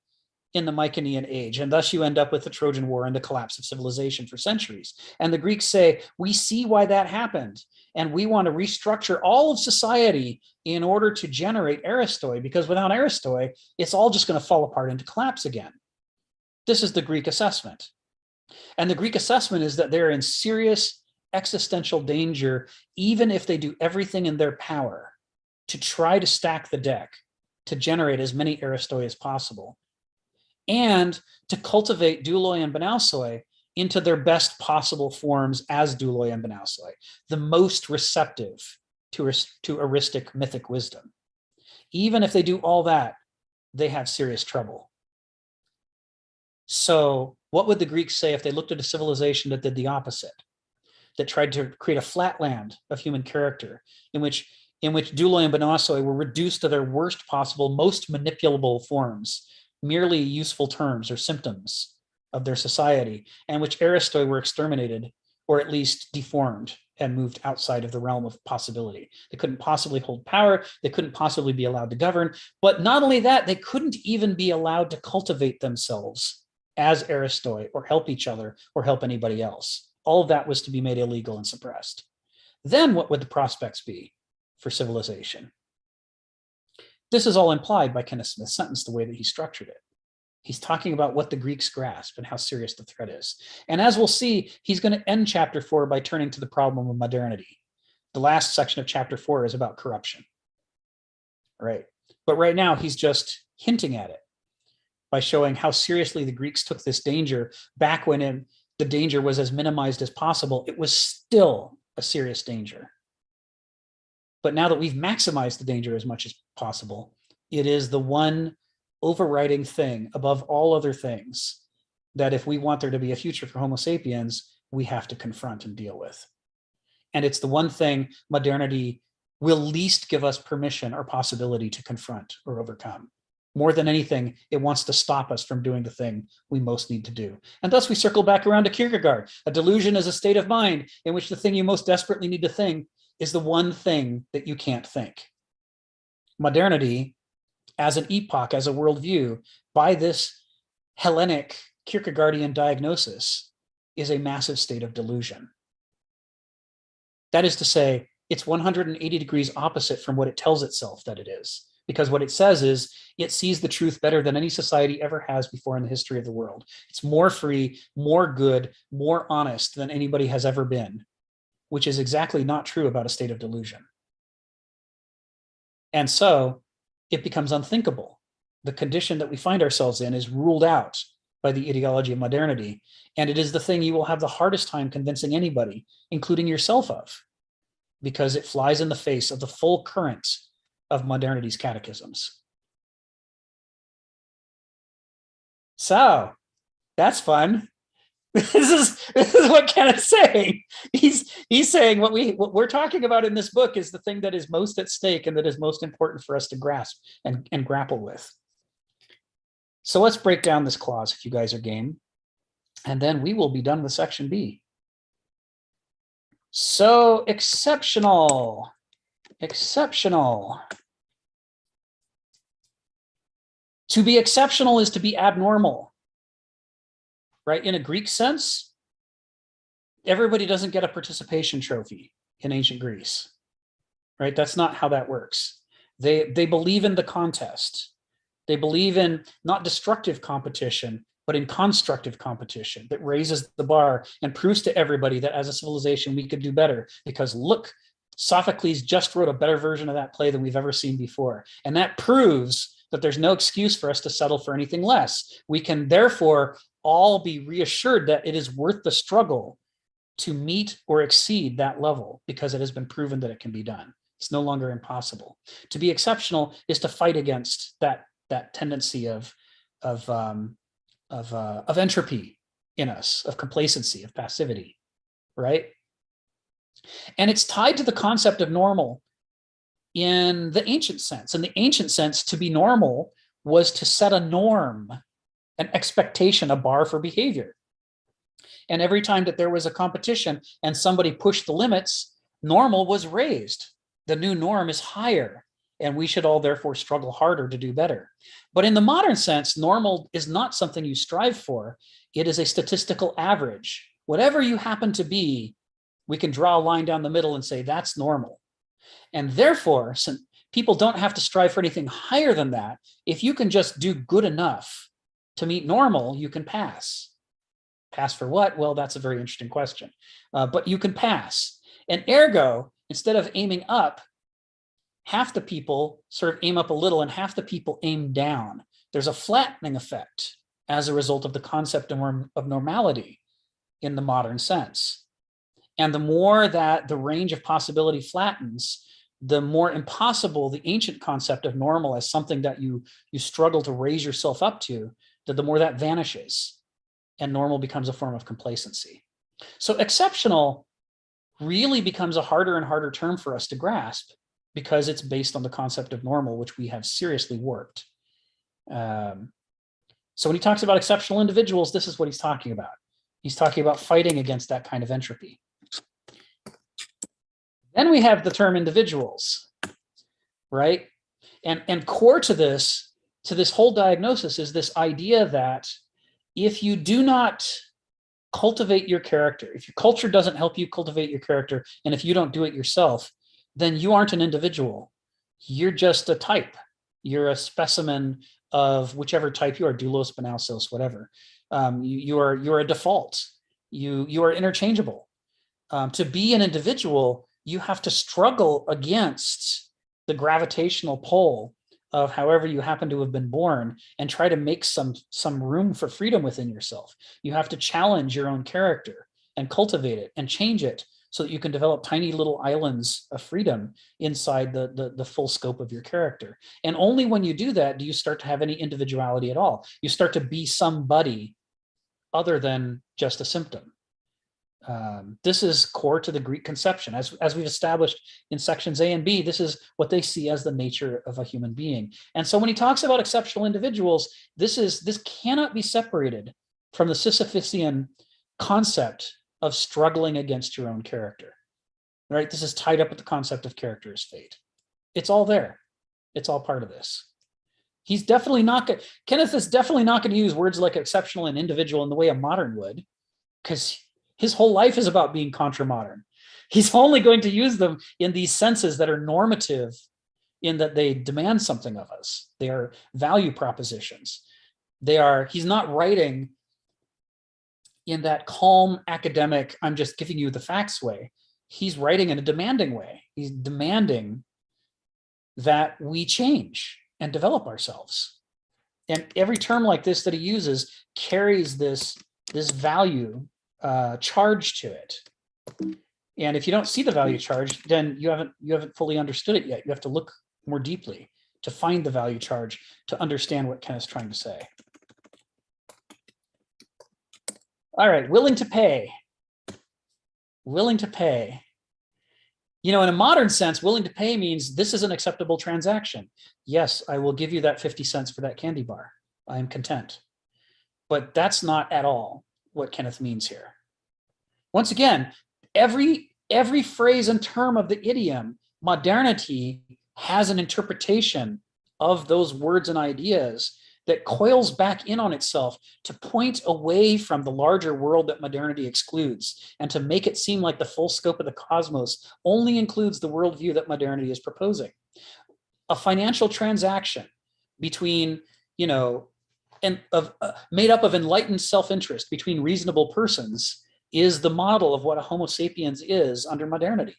in the Mycenaean age. And thus you end up with the Trojan War and the collapse of civilization for centuries. And the Greeks say, we see why that happened. And we want to restructure all of society in order to generate Aristoi, because without Aristoi, it's all just going to fall apart into collapse again. This is the Greek assessment. And the Greek assessment is that they're in serious existential danger, even if they do everything in their power to try to stack the deck, to generate as many Aristoi as possible, and to cultivate douloi and banausoi into their best possible forms as douloi and banausoi, the most receptive to eristic mythic wisdom. Even if they do all that, they have serious trouble. So what would the Greeks say if they looked at a civilization that did the opposite, that tried to create a flatland of human character in which douloi and banausoi were reduced to their worst possible, most manipulable forms, merely useful terms or symptoms of their society, and which Aristoi were exterminated, or at least deformed and moved outside of the realm of possibility? They couldn't possibly hold power. They couldn't possibly be allowed to govern. But not only that, they couldn't even be allowed to cultivate themselves as Aristoi, or help each other, or help anybody else. All of that was to be made illegal and suppressed. Then what would the prospects be for civilization? This is all implied by Kenneth Smith's sentence, the way that he structured it. He's talking about what the Greeks grasp and how serious the threat is. And as we'll see, he's going to end chapter 4 by turning to the problem of modernity. The last section of chapter 4 is about corruption. Right? But right now, he's just hinting at it by showing how seriously the Greeks took this danger. Back when the danger was as minimized as possible, it was still a serious danger. But now that we've maximized the danger as much as possible, it is the one overriding thing above all other things that if we want there to be a future for Homo sapiens, we have to confront and deal with. And it's the one thing modernity will least give us permission or possibility to confront or overcome. More than anything, it wants to stop us from doing the thing we most need to do. And thus we circle back around to Kierkegaard. A delusion is a state of mind in which the thing you most desperately need to think is the one thing that you can't think. Modernity, as an epoch, as a worldview, by this Hellenic Kierkegaardian diagnosis, is a massive state of delusion. That is to say, it's 180 degrees opposite from what it tells itself that it is. Because what it says is it sees the truth better than any society ever has before in the history of the world. It's more free, more good, more honest than anybody has ever been, which is exactly not true about a state of delusion. And so it becomes unthinkable. The condition that we find ourselves in is ruled out by the ideology of modernity, and it is the thing you will have the hardest time convincing anybody, including yourself, of, because it flies in the face of the full current of modernity's catechisms. So that's fun. This is what Kenneth's saying. He's saying what we're talking about in this book is the thing that is most at stake and that is most important for us to grasp and grapple with. So let's break down this clause if you guys are game, and then we will be done with section B. So exceptional. To be exceptional is to be abnormal, right? In a Greek sense, everybody doesn't get a participation trophy in ancient Greece, right? That's not how that works. They believe in the contest. They believe in not destructive competition, but in constructive competition that raises the bar and proves to everybody that as a civilization, we could do better because look, Sophocles just wrote a better version of that play than we've ever seen before. And that proves that there's no excuse for us to settle for anything less. We can therefore all be reassured that it is worth the struggle to meet or exceed that level because it has been proven that it can be done. It's no longer impossible. To be exceptional is to fight against that tendency of entropy in us, of complacency, of passivity, right? And it's tied to the concept of normal in the ancient sense. In the ancient sense, to be normal was to set a norm, an expectation, a bar for behavior. And every time that there was a competition and somebody pushed the limits, normal was raised. The new norm is higher, and we should all therefore struggle harder to do better. But in the modern sense, normal is not something you strive for. It is a statistical average. Whatever you happen to be, we can draw a line down the middle and say that's normal. And therefore, since people don't have to strive for anything higher than that, if you can just do good enough to meet normal, you can pass. Pass for what? Well, that's a very interesting question. But you can pass. And ergo, instead of aiming up, half the people sort of aim up a little and half the people aim down. There's a flattening effect as a result of the concept of normality in the modern sense. And the more that the range of possibility flattens, the more impossible the ancient concept of normal as something that you struggle to raise yourself up to, the more that vanishes and normal becomes a form of complacency. So exceptional really becomes a harder and harder term for us to grasp because it's based on the concept of normal, which we have seriously warped. So when he talks about exceptional individuals, this is what he's talking about. He's talking about fighting against that kind of entropy. Then we have the term individuals, right? And core to this whole diagnosis is this idea that if you do not cultivate your character, if your culture doesn't help you cultivate your character, and if you don't do it yourself, then you aren't an individual. You're just a type. You're a specimen of whichever type you are, doulos, banausos, whatever. You're a default. You are interchangeable. To be an individual, you have to struggle against the gravitational pull of however you happen to have been born and try to make some room for freedom within yourself. You have to challenge your own character and cultivate it and change it so that you can develop tiny little islands of freedom inside the full scope of your character. And only when you do that do you start to have any individuality at all. You start to be somebody other than just a symptom. This is core to the Greek conception. As we've established in sections A and B, this is what they see as the nature of a human being. And so when he talks about exceptional individuals, this cannot be separated from the Sisyphean concept of struggling against your own character, right? This is tied up with the concept of character as fate. It's all there. It's all part of this. He's definitely not going, Kenneth is definitely not going to use words like exceptional and individual in the way a modern would, because his whole life is about being contra-modern. He's only going to use them in these senses that are normative in that they demand something of us. They are value propositions. He's not writing in that calm academic, I'm just giving you the facts way. He's writing in a demanding way. He's demanding that we change and develop ourselves. And every term like this that he uses carries this value charge to it. And if you don't see the value charge, then you haven't fully understood it yet. You have to look more deeply to find the value charge to understand what Kenneth's trying to say. All right, willing to pay. Willing to pay. You know, in a modern sense, willing to pay means this is an acceptable transaction. Yes, I will give you that 50 cents for that candy bar. I am content. But that's not at all what Kenneth means here. Once again, every phrase and term of the idiom, modernity has an interpretation of those words and ideas that coils back in on itself to point away from the larger world that modernity excludes and to make it seem like the full scope of the cosmos only includes the worldview that modernity is proposing. A financial transaction between, you know, made up of enlightened self-interest between reasonable persons is the model of what a Homo sapiens is under modernity.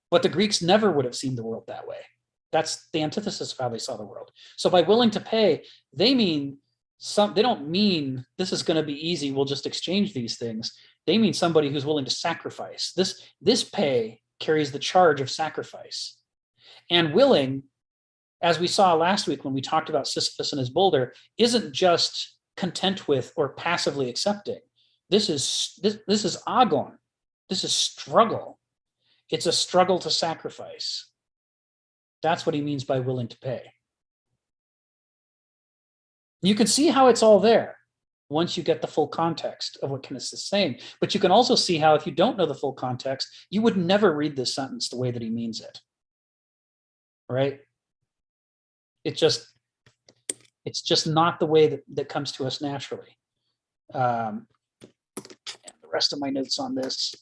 But the Greeks never would have seen the world that way. That's the antithesis of how they saw the world. So by willing to pay, they mean They don't mean this is going to be easy, we'll just exchange these things. They mean somebody who's willing to sacrifice. This pay carries the charge of sacrifice. And willing, as we saw last week when we talked about Sisyphus and his boulder, isn't just content with or passively accepting. This is agon. This is struggle. It's a struggle to sacrifice. That's what he means by willing to pay. You can see how it's all there once you get the full context of what Kenneth is saying. But you can also see how, if you don't know the full context, you would never read this sentence the way that he means it. Right? It's just not the way that comes to us naturally. And the rest of my notes on this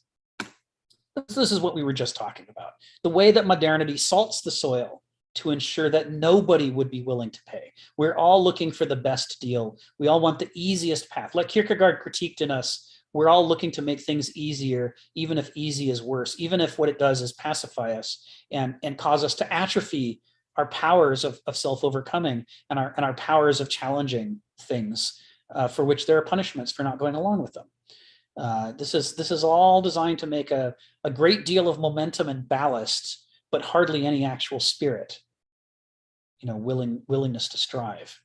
is what we were just talking about. The way that modernity salts the soil to ensure that nobody would be willing to pay. We're all looking for the best deal. We all want the easiest path. Like Kierkegaard critiqued in us, we're all looking to make things easier, even if easy is worse, even if what it does is pacify us and cause us to atrophy our powers of self-overcoming and our powers of challenging things for which there are punishments for not going along with them. This is all designed to make a great deal of momentum and ballast, but hardly any actual spirit, willingness to strive.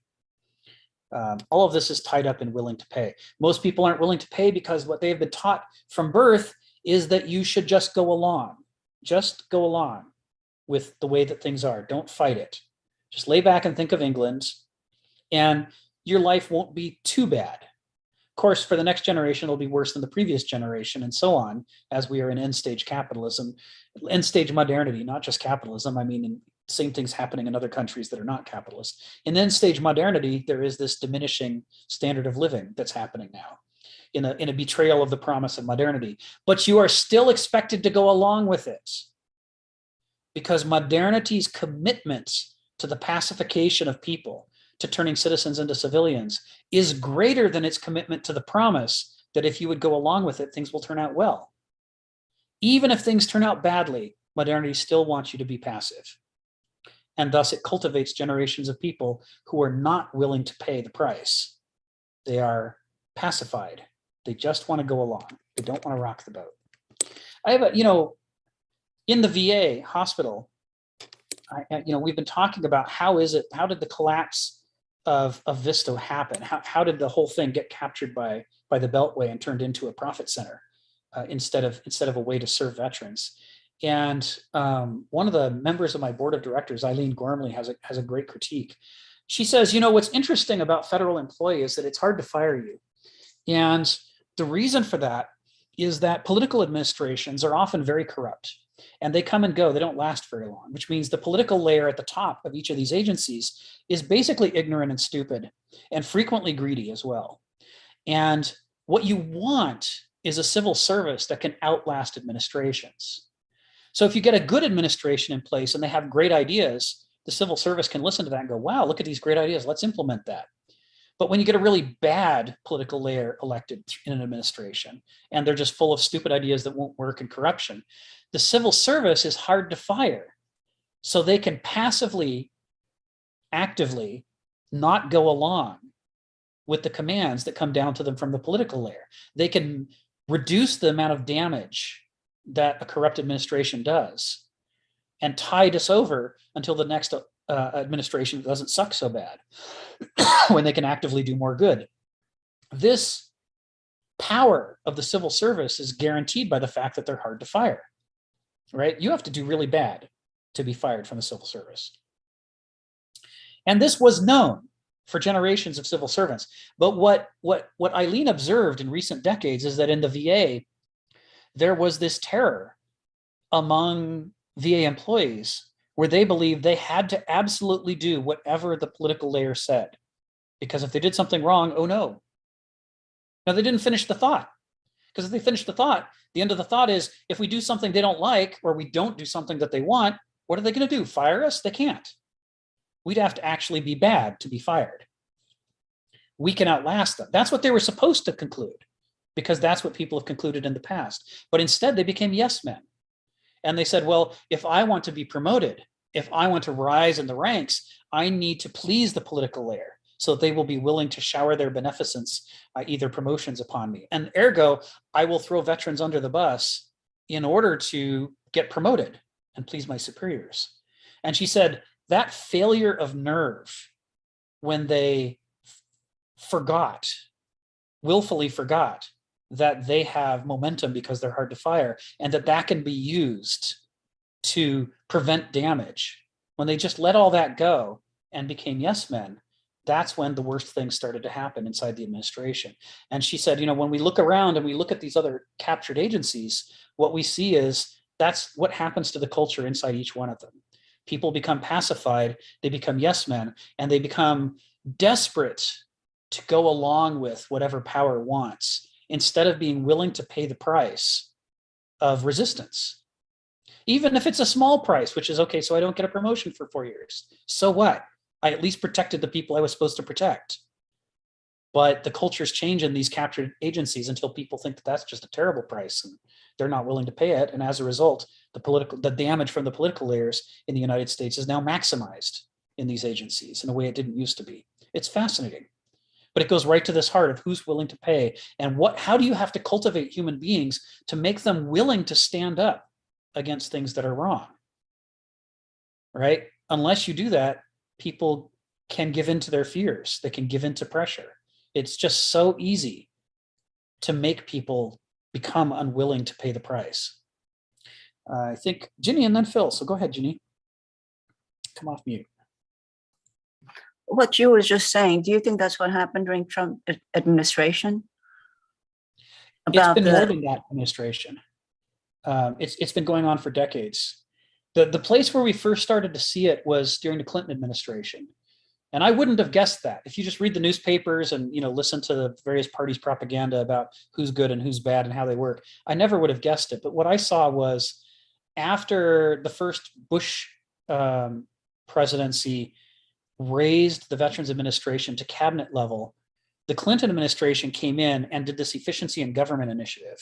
All of this is tied up in willing to pay. Most people aren't willing to pay because what they have been taught from birth is that you should just go along with the way that things are. Don't fight it. Just lay back and think of England, and your life won't be too bad. Of course, for the next generation, it'll be worse than the previous generation, and so on, as we are in end-stage capitalism, end-stage modernity, not just capitalism. I mean, same things happening in other countries that are not capitalist. In end-stage modernity, there is this diminishing standard of living that's happening now, in a betrayal of the promise of modernity. But you are still expected to go along with it, because modernity's commitment to the pacification of people, to turning citizens into civilians, is greater than its commitment to the promise that if you would go along with it, things will turn out well. Even if things turn out badly, modernity still wants you to be passive. And thus it cultivates generations of people who are not willing to pay the price. They are pacified. They just want to go along. They don't want to rock the boat. I have in the VA hospital, we've been talking about how did the collapse of Visto happen? How did the whole thing get captured by the Beltway and turned into a profit center instead of a way to serve veterans? And one of the members of my board of directors, Eileen Gormley, has a great critique. She says, what's interesting about federal employee is that it's hard to fire you. And the reason for that is that political administrations are often very corrupt. And they come and go. They don't last very long, which means the political layer at the top of each of these agencies is basically ignorant and stupid, and frequently greedy as well. And what you want is a civil service that can outlast administrations. So if you get a good administration in place and they have great ideas, the civil service can listen to that and go, wow, look at these great ideas. Let's implement that. But when you get a really bad political layer elected in an administration, and they're just full of stupid ideas that won't work and corruption, the civil service is hard to fire. So they can passively, actively not go along with the commands that come down to them from the political layer. They can reduce the amount of damage that a corrupt administration does and tide us over until the next administration doesn't suck so bad, when they can actively do more good. This power of the civil service is guaranteed by the fact that they're hard to fire, right? You have to do really bad to be fired from the civil service. And this was known for generations of civil servants. But what Eileen observed in recent decades is that in the VA, there was this terror among VA employees where they believed they had to absolutely do whatever the political layer said. Because if they did something wrong, oh no. Now, they didn't finish the thought. Because if they finish the thought, the end of the thought is, if we do something they don't like, or we don't do something that they want, what are they going to do? Fire us? They can't. We'd have to actually be bad to be fired. We can outlast them. That's what they were supposed to conclude, because that's what people have concluded in the past. But instead, they became yes men. And they said, well, if I want to be promoted, if I want to rise in the ranks, I need to please the political layer. so that they will be willing to shower their beneficence, either promotions upon me. And ergo, I will throw veterans under the bus in order to get promoted and please my superiors. And she said that failure of nerve when they willfully forgot that they have momentum because they're hard to fire, and that can be used to prevent damage. When they just let all that go and became yes men, that's when the worst things started to happen inside the administration. And she said, when we look around and we look at these other captured agencies, what we see is that's what happens to the culture inside each one of them. People become pacified, they become yes men, and they become desperate to go along with whatever power wants, instead of being willing to pay the price of resistance. Even if it's a small price, which is, okay, so I don't get a promotion for 4 years. So what? I at least protected the people I was supposed to protect. But the cultures change in these captured agencies until people think that that's just a terrible price and they're not willing to pay it. And as a result, the damage from the political layers in the United States is now maximized in these agencies in a way it didn't used to be. It's fascinating. But it goes right to this heart of who's willing to pay, and how do you have to cultivate human beings to make them willing to stand up against things that are wrong, right? Unless you do that, people can give in to their fears. They can give in to pressure. It's just so easy to make people become unwilling to pay the price. I think Ginny and then Phil. So go ahead, Ginny. Come off mute. What you were just saying, do you think that's what happened during Trump administration? It's been more than that administration. It's been going on for decades. The place where we first started to see it was during the Clinton administration. And I wouldn't have guessed that. If you just read the newspapers and listen to the various parties' propaganda about who's good and who's bad and how they work, I never would have guessed it. But what I saw was after the first Bush presidency raised the Veterans Administration to cabinet level, the Clinton administration came in and did this efficiency in government initiative.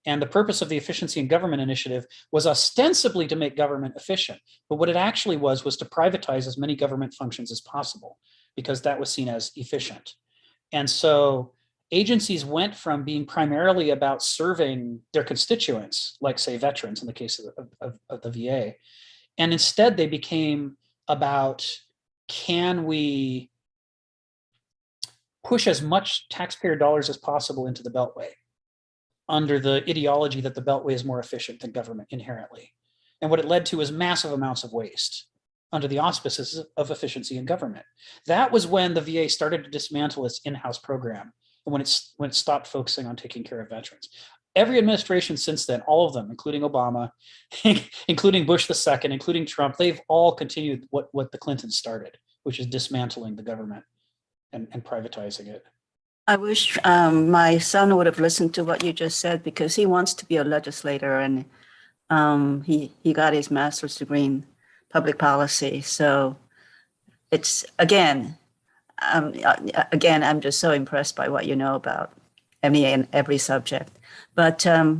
And the purpose of the efficiency in government initiative was ostensibly to make government efficient. But what it actually was to privatize as many government functions as possible, because that was seen as efficient. And so agencies went from being primarily about serving their constituents, like say veterans in the case of the VA, and instead they became about, can we push as much taxpayer dollars as possible into the Beltway under the ideology that the Beltway is more efficient than government inherently? And what it led to was massive amounts of waste under the auspices of efficiency in government. That was when the VA started to dismantle its in-house program, and when it stopped focusing on taking care of veterans. Every administration since then, all of them, including Obama, including Bush II, including Trump, they've all continued what the Clintons started, which is dismantling the government and privatizing it. I wish my son would have listened to what you just said, because he wants to be a legislator, and he got his master's degree in public policy. So it's I'm just so impressed by what you know about MEA and every subject. But I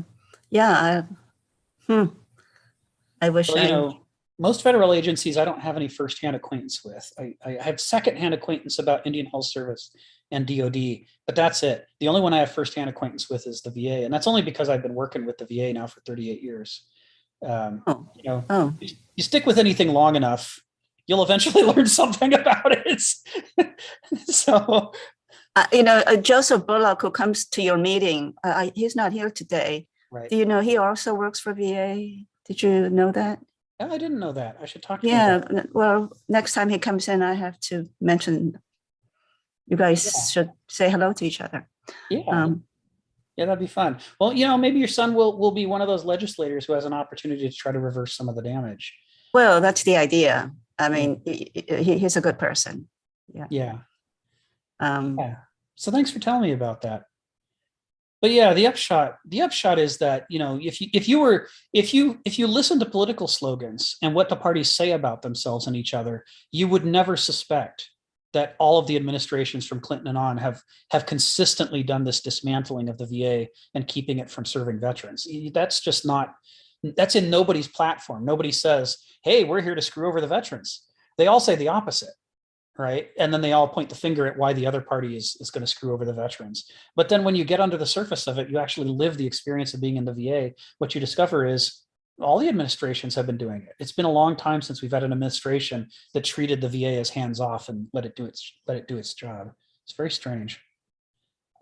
wish most federal agencies I don't have any firsthand acquaintance with. I have secondhand acquaintance about Indian Health Service and DOD, but that's it. The only one I have firsthand acquaintance with is the VA, and that's only because I've been working with the VA now for 38 years. You stick with anything long enough, you'll eventually learn something about it. So, Joseph Bullock, who comes to your meeting, he's not here today. Right. Do you know he also works for VA? Did you know that? I didn't know that. I should talk to him. Yeah, well, next time he comes in, I have to mention you guys should say hello to each other. Yeah. Yeah, that'd be fun. Well, maybe your son will be one of those legislators who has an opportunity to try to reverse some of the damage. Well, that's the idea. I mean, he's a good person. Yeah. So thanks for telling me about that. But yeah, the upshot is that, if you listen to political slogans and what the parties say about themselves and each other, you would never suspect that all of the administrations from Clinton and on have consistently done this dismantling of the VA and keeping it from serving veterans. That's in nobody's platform. Nobody says, hey, we're here to screw over the veterans. They all say the opposite, right? And then they all point the finger at why the other party is going to screw over the veterans. But then when you get under the surface of it, you actually live the experience of being in the VA. What you discover is all the administrations have been doing it. It's been a long time since we've had an administration that treated the VA as hands off and let it do its job. It's very strange.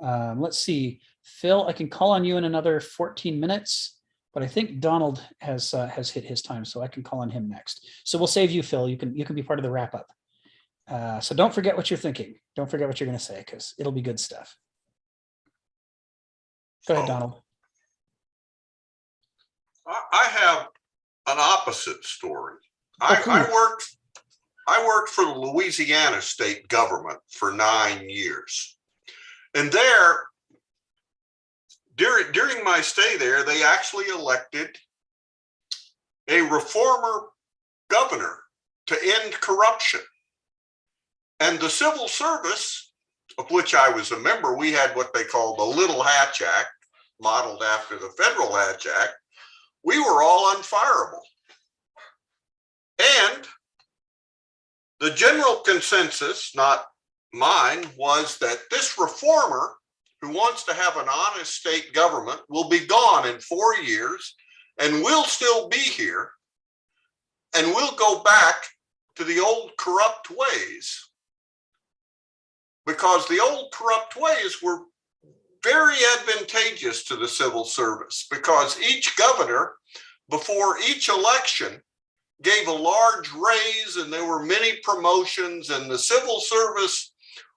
Let's see, Phil, I can call on you in another 14 minutes, but I think Donald has hit his time, so I can call on him next. So we'll save you, Phil. You can be part of the wrap up. So don't forget what you're thinking. Don't forget what you're going to say, because it'll be good stuff. Go ahead, Donald. I have an opposite story. Oh, I worked for the Louisiana state government for 9 years. And there, during my stay there, they actually elected a reformer governor to end corruption. And the civil service, of which I was a member, we had what they called the Little Hatch Act, modeled after the Federal Hatch Act. We were all unfireable. And the general consensus, not mine, was that this reformer who wants to have an honest state government will be gone in 4 years, and we'll still be here, and we'll go back to the old corrupt ways, because the old corrupt ways were very advantageous to the civil service, because each governor before each election gave a large raise, and there were many promotions, and the civil service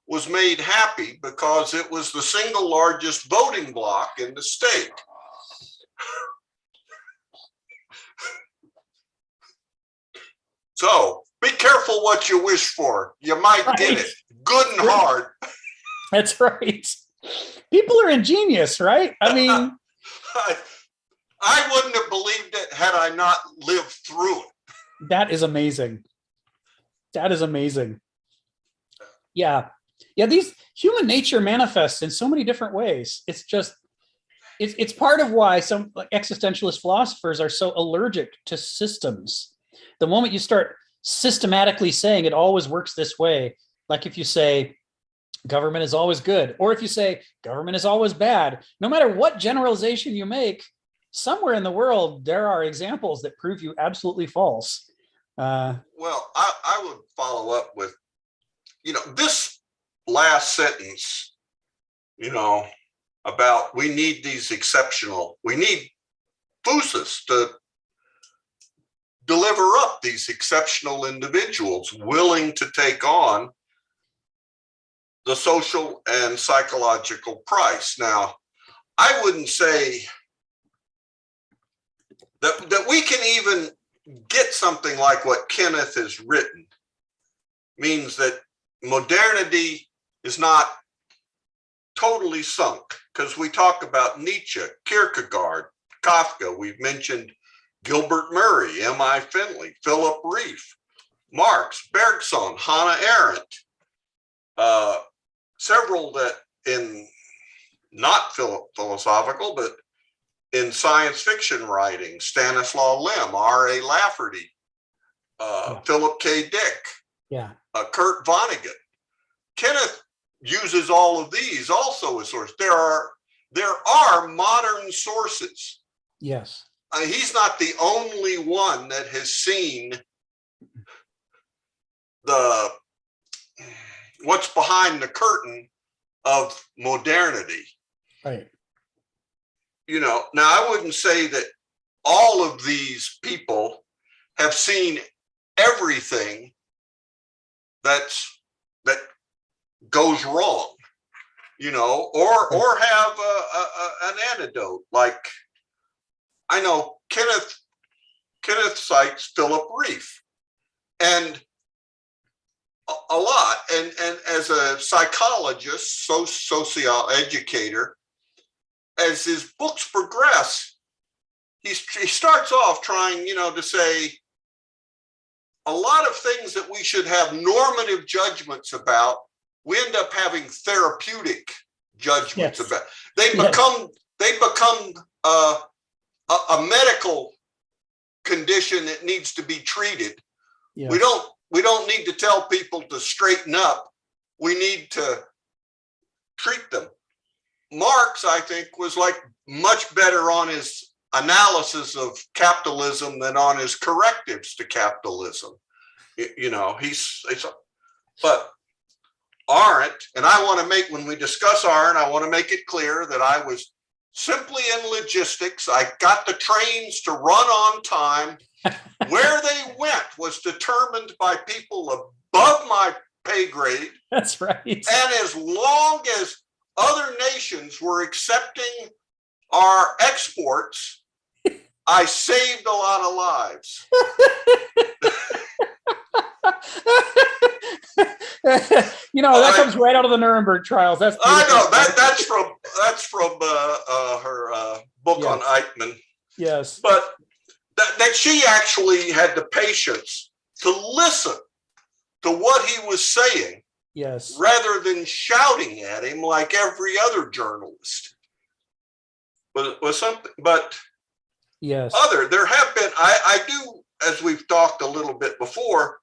was made happy because it was the single largest voting bloc in the state. So be careful what you wish for. You might get it good and hard. That's right. People are ingenious, right? I mean, I wouldn't have believed it had I not lived through it. That is amazing. That is amazing. Yeah. Yeah, these human nature manifests in so many different ways. It's just, it's part of why some like existentialist philosophers are so allergic to systems. The moment you start systematically saying it always works this way, like if you say government is always good, or if you say government is always bad, no matter what generalization you make, somewhere in the world, there are examples that prove you absolutely false. Well, I would follow up with, this last sentence, about we need we need Fusus to deliver up these exceptional individuals willing to take on the social and psychological price. Now, I wouldn't say that we can even get something like what Kenneth has written. Means that modernity is not totally sunk, because we talk about Nietzsche, Kierkegaard, Kafka. We've mentioned Gilbert Murray, M.I. Finley, Philip Rieff, Marx, Bergson, Hannah Arendt, several that in not philosophical, but in science fiction writing, Stanislaw Lem, R.A. Lafferty, Philip K. Dick, Kurt Vonnegut. Kenneth uses all of these also as sources. There are modern sources. Yes. He's not the only one that has seen what's behind the curtain of modernity. Right. Now I wouldn't say that all of these people have seen everything that goes wrong, or have an antidote. Like I know Kenneth cites Philip Rieff, and a lot, and as a psychologist, social educator, as his books progress, he starts off trying, to say a lot of things that we should have normative judgments about, we end up having therapeutic judgments about. They become a medical condition that needs to be treated. Yes. we don't need to tell people to straighten up. We need to treat them. Marx, I think, was like much better on his analysis of capitalism than on his correctives to capitalism. But Arendt, and I want to make, when we discuss Arendt, I want to make it clear that I was simply in logistics. I got the trains to run on time. Where they went was determined by people above my pay grade. That's right. And as long as other nations were accepting our exports, I saved a lot of lives. That comes right out of the Nuremberg trials. That's I know that's from her book on Eichmann. Yes, but that she actually had the patience to listen to what he was saying. Yes, rather than shouting at him like every other journalist. Was something, but yes, there have been. I do, as we've talked a little bit before.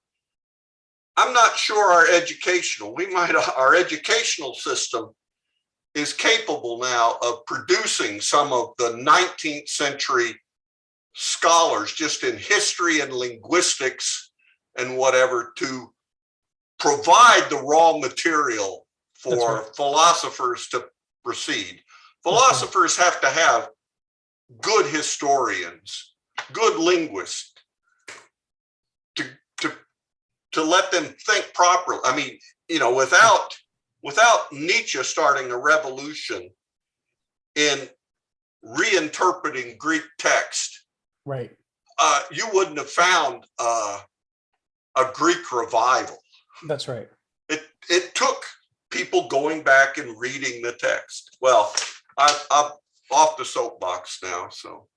I'm not sure our educational system is capable now of producing some of the 19th century scholars just in history and linguistics and whatever to provide the raw material for philosophers to proceed. Philosophers have to have good historians, good linguists, to let them think properly. I mean, without Nietzsche starting a revolution in reinterpreting Greek text, right, you wouldn't have found a Greek revival. That's right. It took people going back and reading the text. Well, I'm off the soapbox now, so.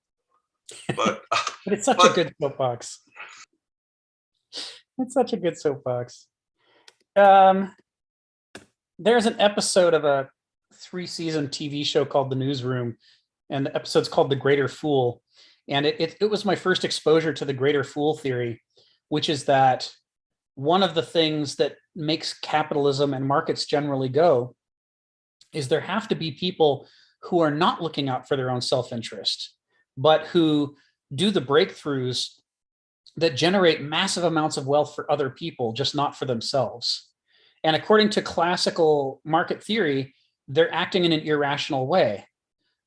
But it's such a good soapbox. It's such a good soapbox. There's an episode of a 3-season TV show called The Newsroom, and the episode's called The Greater Fool. And it was my first exposure to the greater fool theory, which is that one of the things that makes capitalism and markets generally go is there have to be people who are not looking out for their own self-interest, but who do the breakthroughs that generate massive amounts of wealth for other people, just not for themselves. And according to classical market theory, they're acting in an irrational way.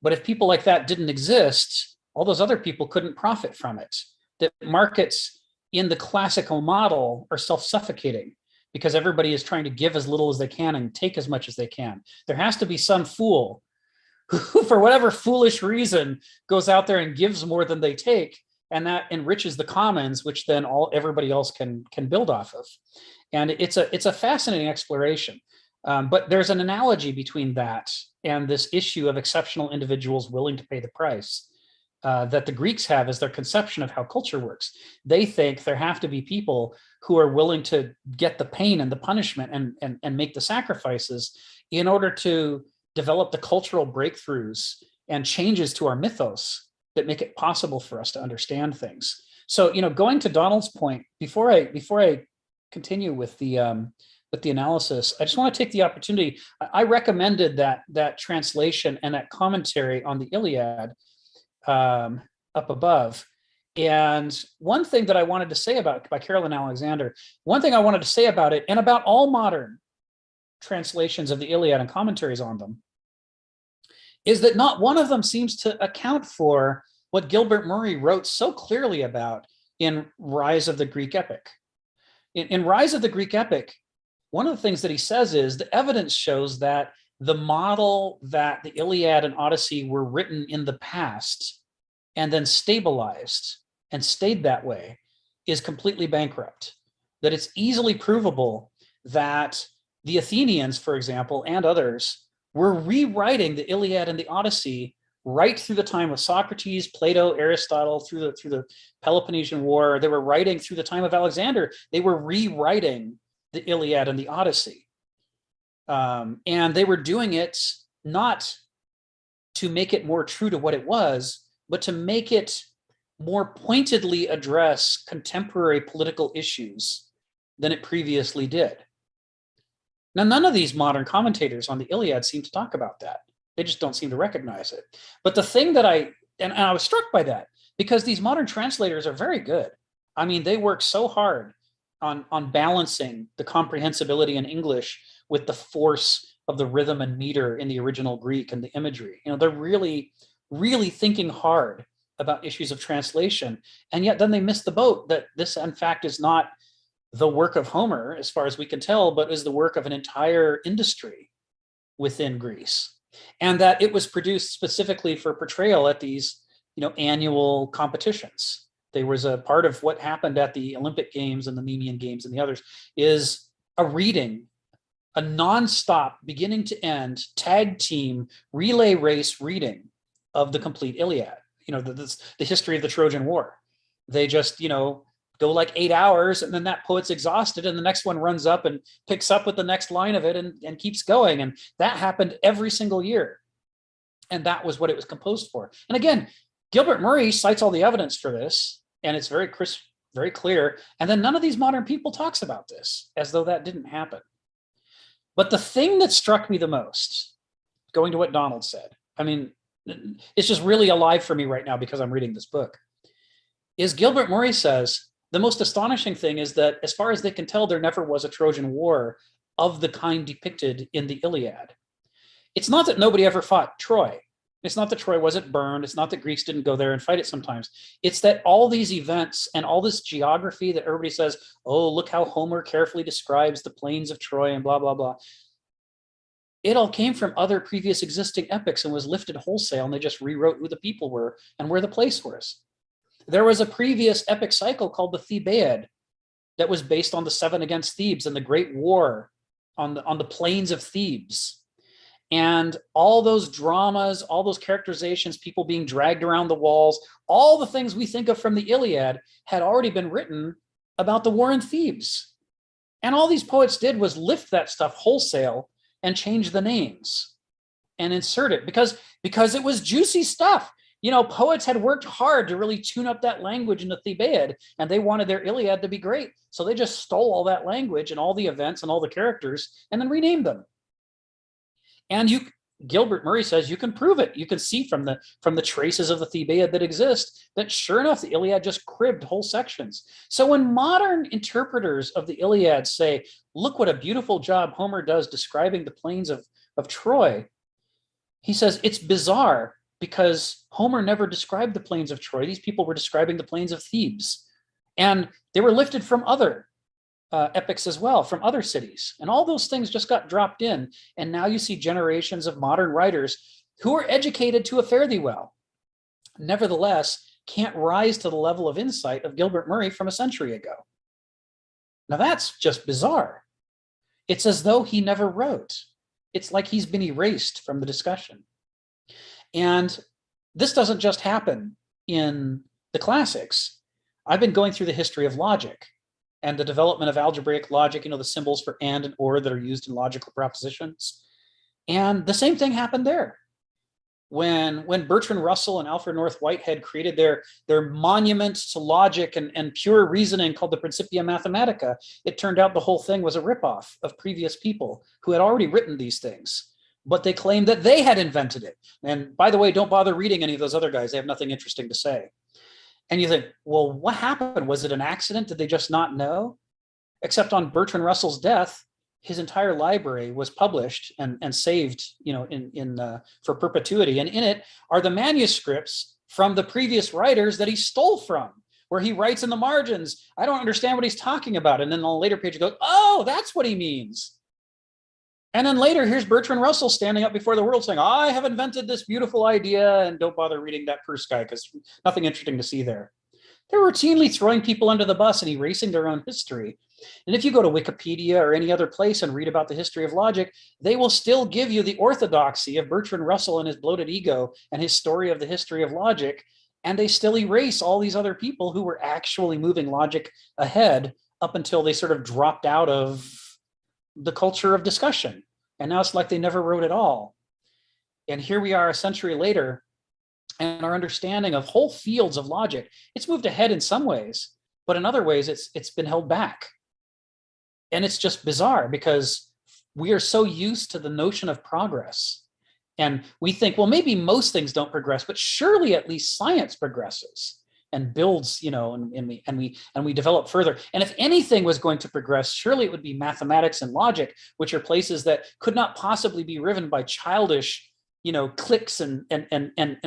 But if people like that didn't exist, all those other people couldn't profit from it. That markets in the classical model are self-suffocating because everybody is trying to give as little as they can and take as much as they can. There has to be some fool who, for whatever foolish reason, goes out there and gives more than they take, and that enriches the commons, which then everybody else can build off of. And it's a fascinating exploration. But there's an analogy between that and this issue of exceptional individuals willing to pay the price that the Greeks have as their conception of how culture works. They think there have to be people who are willing to get the pain and the punishment and make the sacrifices in order to develop the cultural breakthroughs and changes to our mythos that make it possible for us to understand things. So, going to Donald's point, before I continue with the analysis, I just want to take the opportunity. I recommended that translation and that commentary on the Iliad up above. And one thing that I wanted to say by Carolyn Alexander, one thing I wanted to say about it and about all modern translations of the Iliad and commentaries on them is that not one of them seems to account for what Gilbert Murray wrote so clearly about in Rise of the Greek Epic. In Rise of the Greek Epic, one of the things that he says is the evidence shows that the model that the Iliad and Odyssey were written in the past and then stabilized and stayed that way is completely bankrupt. That it's easily provable that the Athenians, for example, and others were rewriting the Iliad and the Odyssey right through the time of Socrates, Plato, Aristotle, through the Peloponnesian War. They were writing through the time of Alexander. They were rewriting the Iliad and the Odyssey. And they were doing it not to make it more true to what it was, but to make it more pointedly address contemporary political issues than it previously did. Now, none of these modern commentators on the Iliad seem to talk about that. They just don't seem to recognize it. But the thing that I was struck by that, because these modern translators are very good. I mean, they work so hard on balancing the comprehensibility in English with the force of the rhythm and meter in the original Greek and the imagery. You know, they're really, really thinking hard about issues of translation. And yet then they miss the boat that this, in fact, is not the work of Homer, as far as we can tell, but is the work of an entire industry within Greece. And that it was produced specifically for portrayal at these, annual competitions. There was a part of what happened at the Olympic Games and the Nemean Games and the others is a reading, a nonstop, beginning to end, tag team relay race reading of the complete Iliad. The history of the Trojan War. They just, go like 8 hours, and then that poet's exhausted, and the next one runs up and picks up with the next line of it and keeps going. And that happened every single year. And that was what it was composed for. And again, Gilbert Murray cites all the evidence for this, and it's very crisp, very clear. And then none of these modern people talks about this, as though that didn't happen. But the thing that struck me the most, going to what Donald said, I mean, it's just really alive for me right now because I'm reading this book, is Gilbert Murray says, the most astonishing thing is that as far as they can tell, there never was a Trojan War of the kind depicted in the Iliad. It's not that nobody ever fought Troy. It's not that Troy wasn't burned. It's not that Greeks didn't go there and fight it sometimes. It's that all these events and all this geography that everybody says, oh, look how Homer carefully describes the plains of Troy and blah, blah, blah. It all came from other previous existing epics and was lifted wholesale, and they just rewrote who the people were and where the place was. There was a previous epic cycle called the Thebaid that was based on the Seven against Thebes and the Great War on the plains of Thebes. And all those dramas, all those characterizations, people being dragged around the walls, all the things we think of from the Iliad had already been written about the war in Thebes. And all these poets did was lift that stuff wholesale and change the names and insert it because it was juicy stuff. Poets had worked hard to really tune up that language in the Thebaid, and they wanted their Iliad to be great. So they just stole all that language and all the events and all the characters and then renamed them. And Gilbert Murray says you can prove it. You can see from the traces of the Thebaid that exist that sure enough, the Iliad just cribbed whole sections. So when modern interpreters of the Iliad say, look what a beautiful job Homer does describing the plains of Troy, he says it's bizarre because Homer never described the plains of Troy. These people were describing the plains of Thebes. And they were lifted from other epics as well, from other cities. And all those things just got dropped in. And now you see generations of modern writers who are educated to a fare thee well, nevertheless, can't rise to the level of insight of Gilbert Murray from a century ago. Now that's just bizarre. It's as though he never wrote. It's like he's been erased from the discussion. And this doesn't just happen in the classics. I've been going through the history of logic and the development of algebraic logic, the symbols for and or that are used in logical propositions. And the same thing happened there. When Bertrand Russell and Alfred North Whitehead created their monument to logic and pure reasoning called the Principia Mathematica, it turned out the whole thing was a ripoff of previous people who had already written these things. But they claimed that they had invented it. And by the way, don't bother reading any of those other guys. They have nothing interesting to say. And you think, well, what happened? Was it an accident? Did they just not know? Except on Bertrand Russell's death, his entire library was published and saved, for perpetuity. And in it are the manuscripts from the previous writers that he stole from, where he writes in the margins, I don't understand what he's talking about. And then on a later page, he goes, oh, that's what he means. And then later, here's Bertrand Russell standing up before the world saying, I have invented this beautiful idea, and don't bother reading that first guy because nothing interesting to see there. They're routinely throwing people under the bus and erasing their own history. And if you go to Wikipedia or any other place and read about the history of logic, they will still give you the orthodoxy of Bertrand Russell and his bloated ego and his story of the history of logic. And they still erase all these other people who were actually moving logic ahead up until they sort of dropped out of the culture of discussion. And now it's like they never wrote at all. And here we are a century later, and our understanding of whole fields of logic, it's moved ahead in some ways, but in other ways, it's been held back. And it's just bizarre because we are so used to the notion of progress. And we think, well, maybe most things don't progress, but surely at least science progresses and builds, you know, and we develop further. And if anything was going to progress, surely it would be mathematics and logic, which are places that could not possibly be driven by childish, you know, cliques and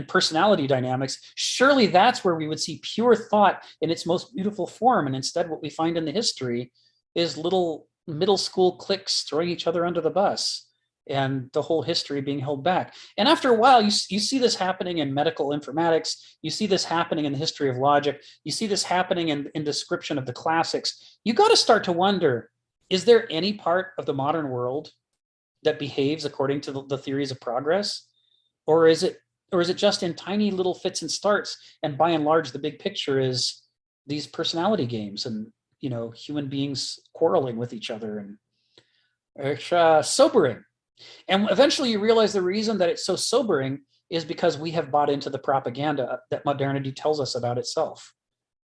personality dynamics. Surely that's where we would see pure thought in its most beautiful form. And instead, what we find in the history is little middle school cliques throwing each other under the bus, and the whole history being held back. And after a while, you see this happening in medical informatics. You see this happening in the history of logic. You see this happening in description of the classics. You got to start to wonder, is there any part of the modern world that behaves according to the theories of progress? Or is it just in tiny little fits and starts? And by and large, the big picture is these personality games and, you know, human beings quarreling with each other. And it's sobering. And eventually you realize the reason that it's so sobering is because we have bought into the propaganda that modernity tells us about itself.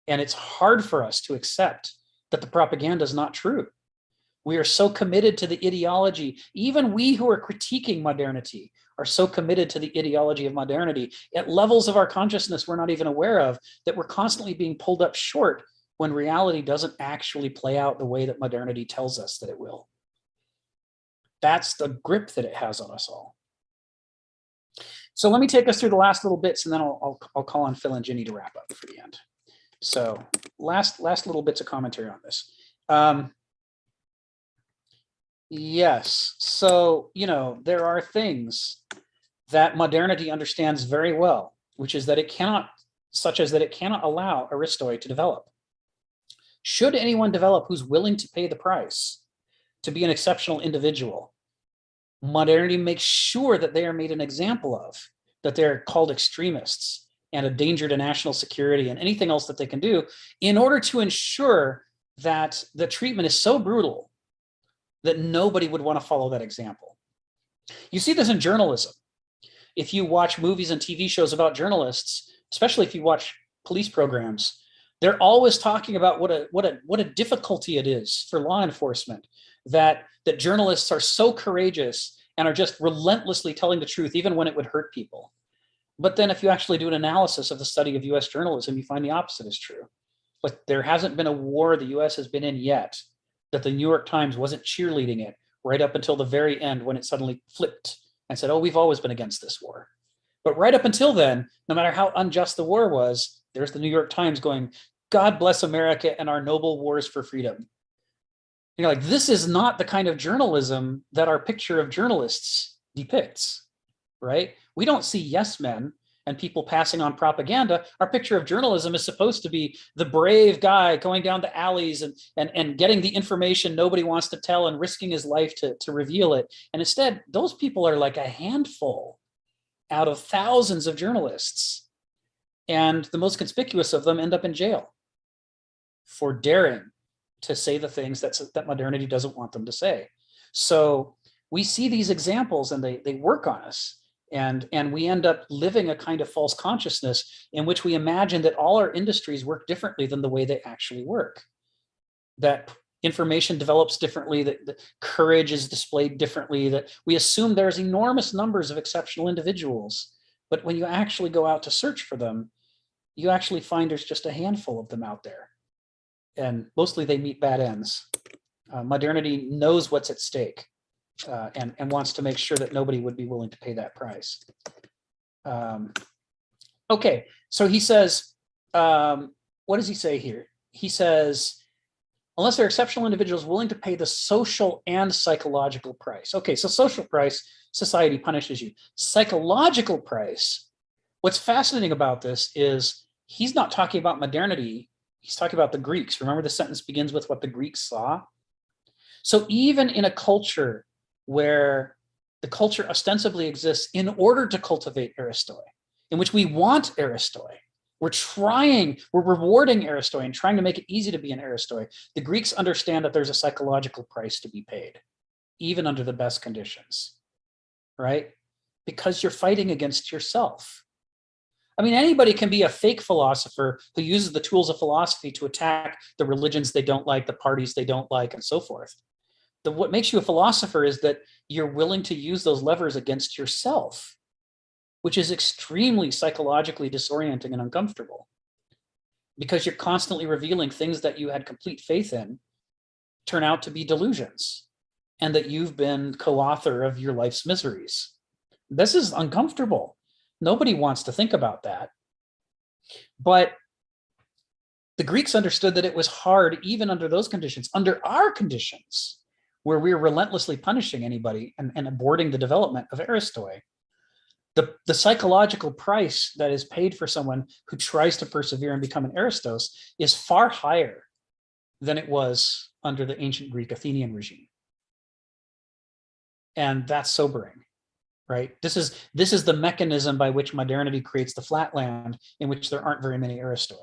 And it's hard for us to accept that the propaganda is not true. We are so committed to the ideology. Even we who are critiquing modernity are so committed to the ideology of modernity at levels of our consciousness we're not even aware of, that we're constantly being pulled up short when reality doesn't actually play out the way that modernity tells us that it will. That's the grip that it has on us all. So let me take us through the last little bits, and then I'll call on Phil and Ginny to wrap up for the end. So last little bits of commentary on this. Yes, so, you know, there are things that modernity understands very well, which is that it cannot, such as that it cannot allow Aristoi to develop. Should anyone develop who's willing to pay the price to be an exceptional individual, modernity makes sure that they are made an example of, that they're called extremists and a danger to national security and anything else that they can do in order to ensure that the treatment is so brutal that nobody would want to follow that example. You see this in journalism. If you watch movies and TV shows about journalists, especially if you watch police programs, they're always talking about what a difficulty it is for law enforcement, that journalists are so courageous and are just relentlessly telling the truth, even when it would hurt people. But then if you actually do an analysis of the study of US journalism, you find the opposite is true. But there hasn't been a war the US has been in yet that the New York Times wasn't cheerleading it right up until the very end, when it suddenly flipped and said, oh, we've always been against this war. But right up until then, no matter how unjust the war was, there's the New York Times going, God bless America and our noble wars for freedom. You're like, this is not the kind of journalism that our picture of journalists depicts, right? We don't see yes men and people passing on propaganda. Our picture of journalism is supposed to be the brave guy going down the alleys and getting the information nobody wants to tell and risking his life to reveal it. And instead, those people are like a handful out of thousands of journalists. And the most conspicuous of them end up in jail for daring to say the things that modernity doesn't want them to say. So we see these examples and they work on us. And we end up living a kind of false consciousness in which we imagine that all our industries work differently than the way they actually work. That information develops differently, that courage is displayed differently, that we assume there's enormous numbers of exceptional individuals. But when you actually go out to search for them, you actually find there's just a handful of them out there. And mostly they meet bad ends. Modernity knows what's at stake. And wants to make sure that nobody would be willing to pay that price. Okay, so he says, what does he say here? He says, unless there are exceptional individuals willing to pay the social and psychological price. Okay, so social price, society punishes you. Psychological price, what's fascinating about this is he's not talking about modernity, he's talking about the Greeks. Remember, the sentence begins with what the Greeks saw? So even in a culture where the culture ostensibly exists in order to cultivate Aristoi, in which we want Aristoi, we're rewarding Aristoi and trying to make it easy to be an Aristoi. The Greeks understand that there's a psychological price to be paid, even under the best conditions, right? Because you're fighting against yourself. I mean, anybody can be a fake philosopher who uses the tools of philosophy to attack the religions they don't like, the parties they don't like, and so forth. What makes you a philosopher is that you're willing to use those levers against yourself, which is extremely psychologically disorienting and uncomfortable, because you're constantly revealing things that you had complete faith in turn out to be delusions, and that you've been co-author of your life's miseries. This is uncomfortable. Nobody wants to think about that. But the Greeks understood that it was hard, even under those conditions, under our conditions, where we're relentlessly punishing anybody and aborting the development of Aristoi. The psychological price that is paid for someone who tries to persevere and become an Aristos is far higher than it was under the ancient Greek Athenian regime. And that's sobering, right? This is the mechanism by which modernity creates the flatland in which there aren't very many Aristoi,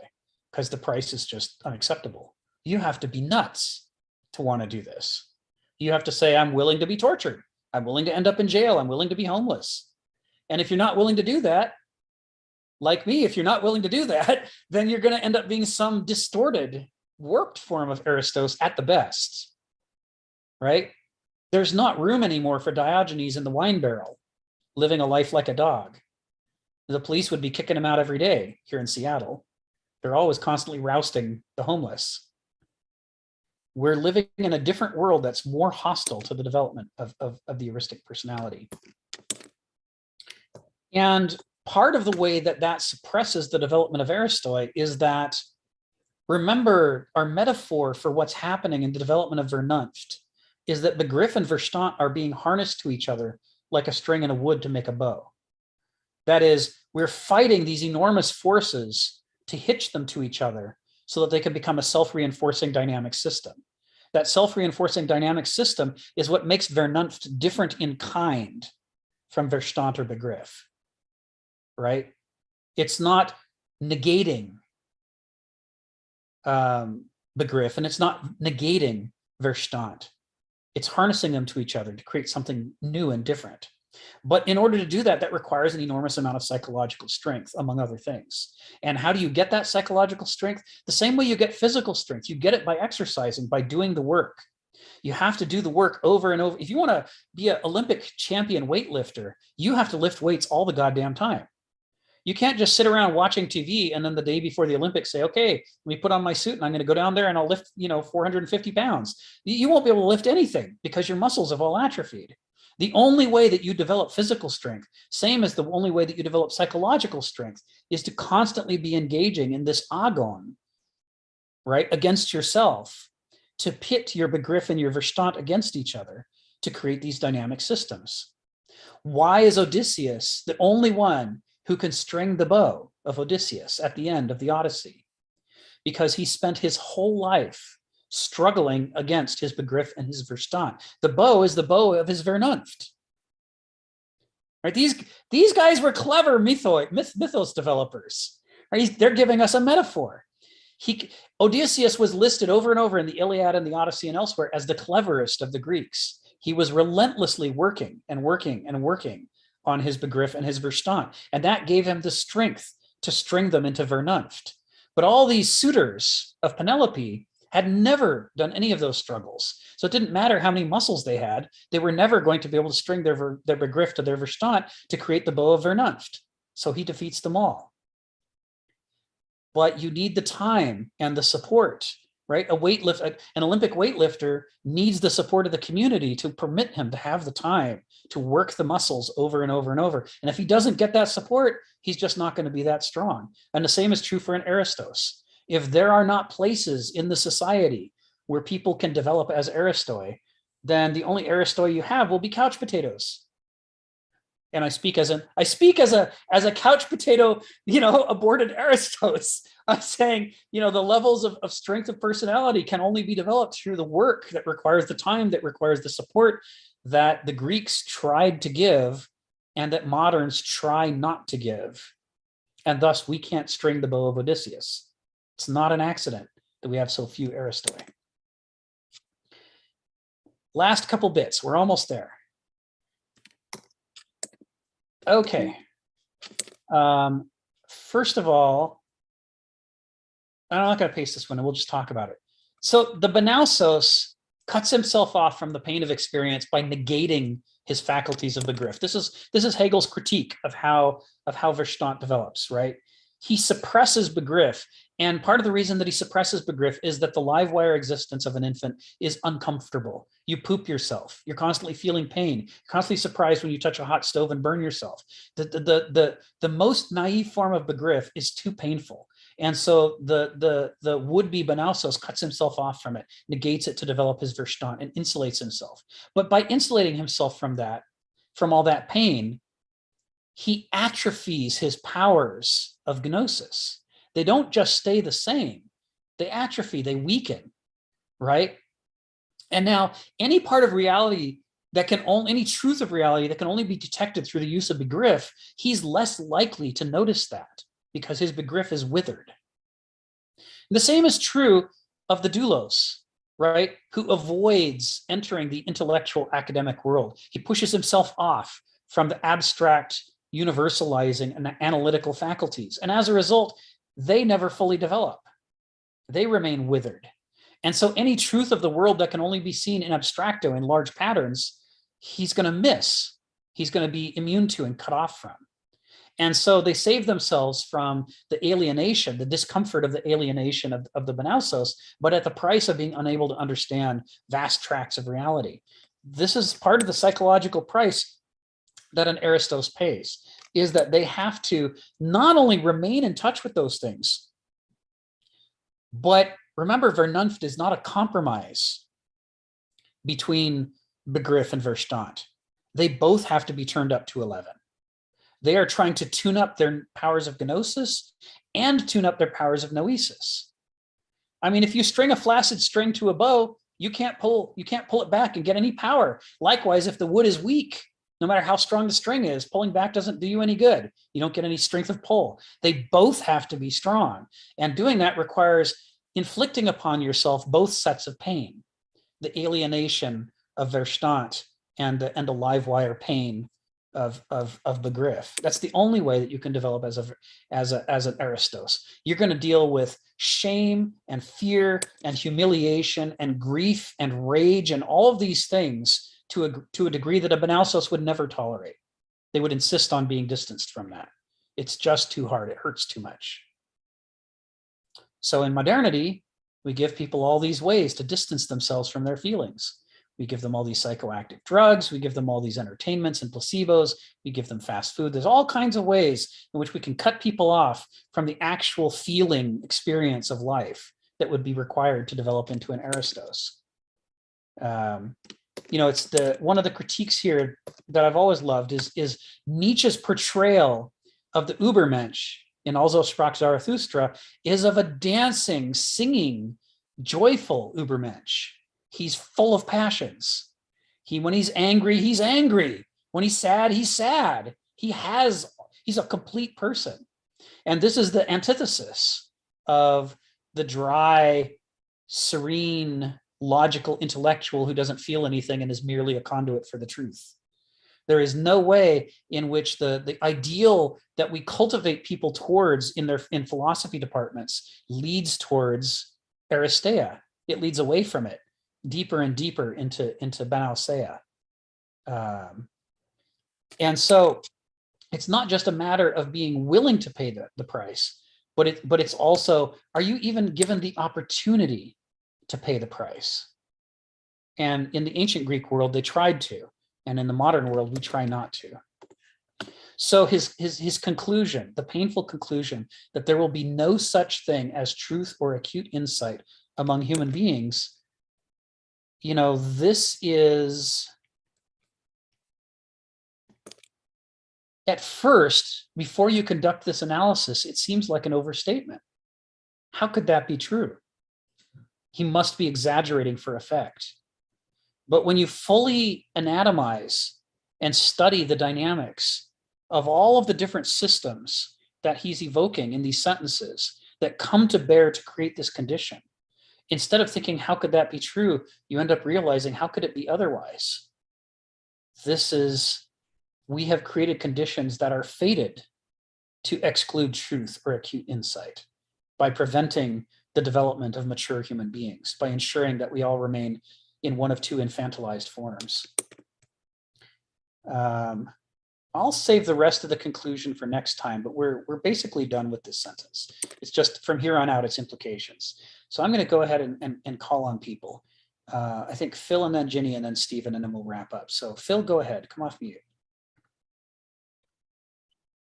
because the price is just unacceptable. You have to be nuts to want to do this. You have to say, I'm willing to be tortured. I'm willing to end up in jail. I'm willing to be homeless. And if you're not willing to do that, like me, if you're not willing to do that, then you're going to end up being some distorted, warped form of Aristos at the best, right? There's not room anymore for Diogenes in the wine barrel, living a life like a dog. The police would be kicking him out every day here in Seattle. They're always constantly rousting the homeless. We're living in a different world that's more hostile to the development of the heuristic personality. And part of the way that that suppresses the development of Aristoi is that, remember, our metaphor for what's happening in the development of Vernunft is that Begriff and Verstand are being harnessed to each other like a string in a wood to make a bow. That is, we're fighting these enormous forces to hitch them to each other so that they can become a self-reinforcing dynamic system. That self-reinforcing dynamic system is what makes Vernunft different in kind from Verstand or Begriff, right? It's not negating Begriff, and it's not negating Verstand. It's harnessing them to each other to create something new and different. But in order to do that, that requires an enormous amount of psychological strength, among other things. And how do you get that psychological strength? The same way you get physical strength. You get it by exercising, by doing the work. You have to do the work over and over. If you want to be an Olympic champion weightlifter, you have to lift weights all the goddamn time. You can't just sit around watching TV and then the day before the Olympics say, okay, let me put on my suit and I'm going to go down there and I'll lift, 450 pounds. You won't be able to lift anything because your muscles have all atrophied. The only way that you develop physical strength, same as the only way that you develop psychological strength, is to constantly be engaging in this agon, right, against yourself, to pit your Begriff and your Verstand against each other to create these dynamic systems. Why is Odysseus the only one who can string the bow of Odysseus at the end of the Odyssey? Because he spent his whole life struggling against his Begriff and his Verstand. The bow is the bow of his Vernunft. Right? These guys were clever mythos developers. Right? They're giving us a metaphor. Odysseus was listed over and over in the Iliad and the Odyssey and elsewhere as the cleverest of the Greeks. He was relentlessly working and working and working on his Begriff and his Verstand. And that gave him the strength to string them into Vernunft. But all these suitors of Penelope had never done any of those struggles. So it didn't matter how many muscles they had. They were never going to be able to string their Begriff to their Verstand to create the bow of Vernunft. So he defeats them all. But you need the time and the support, right? An Olympic weightlifter needs the support of the community to permit him to have the time to work the muscles over and over and over. And if he doesn't get that support, he's just not going to be that strong. And the same is true for an Aristos. If there are not places in the society where people can develop as Aristoi, then the only Aristoi you have will be couch potatoes. And I speak as a couch potato, aborted Aristos. I'm saying, the levels of strength of personality can only be developed through the work that requires the time, that requires the support that the Greeks tried to give and that moderns try not to give. And thus we can't string the bow of Odysseus. It's not an accident that we have so few Aristoi. Last couple bits, we're almost there. Okay. first of all, I'm not going to paste this one and we'll just talk about it. So the Banausos cuts himself off from the pain of experience by negating his faculties of begriff. This is Hegel's critique of how Verstand develops, right? He suppresses begriff. And part of the reason that he suppresses begriff is that the live wire existence of an infant is uncomfortable. You poop yourself. You're constantly feeling pain. You're constantly surprised when you touch a hot stove and burn yourself. The most naive form of begriff is too painful. And so the would-be Banausos cuts himself off from it, negates it to develop his Verstand, and insulates himself. But by insulating himself from all that pain, he atrophies his powers of gnosis. They don't just stay the same. They atrophy, they weaken, right? And now any part of reality any truth of reality that can only be detected through the use of begriff, he's less likely to notice that because his begriff is withered. The same is true of the doulos, right? Who avoids entering the intellectual academic world. He pushes himself off from the abstract universalizing and analytical faculties. And as a result, they never fully develop. They remain withered. And so any truth of the world that can only be seen in abstracto, in large patterns, he's going to miss. He's going to be immune to and cut off from. And so they save themselves from the alienation, the discomfort of the alienation of the Banausos, but at the price of being unable to understand vast tracts of reality. This is part of the psychological price that an Aristos pays, is that they have to not only remain in touch with those things, but remember, Vernunft is not a compromise between begriff and Verstand. They both have to be turned up to 11. They are trying to tune up their powers of gnosis and tune up their powers of noesis. I mean, if you string a flaccid string to a bow, you can't pull it back and get any power. Likewise, if the wood is weak, no matter how strong the string is, pulling back doesn't do you any good. You don't get any strength of pull. They both have to be strong. And doing that requires inflicting upon yourself both sets of pain, the alienation of Verstand and the live wire pain of begriff. That's the only way that you can develop as an Aristos. You're going to deal with shame and fear and humiliation and grief and rage and all of these things to a degree that a Banausos would never tolerate. They would insist on being distanced from that. It's just too hard. It hurts too much. So in modernity, we give people all these ways to distance themselves from their feelings. We give them all these psychoactive drugs. We give them all these entertainments and placebos. We give them fast food. There's all kinds of ways in which we can cut people off from the actual feeling experience of life that would be required to develop into an Aristos. It's one of the critiques here that I've always loved is Nietzsche's portrayal of the Übermensch in Also sprach Zarathustra is of a dancing, singing, joyful Übermensch. He's full of passions. When he's angry, he's angry. When he's sad, he's sad. He's a complete person. And this is the antithesis of the dry, serene, logical intellectual who doesn't feel anything and is merely a conduit for the truth. There is no way in which the ideal that we cultivate people towards in philosophy departments leads towards Aristeia. It leads away from it, deeper and deeper into Banauseia. And so it's not just a matter of being willing to pay the price, but it's also, are you even given the opportunity to pay the price? And in the ancient Greek world, they tried to. And in the modern world, we try not to. So his conclusion, the painful conclusion that there will be no such thing as truth or acute insight among human beings, this is, at first, before you conduct this analysis, it seems like an overstatement. How could that be true? He must be exaggerating for effect. But when you fully anatomize and study the dynamics of all of the different systems that he's evoking in these sentences that come to bear to create this condition, instead of thinking, how could that be true? You end up realizing, how could it be otherwise? We have created conditions that are fated to exclude truth or acute insight, by preventing the development of mature human beings, by ensuring that we all remain in one of two infantilized forms. I'll save the rest of the conclusion for next time, but we're basically done with this sentence. It's just from here on out, its implications. So I'm going to go ahead and call on people. I think Phil and then Ginny and then Stephen, and then we'll wrap up. So Phil, go ahead, come off mute.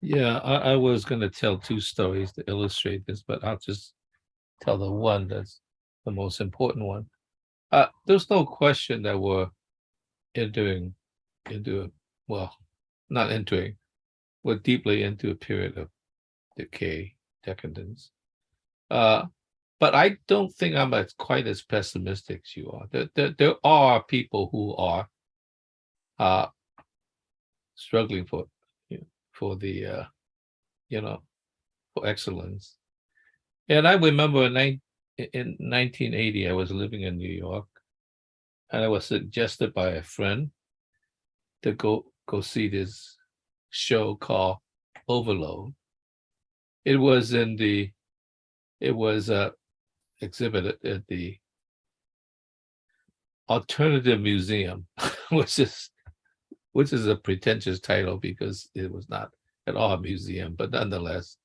Yeah, I was going to tell two stories to illustrate this, but I'll just tell the one that's the most important one. There's no question that we're entering into, well, not entering, we're deeply into a period of decay, decadence. But I don't think I'm quite as pessimistic as you are. There are people who are struggling for the for excellence. And I remember in 1980, I was living in New York, and I was suggested by a friend to go see this show called Overload. It was exhibited at the Alternative Museum, which is a pretentious title because it was not at all a museum, but nonetheless,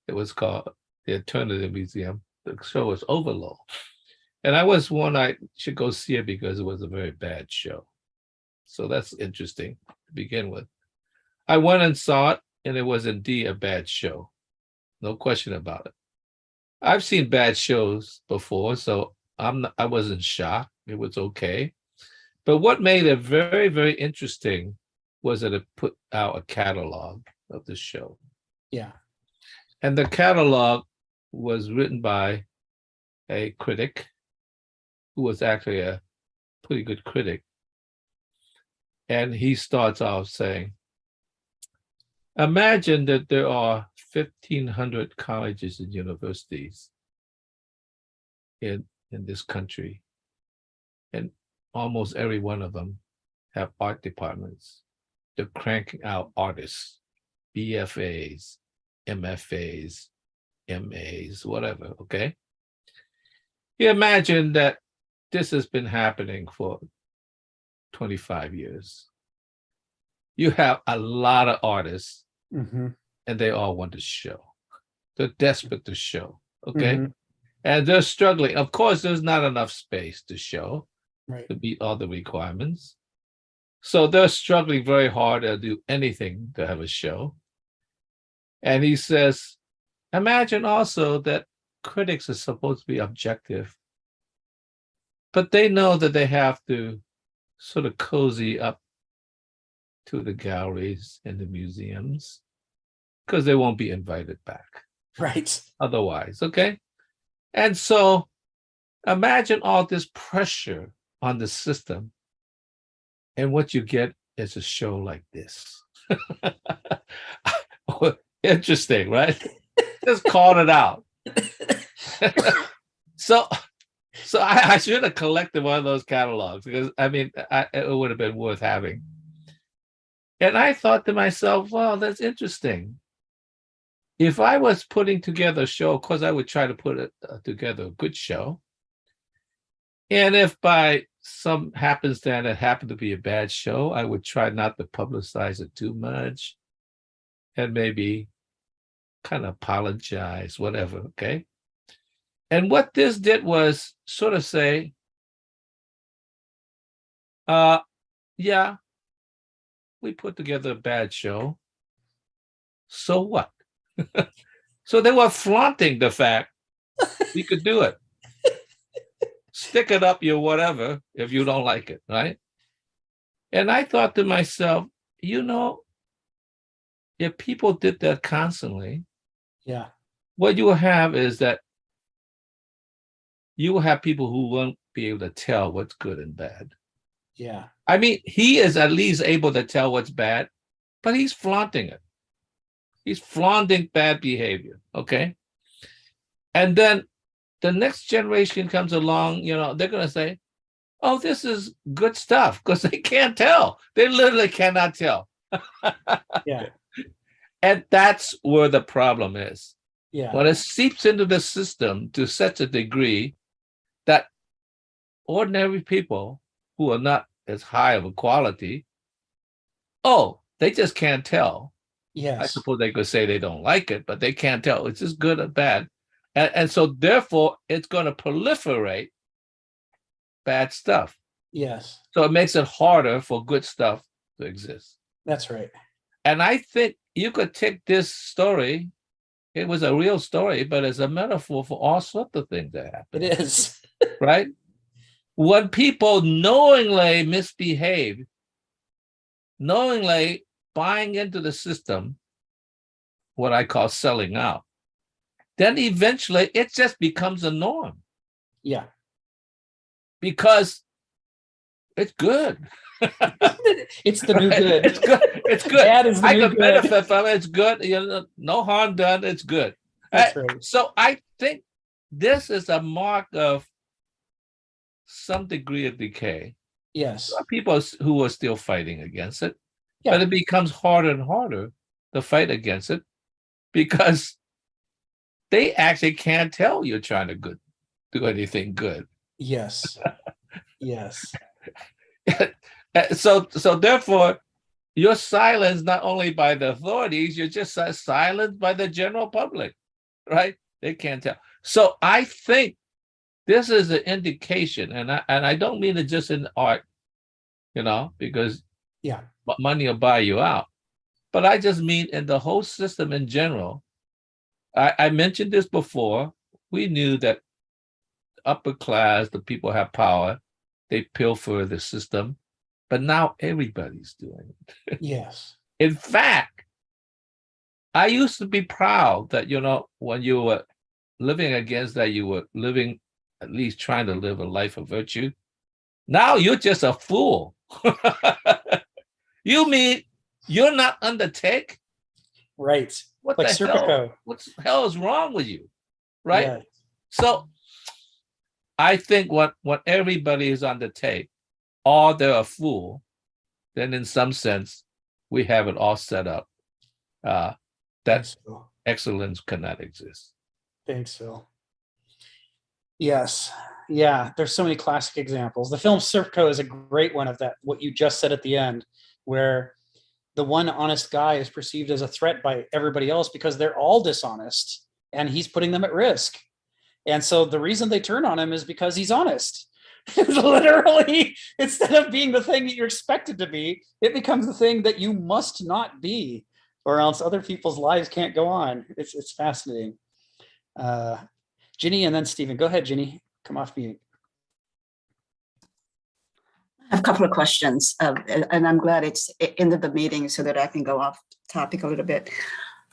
it was called the Alternative Museum. The show was Overload. And I should go see it because it was a very bad show. So that's interesting to begin with. I went and saw it, and it was indeed a bad show. No question about it. I've seen bad shows before, so I wasn't shocked. It was okay. But what made it very, very interesting was that it put out a catalog of the show. Yeah. And the catalog was written by a critic who was actually a pretty good critic. And he starts off saying, imagine that there are 1,500 colleges and universities in this country, and almost every one of them have art departments. They're cranking out artists, BFAs, MFAs, MAs, whatever, okay? You imagine that this has been happening for 25 years. You have a lot of artists, and they all want to show. They're desperate to show, okay? And they're struggling. Of course, there's not enough space to show, right, to meet all the requirements. So they're struggling very hard to do anything to have a show. And he says, imagine also that critics are supposed to be objective, but they know that they have to sort of cozy up to the galleries and the museums because they won't be invited back. Right. Otherwise, okay? And so imagine all this pressure on the system, and what you get is a show like this. Interesting, right? Just called it out. So I should have collected one of those catalogs because it would have been worth having. And I thought to myself, well, that's interesting. If I was putting together a show, of course, I would try to put together a good show. And if by some happenstance it happened to be a bad show, I would try not to publicize it too much and maybe kind of apologize, whatever, okay? And what this did was sort of say, yeah, we put together a bad show. So what? So they were flaunting the fact we could do it. Stick it up your whatever if you don't like it, right? And I thought to myself, if people did that constantly, yeah, what you will have is that you will have people who won't be able to tell what's good and bad. Yeah. I mean, he is at least able to tell what's bad, but he's flaunting it. He's flaunting bad behavior, okay? And then the next generation comes along, they're going to say, oh, this is good stuff, because they can't tell. They literally cannot tell. Yeah. And that's where the problem is. Yeah. When it seeps into the system to such a degree that ordinary people who are not as high of a quality, they just can't tell. Yes. I suppose they could say they don't like it, but they can't tell. It's just good or bad. And so therefore, it's going to proliferate bad stuff. Yes. So it makes it harder for good stuff to exist. That's right. And I think you could take this story, it was a real story, but as a metaphor for all sorts of things that happen. It is. Right? When people knowingly misbehave, knowingly buying into the system, what I call selling out, then eventually it just becomes a norm. Yeah. Because it's good. It's the new Right? good. It's good. It's good. Bad is the I new could good. benefit from it. It's good. No harm done. It's good. That's right. So I think this is a mark of some degree of decay. Yes. There are people who are still fighting against it, Yeah. but it becomes harder and harder to fight against it because they actually can't tell you're trying to do anything good. Yes. Yes. So therefore, you're silenced not only by the authorities, you're just silenced by the general public, right? They can't tell. So I think this is an indication, and I don't mean it just in art, because Yeah. money will buy you out. But I just mean in the whole system in general. I mentioned this before. We knew that upper class, the people have power, they pilfer the system, but now everybody's doing it. Yes. In fact, I used to be proud that, when you were living against that, you were living, at least trying to live a life of virtue. Now you're just a fool. You mean you're not undertake? Right. What Like the hell? Serpico. What the hell is wrong with you? Right? Yeah. So I think when everybody is on the tape, or they're a fool, then in some sense, we have it all set up that Thanks, Phil. excellence cannot exist. Thanks, Phil. Yes. Yeah. There's so many classic examples. The film Serpico is a great one of that, what you just said at the end, where the one honest guy is perceived as a threat by everybody else because they're all dishonest and he's putting them at risk. And so the reason they turn on him is because he's honest. Literally, instead of being the thing that you're expected to be, it becomes the thing that you must not be, or else other people's lives can't go on. It's fascinating. Ginny and then Stephen. Go ahead, Ginny. Come off mute. I have a couple of questions, and I'm glad it's into the meeting so that I can go off topic a little bit.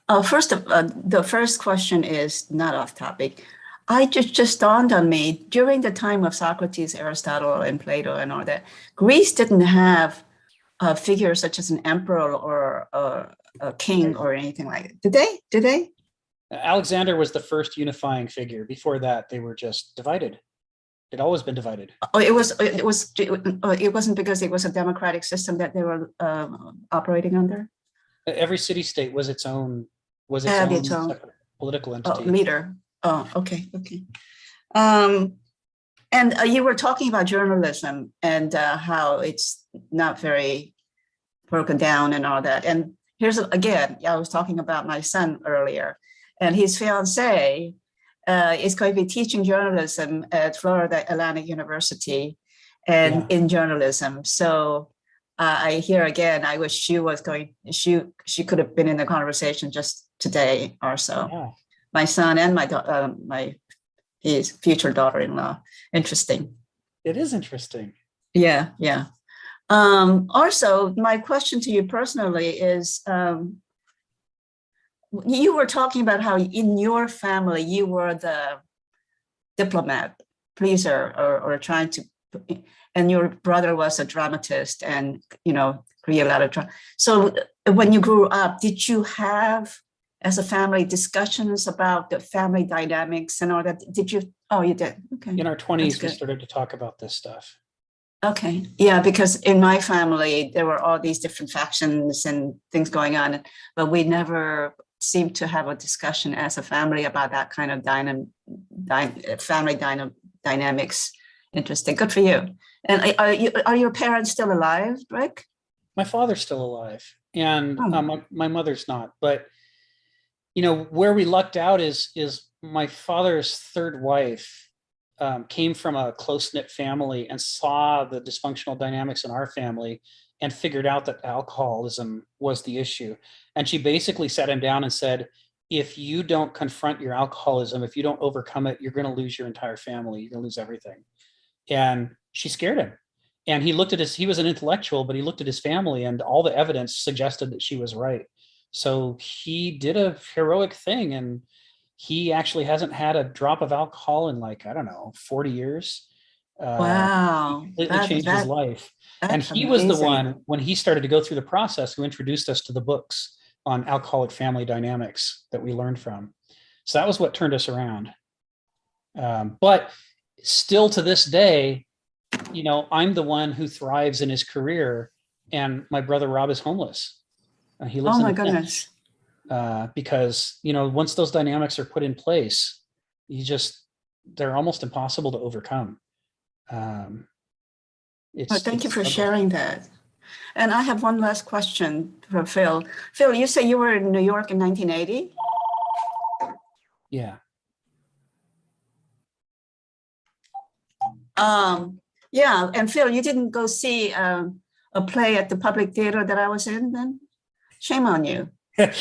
The first question is not off topic. I just dawned on me during the time of Socrates, Aristotle, and Plato, and all that. Greece didn't have figures such as an emperor or a king or anything like it. Did they? Alexander was the first unifying figure. Before that, they were just divided. It'd always been divided. Oh, it wasn't because it was a democratic system that they were operating under. Every city-state was its own separate political entity. Leader. Oh, okay. And you were talking about journalism and how it's not very broken down and all that. And here's again, I was talking about my son earlier, and his fiance is going to be teaching journalism at Florida Atlantic University and in journalism. So I hear again, I wish she could have been in the conversation just today or so. Yeah. My son and his future daughter-in-law. Interesting. It is interesting. Yeah. Also, my question to you personally is, you were talking about how in your family, you were the diplomat, pleaser, or trying to, and your brother was a dramatist and, create a lot of drama. So when you grew up, did you have, as a family, discussions about the family dynamics and all that? Did you? Oh, you did. Okay. In our 20s, we started to talk about this stuff. Okay. Yeah, because in my family, there were all these different factions and things going on, but we never seemed to have a discussion as a family about that kind of dynamics. Interesting. Good for you. And are your parents still alive, Rick? My father's still alive, and Oh. my mother's not. But where we lucked out is my father's third wife came from a close-knit family and saw the dysfunctional dynamics in our family and figured out that alcoholism was the issue. And she basically sat him down and said, if you don't confront your alcoholism, if you don't overcome it, you're going to lose your entire family. You're going to lose everything. And she scared him. And he looked at he was an intellectual, but he looked at his family, and all the evidence suggested that she was right. So he did a heroic thing, and he actually hasn't had a drop of alcohol in, like, I don't know, 40 years. Wow. Completely changed his life. And he was the one, when he started to go through the process, who introduced us to the books on alcoholic family dynamics that we learned from. So that was what turned us around. But still to this day, I'm the one who thrives in his career, and my brother Rob is homeless. He lives Oh in my a tent. goodness. Because once those dynamics are put in place, they're almost impossible to overcome. Thank you for sharing that. And I have one last question for Phil. Phil, you say you were in New York in 1980? Yeah. Yeah, and Phil, you didn't go see a play at the public theater that I was in then? Shame on you. It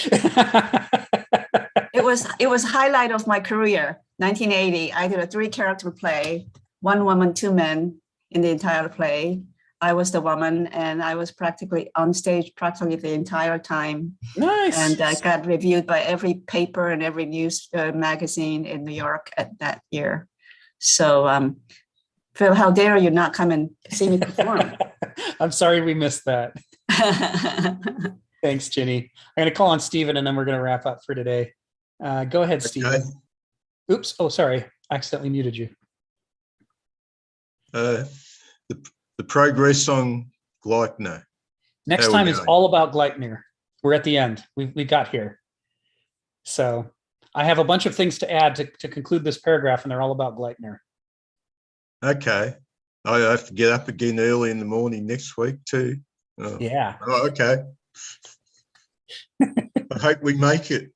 was highlight of my career. 1980, I did a 3-character play, 1 woman, 2 men in the entire play. I was the woman, and I was practically on stage practically the entire time. Nice. And I got reviewed by every paper and every news magazine in New York at that year. So, Phil, how dare you not come and see me perform? I'm sorry we missed that. Thanks, Ginny. I'm going to call on Stephen, and then we're going to wrap up for today. Go ahead, Stephen. Oops. Oh, sorry. I accidentally muted you. The progress on Gleitner. Next time is all about Gleitner. We're at the end. We got here. So I have a bunch of things to add to conclude this paragraph, and they're all about Gleitner. Okay. I have to get up again early in the morning next week too. Oh. Yeah. Oh, okay. I hope we make it.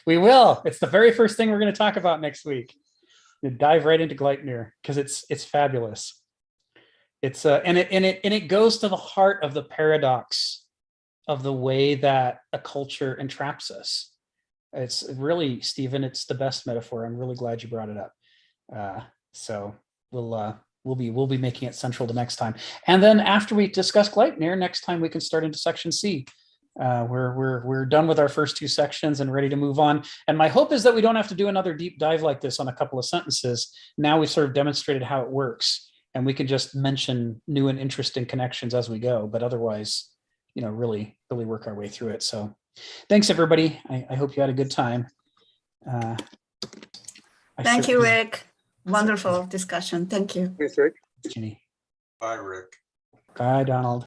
We will. It's the very first thing we're going to talk about next week. You dive right into Gleitner because it's fabulous. It's and it goes to the heart of the paradox of the way that a culture entraps us. It's really, Stephen, it's the best metaphor. I'm really glad you brought it up. So we'll be making it central to next time. And then after we discuss Gleitner, next time we can start into section C. We're done with our first 2 sections and ready to move on. And my hope is that we don't have to do another deep dive like this on a couple of sentences. Now we've sort of demonstrated how it works, and we can just mention new and interesting connections as we go. But otherwise, really work our way through it. So thanks, everybody. I hope you had a good time. Thank you, Rick. Wonderful discussion. Thank you. Thanks, Rick. Ginny. Bye, Rick. Bye, Donald.